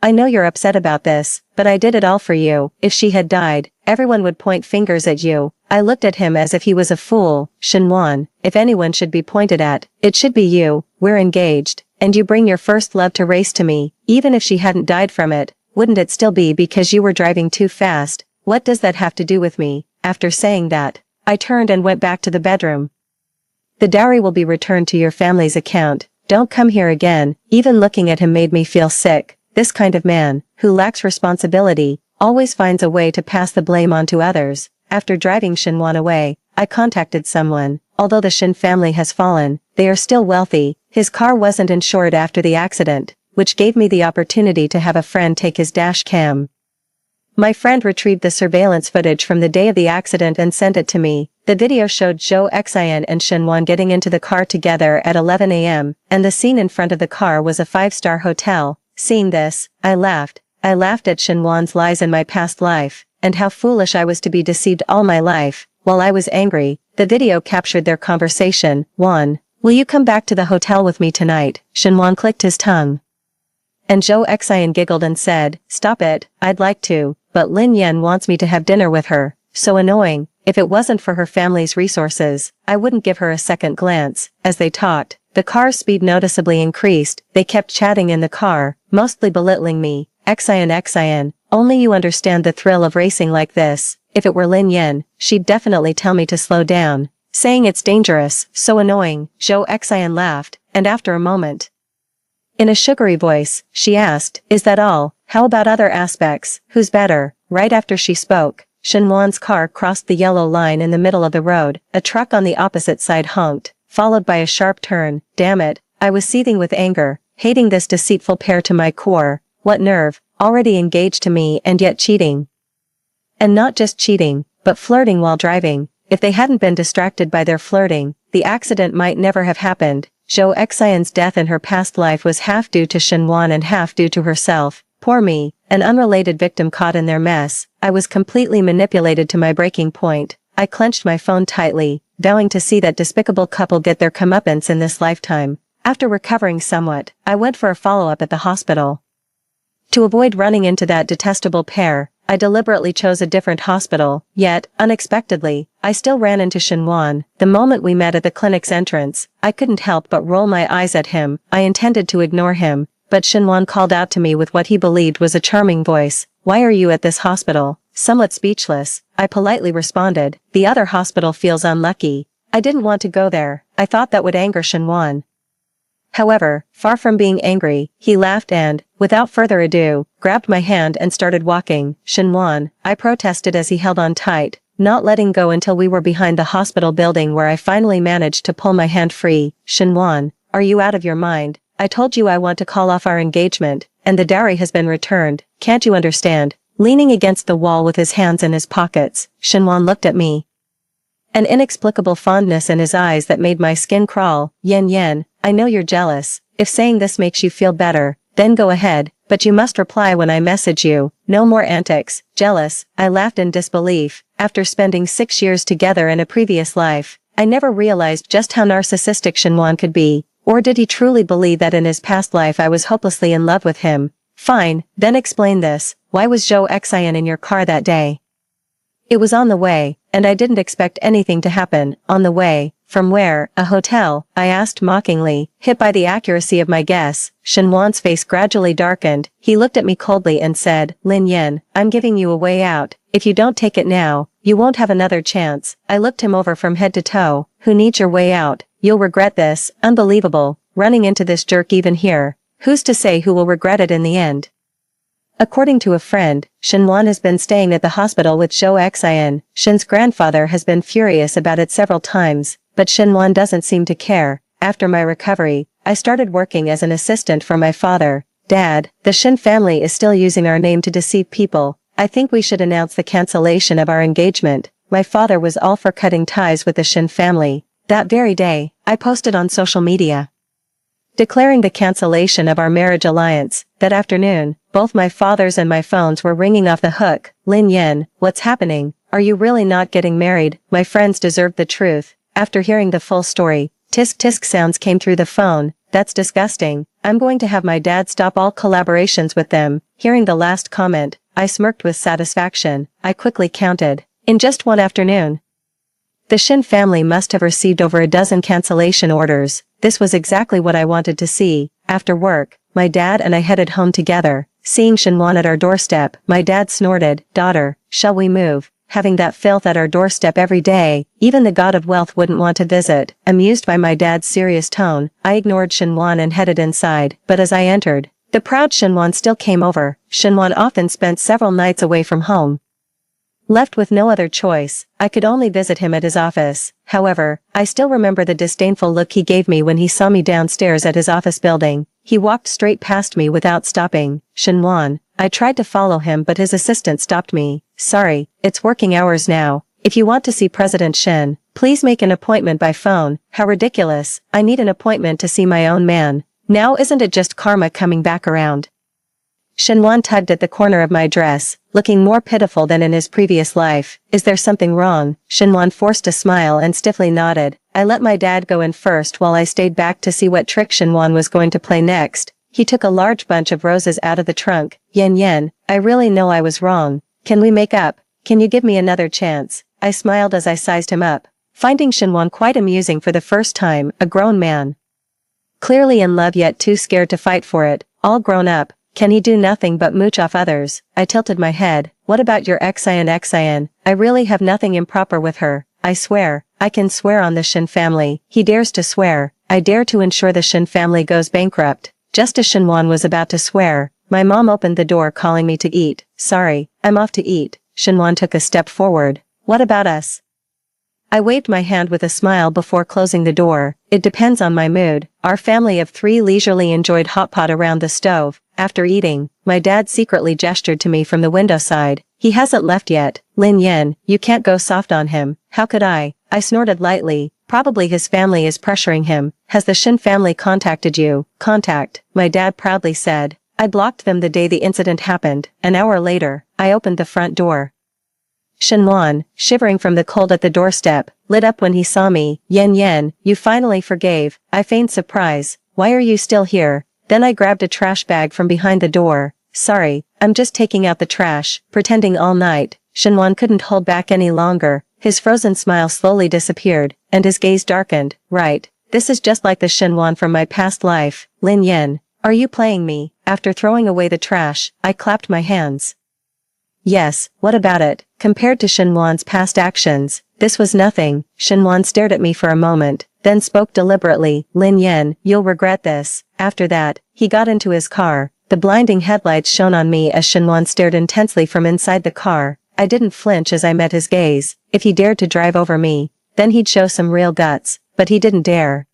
A: I know you're upset about this, but I did it all for you. If she had died, everyone would point fingers at you. I looked at him as if he was a fool. Shinwan, if anyone should be pointed at, it should be you. We're engaged, and you bring your first love to race to me. Even if she hadn't died from it, wouldn't it still be because you were driving too fast? What does that have to do with me? After saying that, I turned and went back to the bedroom. The dowry will be returned to your family's account. Don't come here again. Even looking at him made me feel sick. This kind of man, who lacks responsibility, always finds a way to pass the blame on to others. After driving Shinwan away, I contacted someone. Although the Shin family has fallen, they are still wealthy. His car wasn't insured after the accident, which gave me the opportunity to have a friend take his dash cam. My friend retrieved the surveillance footage from the day of the accident and sent it to me. The video showed Zhou Xian and Shinwan getting into the car together at 11 a.m., and the scene in front of the car was a 5-star hotel. Seeing this, I laughed. I laughed at Shinwan's lies in my past life, and how foolish I was to be deceived all my life. While I was angry, the video captured their conversation. 1. Will you come back to the hotel with me tonight? Shinwan clicked his tongue. And Zhou Xian giggled and said, stop it, I'd like to, but Lin Yen wants me to have dinner with her. So annoying. If it wasn't for her family's resources, I wouldn't give her a second glance. As they talked, the car's speed noticeably increased. They kept chatting in the car, mostly belittling me. Xian, only you understand the thrill of racing like this. If it were Lin Yen, she'd definitely tell me to slow down, saying it's dangerous. So annoying. Zhou Xian laughed, and after a moment, in a sugary voice, she asked, is that all? How about other aspects? Who's better? Right after she spoke, Shinwan's car crossed the yellow line in the middle of the road. A truck on the opposite side honked, followed by a sharp turn. Damn it, I was seething with anger, hating this deceitful pair to my core. What nerve, already engaged to me and yet cheating. And not just cheating, but flirting while driving. If they hadn't been distracted by their flirting, the accident might never have happened. Zhou Xian's death in her past life was half due to Shinwan and half due to herself. Poor me, an unrelated victim caught in their mess. I was completely manipulated to my breaking point. I clenched my phone tightly, vowing to see that despicable couple get their comeuppance in this lifetime. After recovering somewhat, I went for a follow-up at the hospital. To avoid running into that detestable pair, I deliberately chose a different hospital, yet, unexpectedly, I still ran into Shinwan. The moment we met at the clinic's entrance, I couldn't help but roll my eyes at him. I intended to ignore him, but Shinwan called out to me with what he believed was a charming voice. Why are you at this hospital? Somewhat speechless, I politely responded. The other hospital feels unlucky. I didn't want to go there. I thought that would anger Shinwan. However, far from being angry, he laughed and, without further ado, grabbed my hand and started walking. Shinwan, I protested as he held on tight, not letting go until we were behind the hospital building where I finally managed to pull my hand free. Shinwan, are you out of your mind? I told you I want to call off our engagement, and the dowry has been returned. Can't you understand? Leaning against the wall with his hands in his pockets, Shinwan looked at me. An inexplicable fondness in his eyes that made my skin crawl. Yen, I know you're jealous. If saying this makes you feel better, then go ahead, but you must reply when I message you. No more antics. Jealous, I laughed in disbelief. After spending 6 years together in a previous life, I never realized just how narcissistic Shinwan could be. Or did he truly believe that in his past life I was hopelessly in love with him? Fine, then explain this. Why was Zhou Xian in your car that day? It was on the way, and I didn't expect anything to happen. On the way, from where? A hotel, I asked mockingly, hit by the accuracy of my guess. Shinwan's face gradually darkened. He looked at me coldly and said, Lin Yin, I'm giving you a way out. If you don't take it now, you won't have another chance. I looked him over from head to toe. Who needs your way out? You'll regret this. Unbelievable. Running into this jerk even here. Who's to say who will regret it in the end? According to a friend, Shinwan has been staying at the hospital with Zhou Xian. Shin's grandfather has been furious about it several times, but Shinwan doesn't seem to care. After my recovery, I started working as an assistant for my father. Dad, the Shin family is still using our name to deceive people. I think we should announce the cancellation of our engagement. My father was all for cutting ties with the Shin family. That very day, I posted on social media, declaring the cancellation of our marriage alliance. That afternoon, both my father's and my phones were ringing off the hook. Lin Yin, what's happening? Are you really not getting married? My friends deserved the truth. After hearing the full story, tisk tisk sounds came through the phone. That's disgusting. I'm going to have my dad stop all collaborations with them. Hearing the last comment, I smirked with satisfaction. I quickly counted. In just one afternoon, the Shin family must have received over a dozen cancellation orders. This was exactly what I wanted to see. After work, my dad and I headed home together. Seeing Shinwan at our doorstep, my dad snorted, Daughter, shall we move? Having that filth at our doorstep every day, even the god of wealth wouldn't want to visit. Amused by my dad's serious tone, I ignored Shinwan and headed inside. But as I entered, the proud Shinwan still came over. Shinwan often spent several nights away from home. Left with no other choice, I could only visit him at his office. However, I still remember the disdainful look he gave me when he saw me downstairs at his office building. He walked straight past me without stopping. Shinwan. I tried to follow him but his assistant stopped me. Sorry, it's working hours now. If you want to see President Shin, please make an appointment by phone. How ridiculous. I need an appointment to see my own man. Now isn't it just karma coming back around? Shinwan tugged at the corner of my dress, looking more pitiful than in his previous life. Is there something wrong? Shinwan forced a smile and stiffly nodded. I let my dad go in first while I stayed back to see what trick Shinwan was going to play next. He took a large bunch of roses out of the trunk. Yen, I really know I was wrong. Can we make up? Can you give me another chance? I smiled as I sized him up, finding Shinwan quite amusing for the first time, a grown man. Clearly in love yet too scared to fight for it, all grown up. Can he do nothing but mooch off others? I tilted my head. What about your Xian? I really have nothing improper with her. I swear, I can swear on the Shin family. He dares to swear. I dare to ensure the Shin family goes bankrupt. Just as Shinwan was about to swear, my mom opened the door calling me to eat. Sorry, I'm off to eat. Shinwan took a step forward. What about us? I waved my hand with a smile before closing the door. It depends on my mood. Our family of 3 leisurely enjoyed hot pot around the stove. After eating, my dad secretly gestured to me from the window side. He hasn't left yet. Lin Yin, you can't go soft on him. How could I? I snorted lightly. Probably his family is pressuring him. Has the Shin family contacted you? Contact, my dad proudly said. I blocked them the day the incident happened. An hour later, I opened the front door. Shinwan, shivering from the cold at the doorstep, lit up when he saw me. Yen, you finally forgave. I feigned surprise. Why are you still here? Then I grabbed a trash bag from behind the door. Sorry, I'm just taking out the trash, pretending all night. Shinwan couldn't hold back any longer. His frozen smile slowly disappeared, and his gaze darkened. Right, this is just like the Shinwan from my past life. Lin Yin, are you playing me? After throwing away the trash, I clapped my hands. Yes, what about it? Compared to Shinwan's past actions, this was nothing. Shinwan stared at me for a moment, then spoke deliberately. Lin Yin, you'll regret this. After that, he got into his car. The blinding headlights shone on me as Shinwan stared intensely from inside the car. I didn't flinch as I met his gaze. If he dared to drive over me, then he'd show some real guts, but he didn't dare.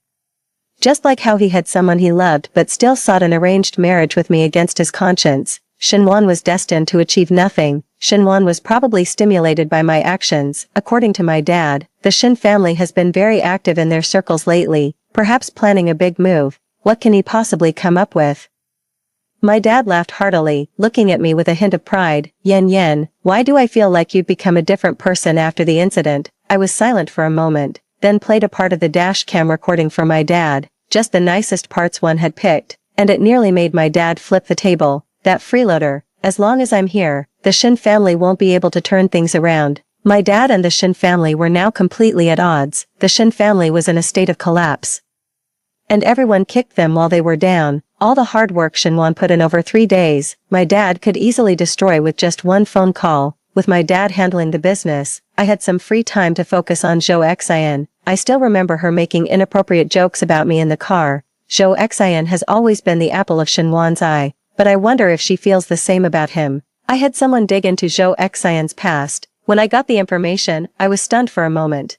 A: Just like how he had someone he loved but still sought an arranged marriage with me against his conscience, Shinwan was destined to achieve nothing. Shinwan was probably stimulated by my actions. According to my dad, the Shin family has been very active in their circles lately, perhaps planning a big move. What can he possibly come up with? My dad laughed heartily, looking at me with a hint of pride. Yen, why do I feel like you've become a different person after the incident? I was silent for a moment, then played a part of the dash cam recording for my dad, just the nicest parts one had picked, and it nearly made my dad flip the table. That freeloader, as long as I'm here, the Shin family won't be able to turn things around. My dad and the Shin family were now completely at odds. The Shin family was in a state of collapse. And everyone kicked them while they were down. All the hard work Shinwan put in over 3 days, my dad could easily destroy with just one phone call. With my dad handling the business, I had some free time to focus on Zhou Xian. I still remember her making inappropriate jokes about me in the car. Zhou Xian has always been the apple of Shinwan's eye, but I wonder if she feels the same about him. I had someone dig into Zhou Xian's past. When I got the information, I was stunned for a moment.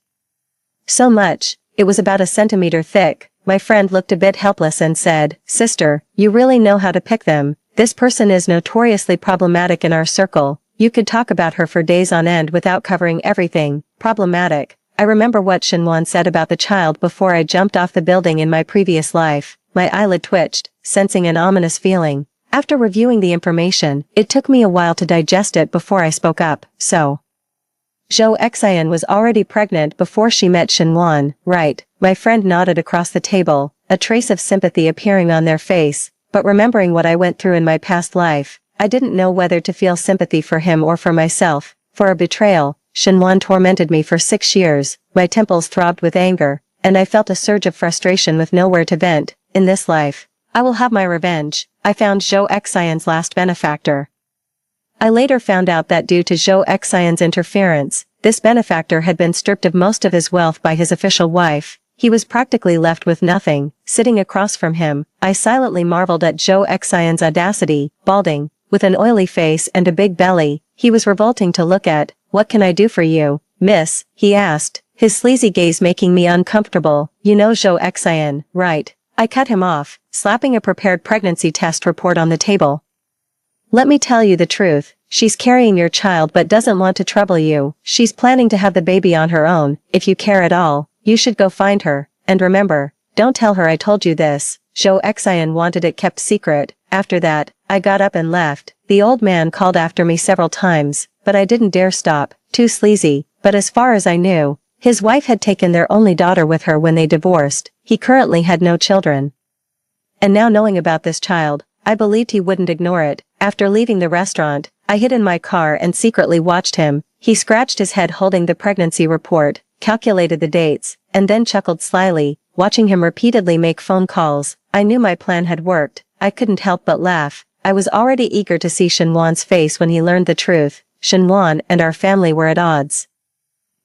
A: So much, it was about a centimeter thick. My friend looked a bit helpless and said, "Sister, you really know how to pick them. This person is notoriously problematic in our circle. You could talk about her for days on end without covering everything." Problematic. I remember what Shinwan said about the child before I jumped off the building in my previous life. My eyelid twitched, sensing an ominous feeling. After reviewing the information, it took me a while to digest it before I spoke up. So, Zhou Xian was already pregnant before she met Shinwan, right? My friend nodded across the table, a trace of sympathy appearing on their face, but remembering what I went through in my past life, I didn't know whether to feel sympathy for him or for myself. For a betrayal, Shinwan tormented me for 6 years, my temples throbbed with anger, and I felt a surge of frustration with nowhere to vent. In this life, I will have my revenge. I found Zhou Xian's last benefactor. I later found out that due to Zhou Xian's interference, this benefactor had been stripped of most of his wealth by his official wife. He was practically left with nothing. Sitting across from him, I silently marveled at Zhou Xian's audacity. Balding, with an oily face and a big belly, he was revolting to look at. "What can I do for you, miss?" he asked, his sleazy gaze making me uncomfortable. "You know Zhou Xian, right?" I cut him off, slapping a prepared pregnancy test report on the table. "Let me tell you the truth. She's carrying your child but doesn't want to trouble you. She's planning to have the baby on her own. If you care at all, you should go find her. And remember, don't tell her I told you this." Zhou Xian wanted it kept secret. After that, I got up and left. The old man called after me several times, but I didn't dare stop. Too sleazy. But as far as I knew, his wife had taken their only daughter with her when they divorced. He currently had no children. And now knowing about this child, I believed he wouldn't ignore it. After leaving the restaurant, I hid in my car and secretly watched him. He scratched his head holding the pregnancy report, calculated the dates, and then chuckled slyly. Watching him repeatedly make phone calls, I knew my plan had worked. I couldn't help but laugh. I was already eager to see Shinwan's face when he learned the truth. Shinwan and our family were at odds.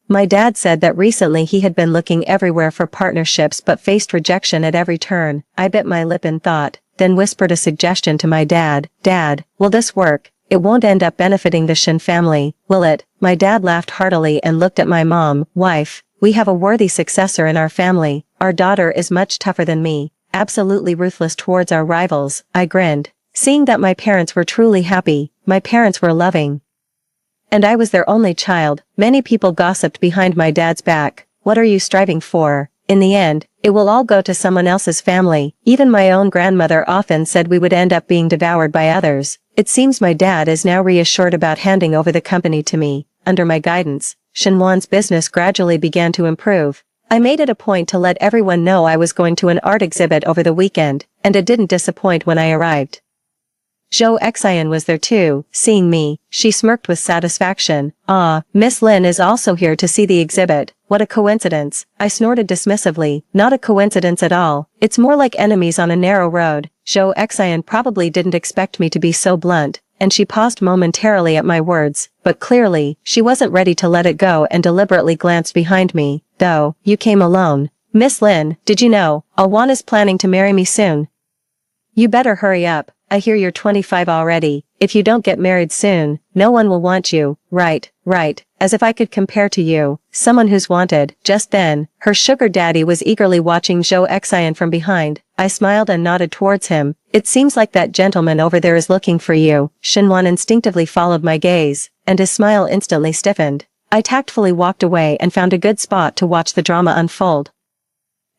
A: My dad said that recently he had been looking everywhere for partnerships but faced rejection at every turn. I bit my lip in thought, then whispered a suggestion to my dad. "Dad, will this work? It won't end up benefiting the Shin family, will it?" My dad laughed heartily and looked at my mom. "Wife, we have a worthy successor in our family. Our daughter is much tougher than me, absolutely ruthless towards our rivals." I grinned, seeing that my parents were truly happy. My parents were loving. And I was their only child. Many people gossiped behind my dad's back. "What are you striving for? In the end, it will all go to someone else's family." Even my own grandmother often said we would end up being devoured by others. It seems my dad is now reassured about handing over the company to me. Under my guidance, Shinwan's business gradually began to improve. I made it a point to let everyone know I was going to an art exhibit over the weekend, and it didn't disappoint when I arrived. Zhou Xian was there too. Seeing me, she smirked with satisfaction. "Ah, Miss Lin is also here to see the exhibit. What a coincidence." I snorted dismissively. "Not a coincidence at all. It's more like enemies on a narrow road." Zhou Xian probably didn't expect me to be so blunt, and she paused momentarily at my words, but clearly, she wasn't ready to let it go and deliberately glanced behind me. "Though, you came alone. Miss Lin, did you know, Alwan is planning to marry me soon? You better hurry up. I hear you're 25 already. If you don't get married soon, no one will want you." Right. As if I could compare to you, someone who's wanted." Just then, her sugar daddy was eagerly watching Zhou Xian from behind. I smiled and nodded towards him. "It seems like that gentleman over there is looking for you." Shinwan instinctively followed my gaze, and his smile instantly stiffened. I tactfully walked away and found a good spot to watch the drama unfold.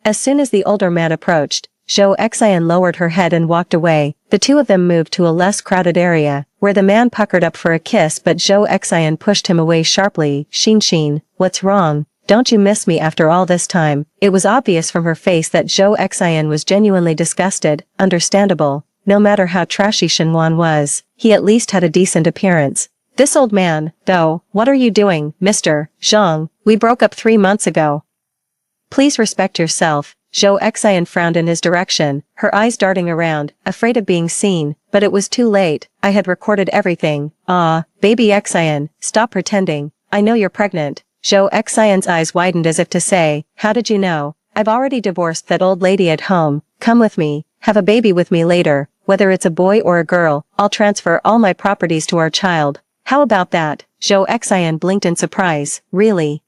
A: As soon as the older man approached, Zhou Xian lowered her head and walked away. The two of them moved to a less crowded area, where the man puckered up for a kiss but Zhou Xian pushed him away sharply. Xin, what's wrong? Don't you miss me after all this time? It was obvious from her face that Zhou Xian was genuinely disgusted. Understandable. No matter how trashy Shenwan was, he at least had a decent appearance. This old man, though, what are you doing, Mr. Zhang? We broke up 3 months ago. Please respect yourself. Zhou Xian frowned in his direction, her eyes darting around, afraid of being seen, but it was too late. I had recorded everything. Ah, baby Xian, stop pretending. I know you're pregnant. Zhou Xian's eyes widened as if to say, how did you know? I've already divorced that old lady at home. Come with me, have a baby with me later. Whether it's a boy or a girl, I'll transfer all my properties to our child. How about that? Zhou Xian blinked in surprise. Really?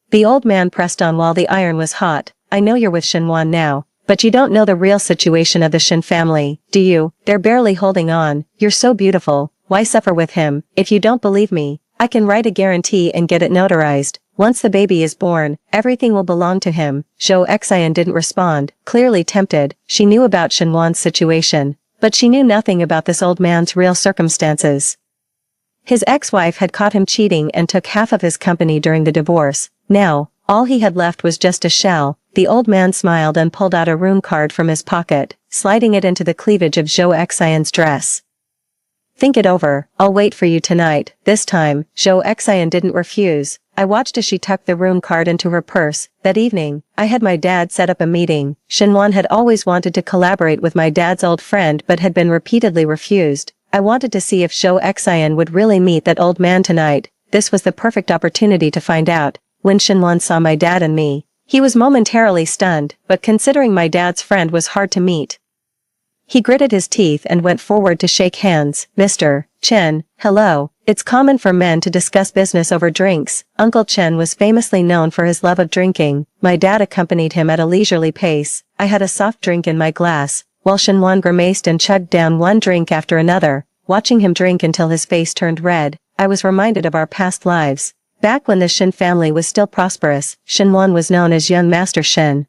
A: The old man pressed on while the iron was hot. I know you're with Shenwan now, but you don't know the real situation of the Shen family, do you? They're barely holding on. You're so beautiful. Why suffer with him? If you don't believe me, I can write a guarantee and get it notarized. Once the baby is born, everything will belong to him. Zhou Xian didn't respond, clearly tempted. She knew about Shenwan's situation, but she knew nothing about this old man's real circumstances. His ex-wife had caught him cheating and took half of his company during the divorce. Now, all he had left was just a shell. The old man smiled and pulled out a rune card from his pocket, sliding it into the cleavage of Zhou Xian's dress. Think it over, I'll wait for you tonight. This time, Zhou Xian didn't refuse. I watched as she tucked the rune card into her purse. That evening, I had my dad set up a meeting. Shenwan had always wanted to collaborate with my dad's old friend but had been repeatedly refused. I wanted to see if Zhou Xian would really meet that old man tonight. This was the perfect opportunity to find out. When Shenwan saw my dad and me, he was momentarily stunned, but considering my dad's friend was hard to meet. He gritted his teeth and went forward to shake hands. Mr. Chen, hello. It's common for men to discuss business over drinks. Uncle Chen was famously known for his love of drinking. My dad accompanied him at a leisurely pace. I had a soft drink in my glass, while Shenwan grimaced and chugged down one drink after another. Watching him drink until his face turned red, I was reminded of our past lives. Back when the Shen family was still prosperous, Shenwan was known as young Master Shen.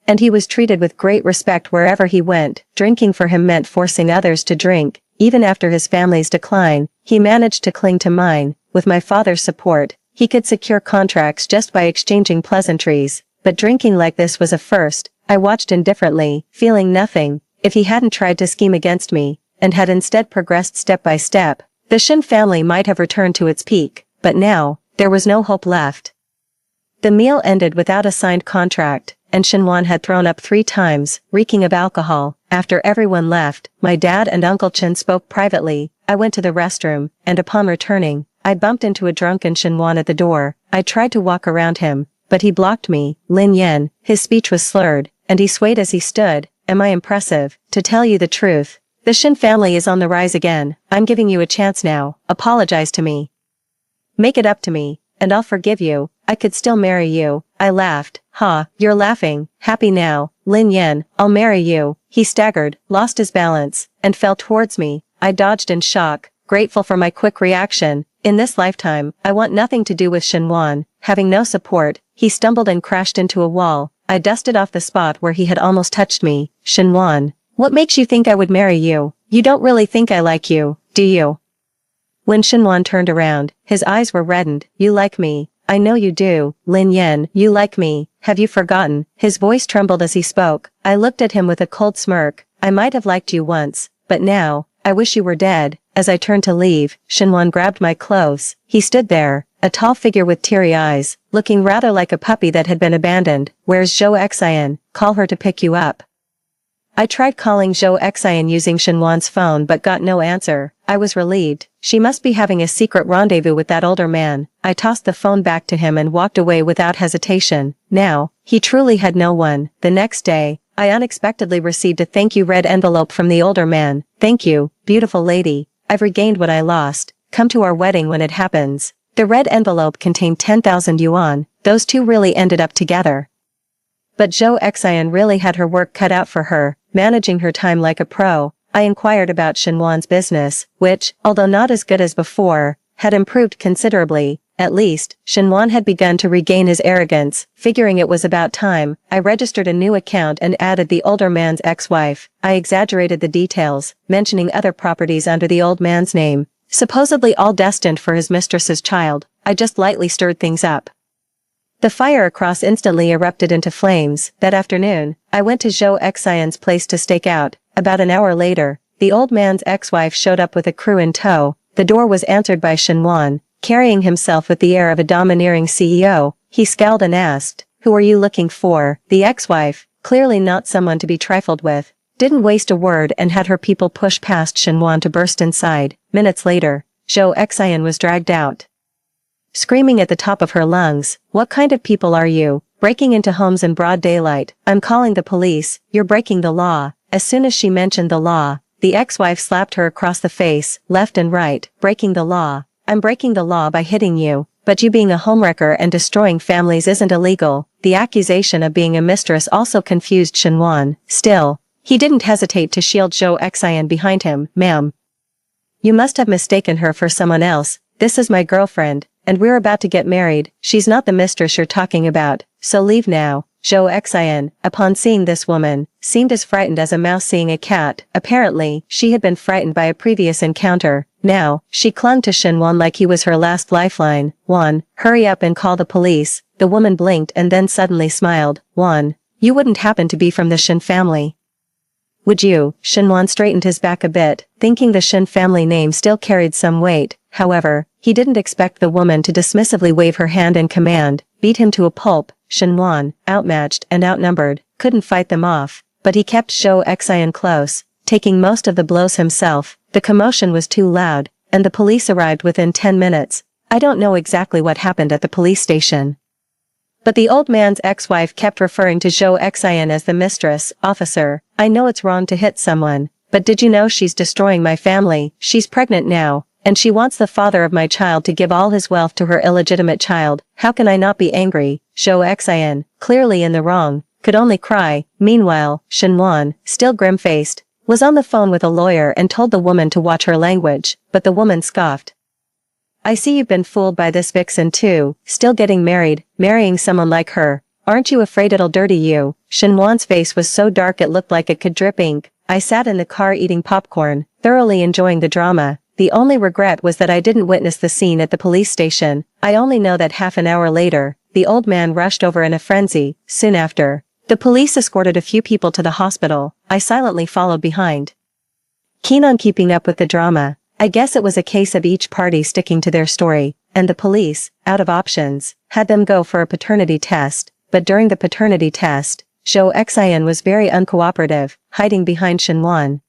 A: And he was treated with great respect wherever he went. Drinking for him meant forcing others to drink. Even after his family's decline, he managed to cling to mine. With my father's support, he could secure contracts just by exchanging pleasantries. But drinking like this was a first. I watched indifferently, feeling nothing. If he hadn't tried to scheme against me, and had instead progressed step by step, the Shen family might have returned to its peak. But now, there was no hope left. The meal ended without a signed contract, and Shenwan had thrown up 3 times, reeking of alcohol. After everyone left, my dad and Uncle Chen spoke privately. I went to the restroom, and upon returning, I bumped into a drunken Shenwan at the door. I tried to walk around him, but he blocked me. Lin Yan, his speech was slurred, and he swayed as he stood. Am I impressive? To tell you the truth, the Shen family is on the rise again. I'm giving you a chance now. Apologize to me. Make it up to me, and I'll forgive you. I could still marry you. I laughed. Ha, you're laughing. Happy now. Lin Yan, I'll marry you. He staggered, lost his balance, and fell towards me. I dodged in shock, grateful for my quick reaction. In this lifetime, I want nothing to do with Shenwan. Having no support, he stumbled and crashed into a wall. I dusted off the spot where he had almost touched me. Shenwan, what makes you think I would marry you? You don't really think I like you, do you? When Shenwan turned around, his eyes were reddened. You like me. I know you do. Lin Yan, you like me. Have you forgotten? His voice trembled as he spoke. I looked at him with a cold smirk. I might have liked you once, but now, I wish you were dead. As I turned to leave, Shenwan grabbed my clothes. He stood there, a tall figure with teary eyes, looking rather like a puppy that had been abandoned. Where's Zhou Xian? Call her to pick you up. I tried calling Zhou Xian using Shenwan's phone but got no answer. I was relieved. She must be having a secret rendezvous with that older man. I tossed the phone back to him and walked away without hesitation. Now, he truly had no one. The next day, I unexpectedly received a thank you red envelope from the older man. Thank you, beautiful lady. I've regained what I lost. Come to our wedding when it happens. The red envelope contained 10,000 yuan. Those two really ended up together. But Zhou Xian really had her work cut out for her, managing her time like a pro. I inquired about Shenwan's business, which, although not as good as before, had improved considerably. At least, Shinwan had begun to regain his arrogance. Figuring it was about time, I registered a new account and added the older man's ex-wife. I exaggerated the details, mentioning other properties under the old man's name, supposedly all destined for his mistress's child. I just lightly stirred things up. The fire across instantly erupted into flames. That afternoon, I went to Zhou Xian's place to stake out. About an hour later, the old man's ex-wife showed up with a crew in tow. The door was answered by Shinwan, carrying himself with the air of a domineering CEO. He scowled and asked, "Who are you looking for?" The ex-wife, clearly not someone to be trifled with, didn't waste a word and had her people push past Shinwan to burst inside. Minutes later, Zhou Xian was dragged out, screaming at the top of her lungs, "What kind of people are you, breaking into homes in broad daylight? I'm calling the police, you're breaking the law." As soon as she mentioned the law, the ex-wife slapped her across the face, left and right. "Breaking the law? I'm breaking the law by hitting you, but you being a homewrecker and destroying families isn't illegal." The accusation of being a mistress also confused Shinwan. Still, he didn't hesitate to shield Zhou Xian behind him. "Ma'am, you must have mistaken her for someone else. This is my girlfriend, and we're about to get married. She's not the mistress you're talking about, so leave now." Zhou Xian, upon seeing this woman, seemed as frightened as a mouse seeing a cat. Apparently, she had been frightened by a previous encounter. Now, she clung to Shinwan like he was her last lifeline. "Wan, hurry up and call the police." The woman blinked and then suddenly smiled. "Wan, you wouldn't happen to be from the Shin family, would you?" Shinwan straightened his back a bit, thinking the Shin family name still carried some weight. However, he didn't expect the woman to dismissively wave her hand in command, beat him to a pulp. Shinwan, outmatched and outnumbered, couldn't fight them off, but he kept Zhou Xian close, taking most of the blows himself. The commotion was too loud, and the police arrived within 10 minutes. I don't know exactly what happened at the police station, but the old man's ex-wife kept referring to Zhou Xian as the mistress. "Officer, I know it's wrong to hit someone, but did you know she's destroying my family? She's pregnant now, and she wants the father of my child to give all his wealth to her illegitimate child. How can I not be angry?" Zhou Xian, clearly in the wrong, could only cry. Meanwhile, Shinwan, still grim-faced, was on the phone with a lawyer and told the woman to watch her language, but the woman scoffed. "I see you've been fooled by this vixen too, still getting married, marrying someone like her. Aren't you afraid it'll dirty you?" Shinwan's face was so dark it looked like it could drip ink. I sat in the car eating popcorn, thoroughly enjoying the drama. The only regret was that I didn't witness the scene at the police station. I only know that half an hour later, the old man rushed over in a frenzy. Soon after, the police escorted a few people to the hospital. I silently followed behind, keen on keeping up with the drama. I guess it was a case of each party sticking to their story, and the police, out of options, had them go for a paternity test. But during the paternity test, Zhou Xian was very uncooperative, hiding behind Shinwan.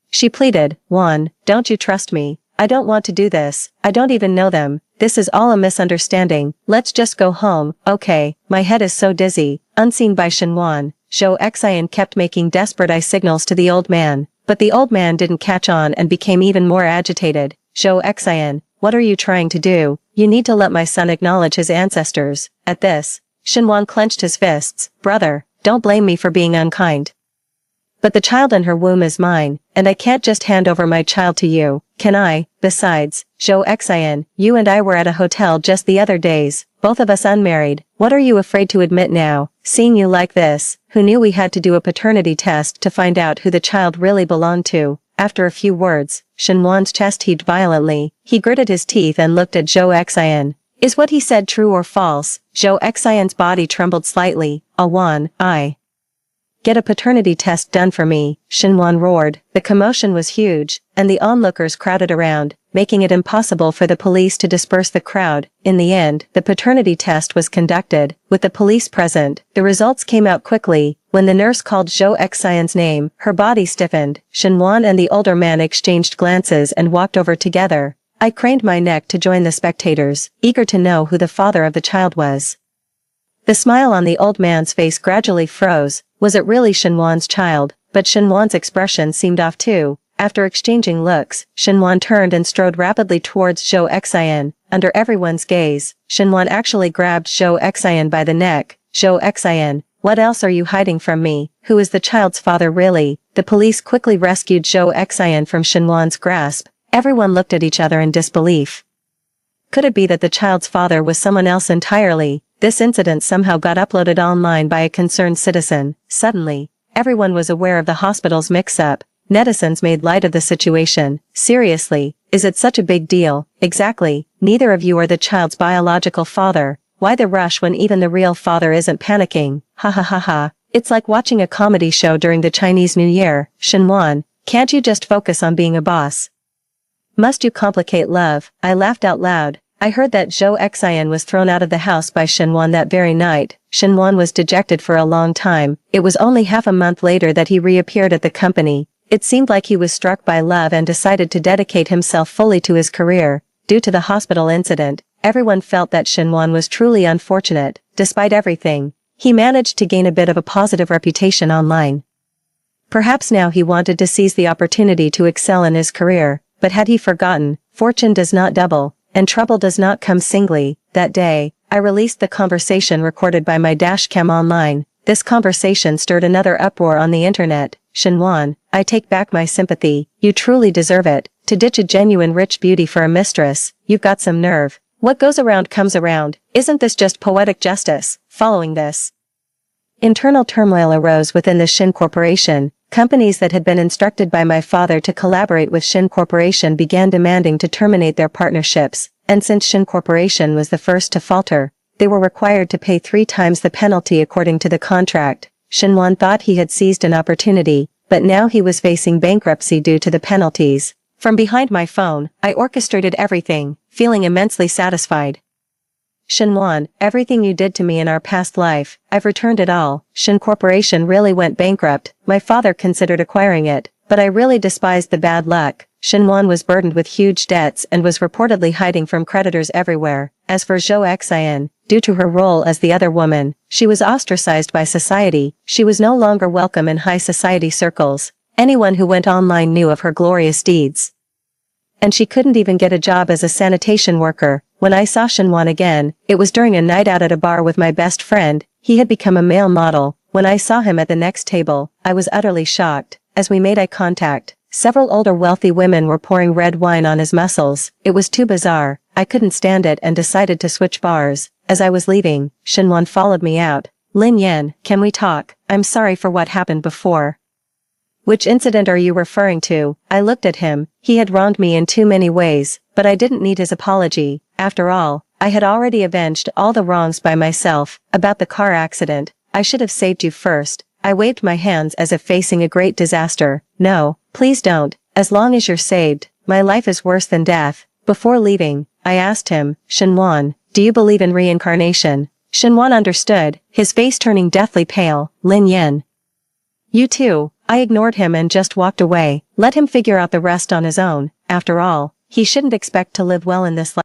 A: She pleaded, "Wan, don't you trust me? I don't want to do this. I don't even know them. This is all a misunderstanding. Let's just go home." "Okay, my head is so dizzy." Unseen by Shinwan, Zhou Xian kept making desperate eye signals to the old man, but the old man didn't catch on and became even more agitated. "Zhou Xian, what are you trying to do? You need to let my son acknowledge his ancestors." At this, Shinwan clenched his fists. "Brother, don't blame me for being unkind, but the child in her womb is mine, and I can't just hand over my child to you, can I? Besides, Zhou Xian, you and I were at a hotel just the other days, both of us unmarried. What are you afraid to admit now? Seeing you like this, who knew we had to do a paternity test to find out who the child really belonged to?" After a few words, Shinwan's chest heaved violently. He gritted his teeth and looked at Zhou Xian. Is what he said true or false? Zhou Xian's body trembled slightly. "Awan, I get a paternity test done for me," Shinwan roared. The commotion was huge, and the onlookers crowded around, making it impossible for the police to disperse the crowd. In the end, the paternity test was conducted, with the police present. The results came out quickly. When the nurse called Zhou Xian's name, her body stiffened. Shinwan and the older man exchanged glances and walked over together. I craned my neck to join the spectators, eager to know who the father of the child was. The smile on the old man's face gradually froze. Was it really Shinwan's child? But Shinwan's expression seemed off too. After exchanging looks, Shinwan turned and strode rapidly towards Zhou Xian. Under everyone's gaze, Shinwan actually grabbed Zhou Xian by the neck. "Zhou Xian, what else are you hiding from me? Who is the child's father really?" The police quickly rescued Zhou Xian from Shinwan's grasp. Everyone looked at each other in disbelief. Could it be that the child's father was someone else entirely? This incident somehow got uploaded online by a concerned citizen. Suddenly, everyone was aware of the hospital's mix-up. Netizens made light of the situation. Seriously, is it such a big deal? Exactly, neither of you are the child's biological father. Why the rush when even the real father isn't panicking? Ha ha ha ha. It's like watching a comedy show during the Chinese New Year. Shenwan, can't you just focus on being a boss? Must you complicate love? I laughed out loud. I heard that Zhou Xian was thrown out of the house by Shenwan that very night. Shenwan was dejected for a long time. It was only half a month later that he reappeared at the company. It seemed like he was struck by love and decided to dedicate himself fully to his career. Due to the hospital incident, everyone felt that Shenwan was truly unfortunate. Despite everything, he managed to gain a bit of a positive reputation online. Perhaps now he wanted to seize the opportunity to excel in his career, but had he forgotten, fortune does not double, and trouble does not come singly. That day, I released the conversation recorded by my dashcam online. This conversation stirred another uproar on the internet. Shenwan, I take back my sympathy. You truly deserve it. To ditch a genuine rich beauty for a mistress, you've got some nerve. What goes around comes around. Isn't this just poetic justice? Following this, internal turmoil arose within the Shin Corporation. Companies that had been instructed by my father to collaborate with Shin Corporation began demanding to terminate their partnerships, and since Shin Corporation was the first to falter, they were required to pay 3 times the penalty according to the contract. Shenwan thought he had seized an opportunity, but now he was facing bankruptcy due to the penalties. From behind my phone, I orchestrated everything, feeling immensely satisfied. Shenwan, everything you did to me in our past life, I've returned it all. Shin Corporation really went bankrupt. My father considered acquiring it, but I really despised the bad luck. Shenwan was burdened with huge debts and was reportedly hiding from creditors everywhere. As for Zhou Xian, due to her role as the other woman, she was ostracized by society. She was no longer welcome in high society circles. Anyone who went online knew of her glorious deeds. And she couldn't even get a job as a sanitation worker. When I saw Shenwan again, it was during a night out at a bar with my best friend. He had become a male model. When I saw him at the next table, I was utterly shocked. As we made eye contact, several older wealthy women were pouring red wine on his muscles. It was too bizarre. I couldn't stand it and decided to switch bars. As I was leaving, Shenwan followed me out. Lin Yan, can we talk? I'm sorry for what happened before. Which incident are you referring to? I looked at him. He had wronged me in too many ways, but I didn't need his apology. After all, I had already avenged all the wrongs by myself. About the car accident, I should have saved you first. I waved my hands as if facing a great disaster. No, please don't. As long as you're saved, my life is worse than death. Before leaving, I asked him, Shenwan, do you believe in reincarnation? Shenwan understood, his face turning deathly pale. Lin Yan. You too. I ignored him and just walked away. Let him figure out the rest on his own. After all, he shouldn't expect to live well in this life.